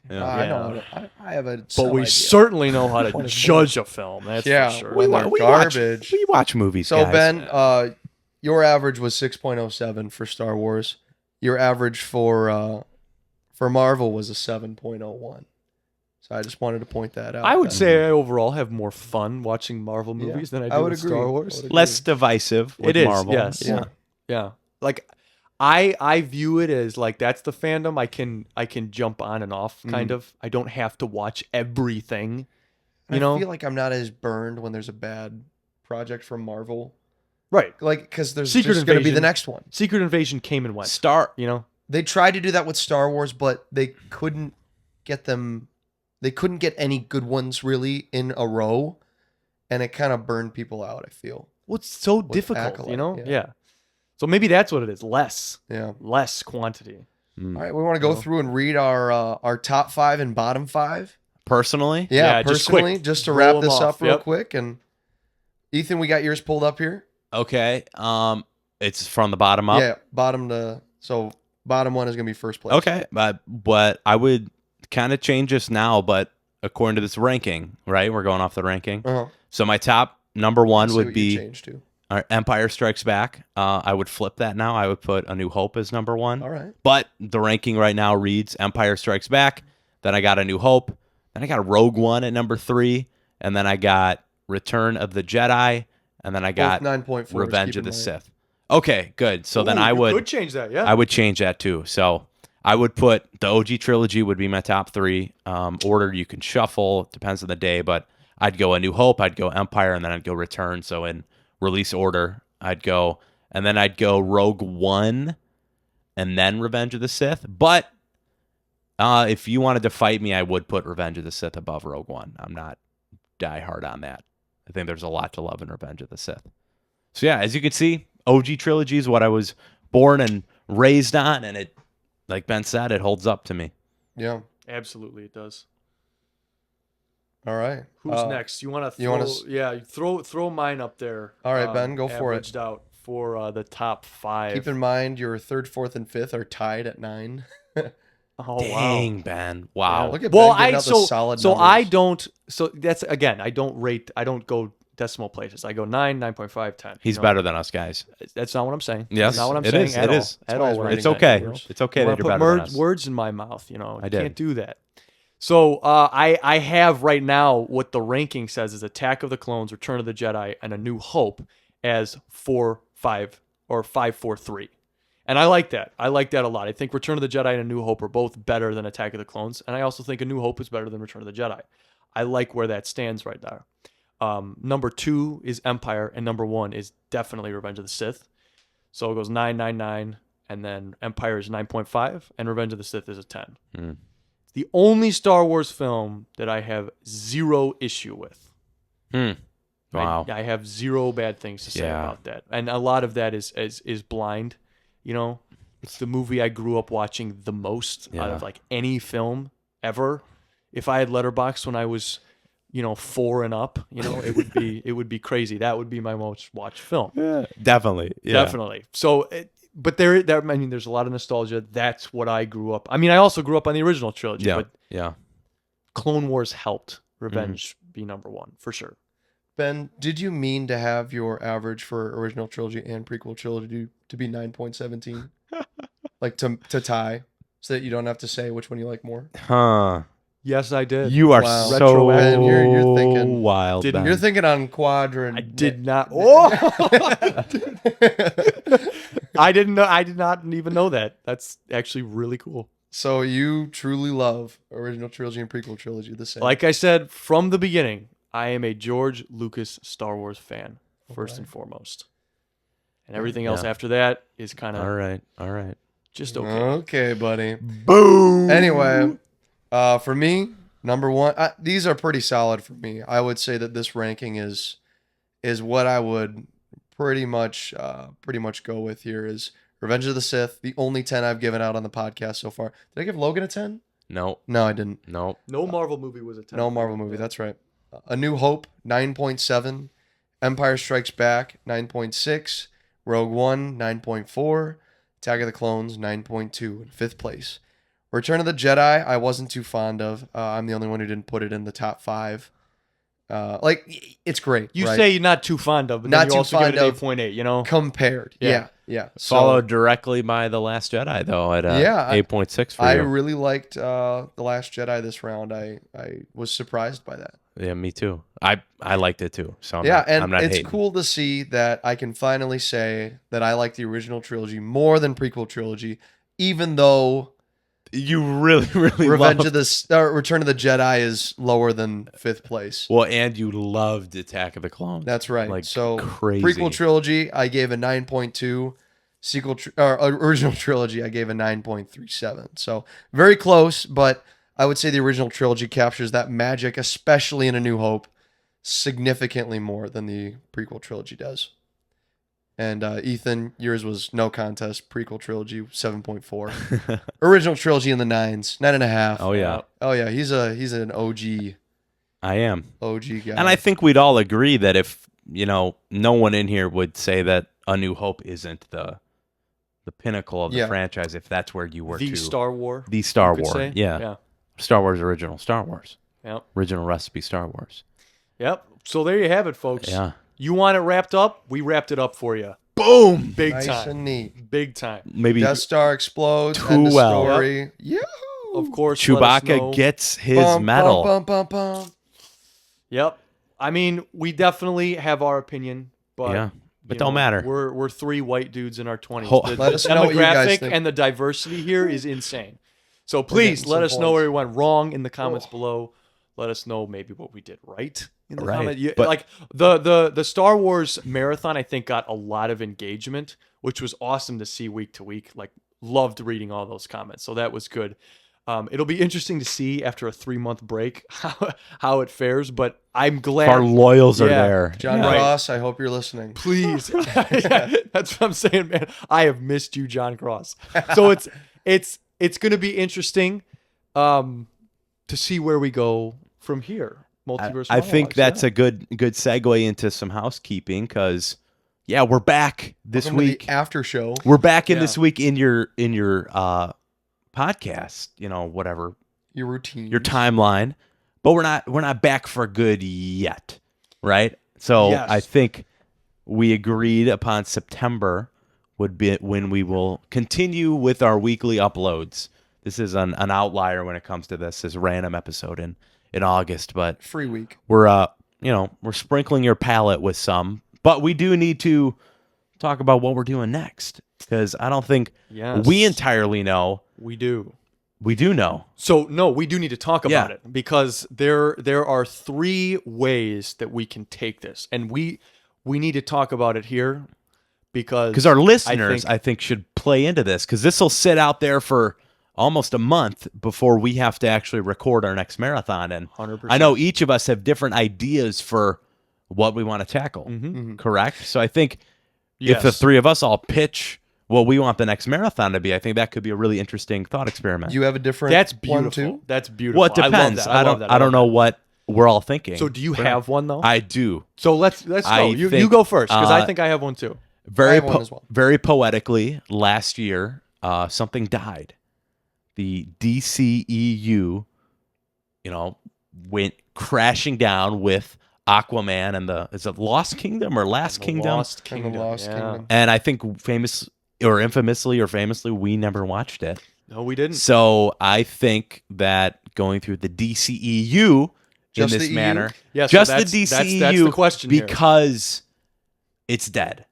C: I know. I have a.
A: But we certainly know how to judge a film. That's
C: Yeah,
A: for sure.
C: when they're garbage.
B: We watch movies,
C: So
B: guys.
C: Ben, your average was 6.07 for Star Wars. Your average for Marvel was a 7.01. So I just wanted to point that out.
A: I would
C: Ben.
A: say I overall have more fun watching Marvel movies than I do
C: would
A: with
C: agree.
A: Star
C: I
A: Wars.
C: would agree.
B: less divisive with
A: It is,
B: Marvel.
A: yes.
B: Yeah.
A: Yeah. Like I view it as like that's the fandom I can jump on and off kind of. I don't have to watch everything. You know?
C: I feel like I'm not as burned when there's a bad project from Marvel.
A: Right.
C: Like, because there's
A: Secret
C: just going to be the
A: Invasion.
C: next one.
A: Secret Invasion came and went. You know?
C: They tried to do that with Star Wars, but they couldn't get them. They couldn't get any good ones really in a row, and it kind of burned people out. I feel.
A: Well, it's so difficult,
C: Acolyte,
A: you know?
C: yeah.
A: Yeah. So maybe that's what it is. Less
C: Yeah.
A: quantity.
C: All right, we want to go through and read our top 5 and bottom 5.
B: Personally,
A: Yeah, just
C: personally,
A: quick.
C: just to
A: Roll
C: wrap
A: them
C: this
A: off.
C: up real
A: Yep.
C: quick. And Ethan, we got yours pulled up here.
B: okay. It's from the bottom up.
C: Yeah, bottom one is gonna be first place.
B: Okay, but I would kind of change this now, but according to this ranking, right? We're going off the ranking.
C: Uh-huh.
B: So my top number one
C: See
B: would
C: what you
B: be
C: changed to.
B: Empire Strikes Back. I would flip that now. I would put A New Hope as number one.
C: All right.
B: But the ranking right now reads Empire Strikes Back. Then I got A New Hope. Then I got Rogue One at number 3. And then I got Return of the Jedi. And then I got
C: 9.4.
B: Revenge of the Sith. Okay, good. So then
A: Ooh,
B: I
A: you
B: would
A: could change that, yeah.
B: I would change that too. So I would put the OG trilogy would be my top 3. Order you can shuffle, depends on the day, but I'd go A New Hope, I'd go Empire, and then I'd go Return. So in release order, I'd go, and then I'd go Rogue One, and then Revenge of the Sith. But If you wanted to fight me, I would put Revenge of the Sith above Rogue One. I'm not diehard on that. I think there's a lot to love in Revenge of the Sith. So yeah, as you can see, OG trilogy is what I was born and raised on, and it, like Ben said, it holds up to me.
C: Yeah.
A: Absolutely, it does.
C: All right.
A: Who's next? You want to throw mine up there.
C: All right, Ben, go for it.
A: Averaged out for the top 5.
C: Keep in mind your 3rd, 4th, and 5th are tied at 9.
A: Oh
B: Dang,
A: wow,
B: Ben! Wow.
C: Look at Ben giving out the solid numbers.
A: I don't. So that's again, I don't rate. I don't go decimal places. I go 9, 9.5, 10.
B: He's better than us, guys.
A: That's not what I'm saying.
B: Yes,
A: that's not what I'm
B: it
A: saying.
B: is.
A: At
B: It
A: all.
B: is.
A: At all.
C: It's
B: It's okay. It's okay
A: You
B: that
A: wanna
B: you're
A: put
B: better than us.
A: words in my mouth. You know,
B: I
A: you
B: did.
A: can't do that. So I have right now what the ranking says is Attack of the Clones, Return of the Jedi, and A New Hope as 4, 5, or 5, 4, 3. And I like that. I like that a lot. I think Return of the Jedi and A New Hope are both better than Attack of the Clones. And I also think A New Hope is better than Return of the Jedi. I like where that stands right there. Number 2 is Empire, and number 1 is definitely Revenge of the Sith. So it goes 9, 9, 9, and then Empire is 9.5, and Revenge of the Sith is a 10. It's the only Star Wars film that I have 0 issue with.
B: Wow.
A: I have 0 bad things to say
B: Yeah.
A: about that. And a lot of that is blind. You know, it's the movie I grew up watching the most out of like any film ever. If I had Letterboxd when I was, 4 and up, it would be crazy. That would be my most watched film.
B: Definitely. Yeah.
A: Definitely. So, but there's a lot of nostalgia. That's what I grew up. I mean, I also grew up on the original trilogy,
B: Yeah.
A: but
B: Yeah.
A: Clone Wars helped Revenge be number 1 for sure.
C: Ben, did you mean to have your average for original trilogy and prequel trilogy to be 9.17? Like to tie, so that you don't have to say which one you like more?
B: Huh.
A: Yes, I did.
B: You are
C: Wow.
B: so
C: Ben, you're thinking-
B: wild.
A: Didn't-
B: Ben.
C: You're thinking on quadrant.
A: I did not. Oh, I didn't know. I did not even know that. That's actually really cool.
C: So you truly love original trilogy and prequel trilogy the same.
A: Like I said from the beginning, I am a George Lucas Star Wars fan first and foremost, and everything else after that is kind of
B: All right. All right.
A: just okay.
C: Okay, buddy.
B: Boom.
C: Anyway, for me, number 1. These are pretty solid for me. I would say that this ranking is what I would pretty much go with here. Is Revenge of the Sith, the only 10 I've given out on the podcast so far. Did I give Logan a 10?
B: No.
C: No, I didn't.
B: No.
A: No Marvel movie was a 10.
C: No Marvel movie. That's right. A New Hope, 9.7. Empire Strikes Back, 9.6. Rogue One, 9.4. Attack of the Clones, 9.2 in 5th place. Return of the Jedi, I wasn't too fond of. I'm the only one who didn't put it in the top 5. It's great.
A: You
C: right?
A: say you're not too fond of, but
C: Not
A: then you
C: too
A: also give it
C: fond
A: an
C: of.
A: 8.8, you know?
C: Compared.
A: Yeah.
C: Yeah.
B: Followed directly by The Last Jedi, though, at 8.6 for
C: I
B: you.
C: really liked The Last Jedi this round. I was surprised by that.
B: Yeah, me too. I liked it too. So
C: I'm
B: not
C: it's
B: hating.
C: cool to see that I can finally say that I like the original trilogy more than prequel trilogy, even though
B: You really, really
C: Return
B: loved...
C: of the Jedi is lower than 5th place.
B: Well, and you loved Attack of the Clones.
C: That's right.
B: Like
C: So
B: crazy.
C: prequel trilogy, I gave a 9.2. Original trilogy, I gave a 9.37. So very close, but I would say the original trilogy captures that magic, especially in A New Hope, significantly more than the prequel trilogy does. And Ethan, yours was no contest. Prequel trilogy, 7.4. Original trilogy in the 9s, 9.5.
B: Oh yeah,
C: Oh yeah, he's an OG
B: I am.
C: guy.
B: And I think we'd all agree that if, no one in here would say that A New Hope isn't the pinnacle of the
C: Yeah.
B: franchise if that's where you were
A: The
B: to.
A: Star War.
B: The Star
A: you could
B: Wars.
A: say.
B: Yeah.
A: Yeah.
B: Star Wars original Star Wars.
A: Yep.
B: Original recipe Star Wars.
A: Yep. So there you have it, folks.
B: Yeah.
A: You want it wrapped up? We wrapped it up for you.
B: Boom.
A: Big
C: Nice
A: time.
C: and neat.
A: Big time.
B: Maybe
C: Death Star explodes.
B: Too
C: End of
B: well.
C: story. Yahoo!
A: Of course, let us know.
B: Chewbacca gets his
C: Bum,
B: medal.
C: Bum, bum, bum, bum.
A: Yep. I mean, we definitely have our opinion, but
B: Yeah. It
A: you
B: don't matter.
A: We're 3 white dudes in our 20s.
B: Ho-
A: The
C: Let us know what you guys
A: demographic
C: think.
A: and the diversity here is insane. So please
C: getting
A: let
C: some
A: us know
C: points.
A: where we went wrong in the comments
C: Oh.
A: below. Let us know maybe what we did right in the
B: Right,
A: comment.
B: but-
A: Like the Star Wars marathon, I think got a lot of engagement, which was awesome to see week to week. Like loved reading all those comments, so that was good. It'll be interesting to see after a 3-month break how it fares, but I'm glad
B: Our loyals are
A: Yeah.
B: there.
C: John
A: Right.
C: Cross, I hope you're listening.
A: Please. Yeah, that's what I'm saying, man. I have missed you, John Cross. So it's going to be interesting to see where we go from here. Multiverse.
B: I think
A: monologues,
B: that's
A: yeah.
B: a good segue into some housekeeping because, yeah, we're back this
C: Welcome to the
B: week.
C: after show.
B: We're back in
A: Yeah.
B: this week in your podcast, whatever
C: Your routine.
B: your timeline, but we're not back for good yet, right? So
A: Yes.
B: I think we agreed upon September would be when we will continue with our weekly uploads. This is an outlier when it comes to this random episode in August, but
C: Free week.
B: we're we're sprinkling your palate with some, but we do need to talk about what we're doing next because I don't think
A: Yes.
B: we entirely know.
A: We do.
B: We do know.
A: So no, we do need to talk about
B: Yeah.
A: it because there are 3 ways that we can take this, and we need to talk about it here because
B: Our listeners,
A: I
B: I think, should play into this because this will sit out there for almost a month before we have to actually record our next marathon. And
A: 100%.
B: I know each of us have different ideas for what we want to tackle. Correct? So I think if the
A: Yes.
B: 3 of us all pitch what we want the next marathon to be, I think that could be a really interesting thought experiment.
C: You have a different
A: That's
C: one
A: beautiful.
C: too?
A: That's beautiful.
B: Well, it depends.
A: I love that.
B: I don't know what we're all thinking.
A: So do you have one though?
B: I do.
A: So let's go.
B: I
A: You
B: think,
A: go first because I
B: uh,
A: think I have one too.
C: I have one as well.
B: Very poetically, last year, something died. The DCEU, went crashing down with Aquaman and is it Lost Kingdom or Last Kingdom?
A: Lost
C: And
A: Kingdom.
C: the Lost
A: yeah.
C: Kingdom.
B: And I think famously, we never watched it.
A: No, we didn't.
B: So I think that going through the DCEU
C: Just
B: in
C: the
B: this
C: EU?
B: manner,
A: Yeah, so
B: just
A: that's-
B: the DCEU,
A: that's the question here.
B: because it's dead,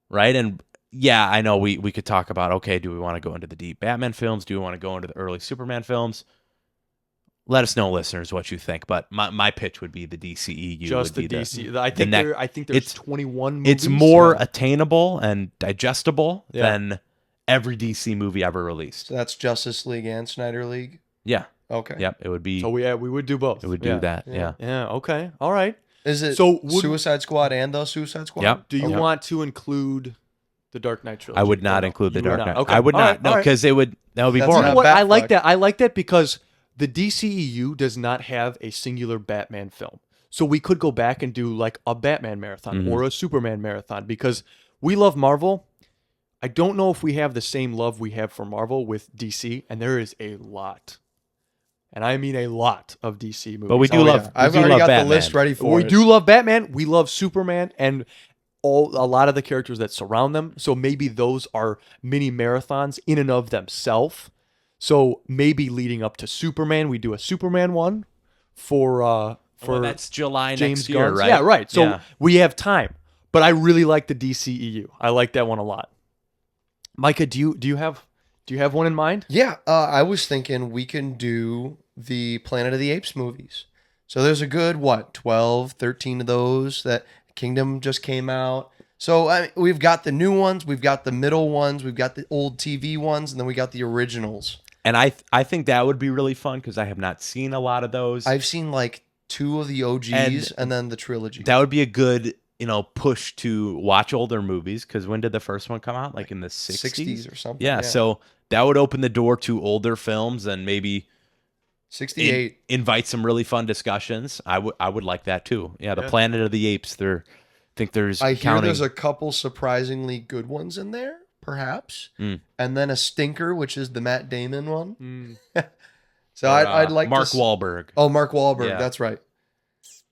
B: right? And yeah, I know we could talk about, okay, do we want to go into the deep Batman films? Do we want to go into the early Superman films? Let us know, listeners, what you think. But my pitch would be the DCEU.
A: Just
B: would
A: the
B: be
A: DC. I think I think there's
B: it's-
A: 21 movies.
B: It's more
A: Yeah.
B: attainable and digestible
A: Yeah.
B: than every DC movie ever released.
C: So that's Justice League and Snyder League.
B: Yeah.
C: Okay.
B: Yep. It would be.
A: So we would do both.
B: It would do
A: Yeah.
B: that. Yeah.
A: Yeah. Okay. All right.
C: Is it
A: So would-
C: Suicide Squad and the Suicide Squad?
B: Yep.
A: Do you
B: Okay.
A: want to include the Dark Knight trilogy?
B: I would not
A: Or no?
B: include the
A: You would
B: Dark
A: not.
B: Knight.
A: Okay.
B: I would
A: All
B: not.
A: right.
B: No,
A: All right.
B: because that would be
C: That's
A: You
B: boring.
A: know
C: not
A: what? I like
C: Batfuck.
A: that. I like that because the DCEU does not have a singular Batman film. So we could go back and do like a Batman marathon
B: Mm-hmm.
A: or a Superman marathon because we love Marvel. I don't know if we have the same love we have for Marvel with DC, and there is a lot. And I mean a lot of DC movies.
B: But we do
C: Oh,
B: love.
C: yeah. I've
B: we do
C: already
B: love
C: got
B: Batman.
C: the list ready for
A: We
C: it.
A: do love Batman. We love Superman and a lot of the characters that surround them. So maybe those are mini marathons in and of themselves. So maybe leading up to Superman, we do a Superman one for
B: Well, that's July
A: James
B: next year,
A: Gunn's.
B: right?
A: Yeah, right. So
B: Yeah.
A: we have time. But I really like the DCEU. I like that one a lot. Micah, do you have one in mind?
C: Yeah, I was thinking we can do the Planet of the Apes movies. So there's a good, 12, 13 of those that Kingdom just came out. So we've got the new ones, we've got the middle ones, we've got the old TV ones, and then we got the originals.
B: And I think that would be really fun because I have not seen a lot of those.
C: I've seen like 2 of the OGs and then the trilogy.
B: That would be a good, push to watch older movies because when did the first one come out? Like in the 60s?
C: or something.
B: Yeah, so that would open the door to older films and maybe
C: 68.
B: invite some really fun discussions. I would like that too. Yeah, the Planet of the Apes. I think there's
C: I hear
B: counting.
C: there's a couple surprisingly good ones in there, perhaps. And then a stinker, which is the Matt Damon one. So
B: Or,
C: I'd like
B: Mark
C: to
B: Wahlberg.
C: Oh, Mark Wahlberg.
B: Yeah.
C: That's right.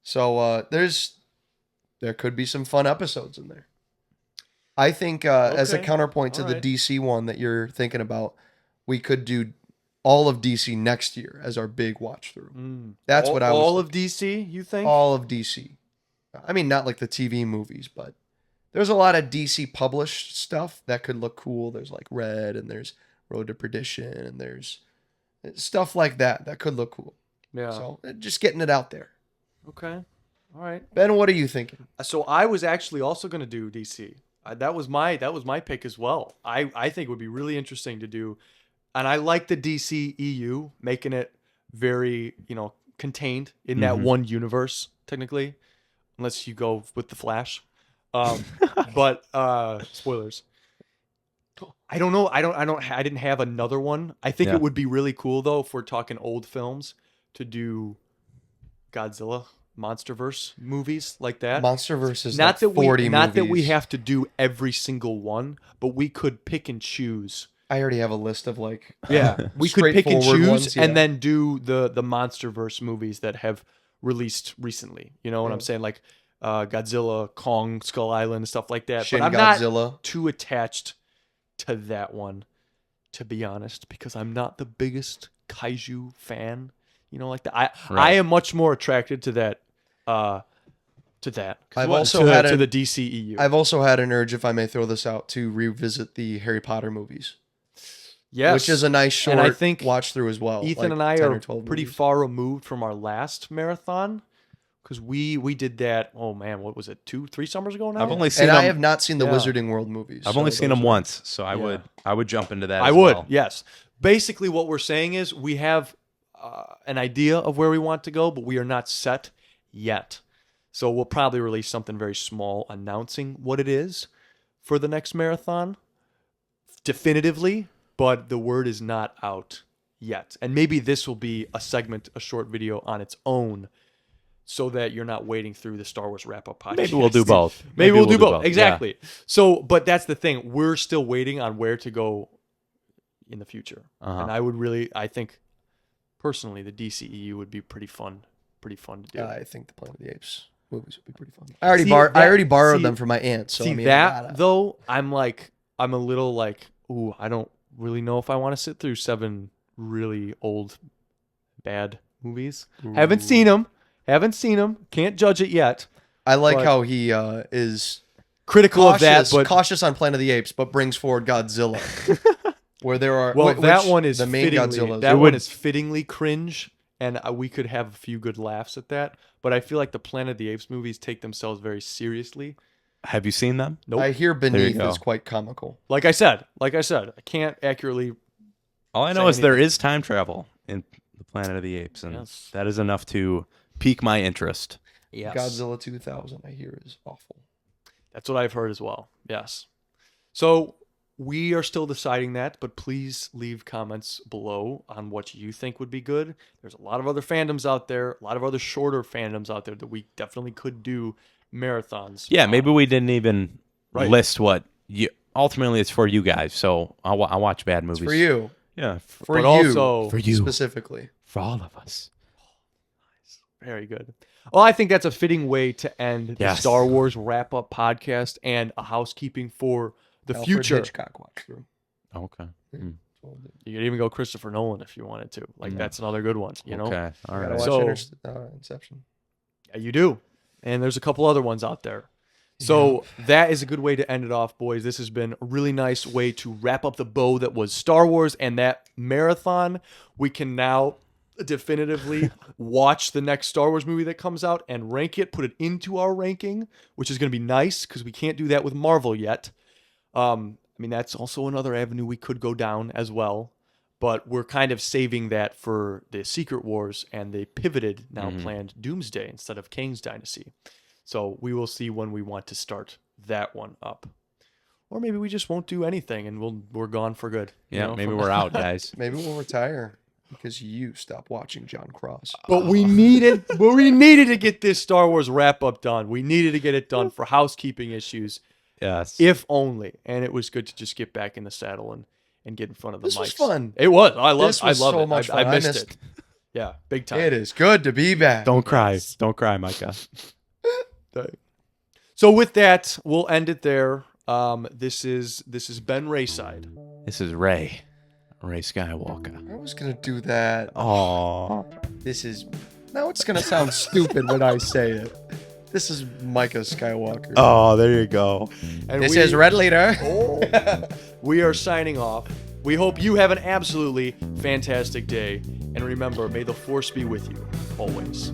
C: So there could be some fun episodes in there. I think as a
A: Okay.
C: counterpoint to
A: All
C: the
A: right.
C: DC one that you're thinking about, we could do all of DC next year as our big watch through. That's what I was
A: all
C: thinking.
A: of DC, you think?
C: All of DC. I mean, not like the TV movies, but there's a lot of DC published stuff that could look cool. There's like Red and there's Road to Perdition and there's stuff like that that could look cool.
A: Yeah.
C: So just getting it out there.
A: Okay. All right.
C: Ben, what are you thinking?
A: So I was actually also going to do DC. That was my pick as well. I think it would be really interesting to do I like the DCEU making it very, contained in that one universe, technically, unless you go with the Flash. But spoilers. I don't know. I didn't have another one. I think it would be really cool though if we're talking old films to do Godzilla MonsterVerse movies like that.
C: MonsterVerse is
A: not
C: like
A: that
C: 40
A: we not
C: movies.
A: that we have to do every single one, but we could pick and choose.
C: I already have a list of like
A: We could pick and
C: straightforward
A: choose
C: ones,
A: and then do the MonsterVerse movies that have released recently. You know what I'm saying? Like Godzilla, Kong, Skull Island, stuff like that.
C: Shin
A: but I'm
C: Godzilla.
A: not too attached to that one, to be honest, because I'm not the biggest kaiju fan. Like that. I am much more attracted to that.
C: I've also had
A: to the DCEU.
C: I've also had an urge, if I may throw this out, to revisit the Harry Potter movies.
A: Yes,
C: Which is a nice short
A: and I think
C: watch through as well.
A: Ethan
C: like
A: and I
C: 10
A: are
C: or 12
A: pretty
C: movies.
A: far removed from our last marathon because we did that. Oh man, what was it? 2-3 summers ago now.
B: I've only seen
C: And
B: them.
C: I have not seen the
A: Yeah.
C: Wizarding World movies.
B: I've
C: so
B: only seen
C: those
B: them
C: are-
B: once, so I would jump into that.
A: I
B: as
A: would.
B: well.
A: Yes. Basically, what we're saying is we have an idea of where we want to go, but we are not set yet. So we'll probably release something very small announcing what it is for the next marathon definitively, but the word is not out yet. And maybe this will be a segment, a short video on its own, so that you're not waiting through the Star Wars wrap-up podcast.
B: Maybe we'll do both.
A: Maybe we'll do both.
B: yeah.
A: Exactly. So, but that's the thing. We're still waiting on where to go in the future. And I think, personally, the DCEU would be pretty fun to do.
C: I think the Planet of the Apes movies would be pretty fun. I
A: See,
C: already borrowed
A: see-
C: them from my aunt. So
A: See
C: I mean,
A: that though, I'm a little like, ooh, I don't really know if I want to sit through 7 really old, bad movies. Haven't seen them. Can't judge it yet.
C: I like
A: but-
C: how he is
A: Critical of that, but
C: cautious on Planet of the Apes, but brings forward Godzilla, where there are
A: that
C: which
A: one is
C: the main
A: fittingly,
C: Godzillas.
A: that one is fittingly cringe, and we could have a few good laughs at that. But I feel like the Planet of the Apes movies take themselves very seriously.
B: Have you seen them?
A: Nope.
C: I hear
B: you
C: Beneath
B: go.
C: is quite comical.
A: Like I said, I can't accurately.
B: All I know
A: Say
B: is there is time travel in the Planet of the Apes, and
A: Yes.
B: that is enough to pique my interest.
A: Yes.
C: Godzilla 2000, I hear, is awful.
A: That's what I've heard as well. Yes. So we are still deciding that, but please leave comments below on what you think would be good. There's a lot of other fandoms out there, a lot of other shorter fandoms out there that we definitely could do marathons.
B: Yeah,
A: on.
B: maybe we didn't even
A: Right.
B: list what you. Ultimately, it's for you guys, so I'll watch bad movies
C: For you.
B: Yeah,
C: For
A: but
C: you.
A: also
B: for you,
C: Specifically.
B: for all of us.
A: very good. Well, I think that's a fitting way to end the
B: Yes.
A: Star Wars wrap-up podcast and a housekeeping for the
C: Alfred
A: future.
C: Hitchcock watch through.
B: Okay.
A: You could even go Christopher Nolan if you wanted to. Like that's another good one. You know.
B: Okay. All
C: Gotta
B: right.
C: watch
A: So-
C: Inception.
A: Yeah, you do. And there's a couple other ones out there. So that is a good way to end it off, boys. This has been a really nice way to wrap up the bow that was Star Wars and that marathon. We can now definitively watch the next Star Wars movie that comes out and rank it, put it into our ranking, which is going to be nice because we can't do that with Marvel yet. I mean, that's also another avenue we could go down as well. But we're kind of saving that for the Secret Wars and the pivoted, now planned Doomsday instead of Kang's Dynasty. So we will see when we want to start that one up. Or maybe we just won't do anything and we're gone for good. you
B: Yeah,
A: know,
B: maybe
A: from-
B: we're out, guys.
C: Maybe we'll retire because you stopped watching John Cross.
A: But we needed to get this Star Wars wrap up done. We needed to get it done for housekeeping issues,
B: Yes.
A: if only. And it was good to just get back in the saddle and get in front of the
C: This
A: mics.
C: was fun.
A: It was.
C: This was
A: I love
C: so
A: it.
C: much
A: I
C: fun. I
A: missed
C: missed-
A: it. Yeah, big time.
C: It is good to be back.
B: Don't cry. Don't cry, Micah.
A: So with that, we'll end it there. This is Ben Rayside.
B: This is Ray Skywalker.
C: I was gonna do that.
B: Oh.
C: This is now it's gonna sound stupid when I say it. This is Micah Skywalker.
B: Oh, there you go.
A: And
C: This is Red Leader.
A: we are signing off. We hope you have an absolutely fantastic day. And remember, may the Force be with you always.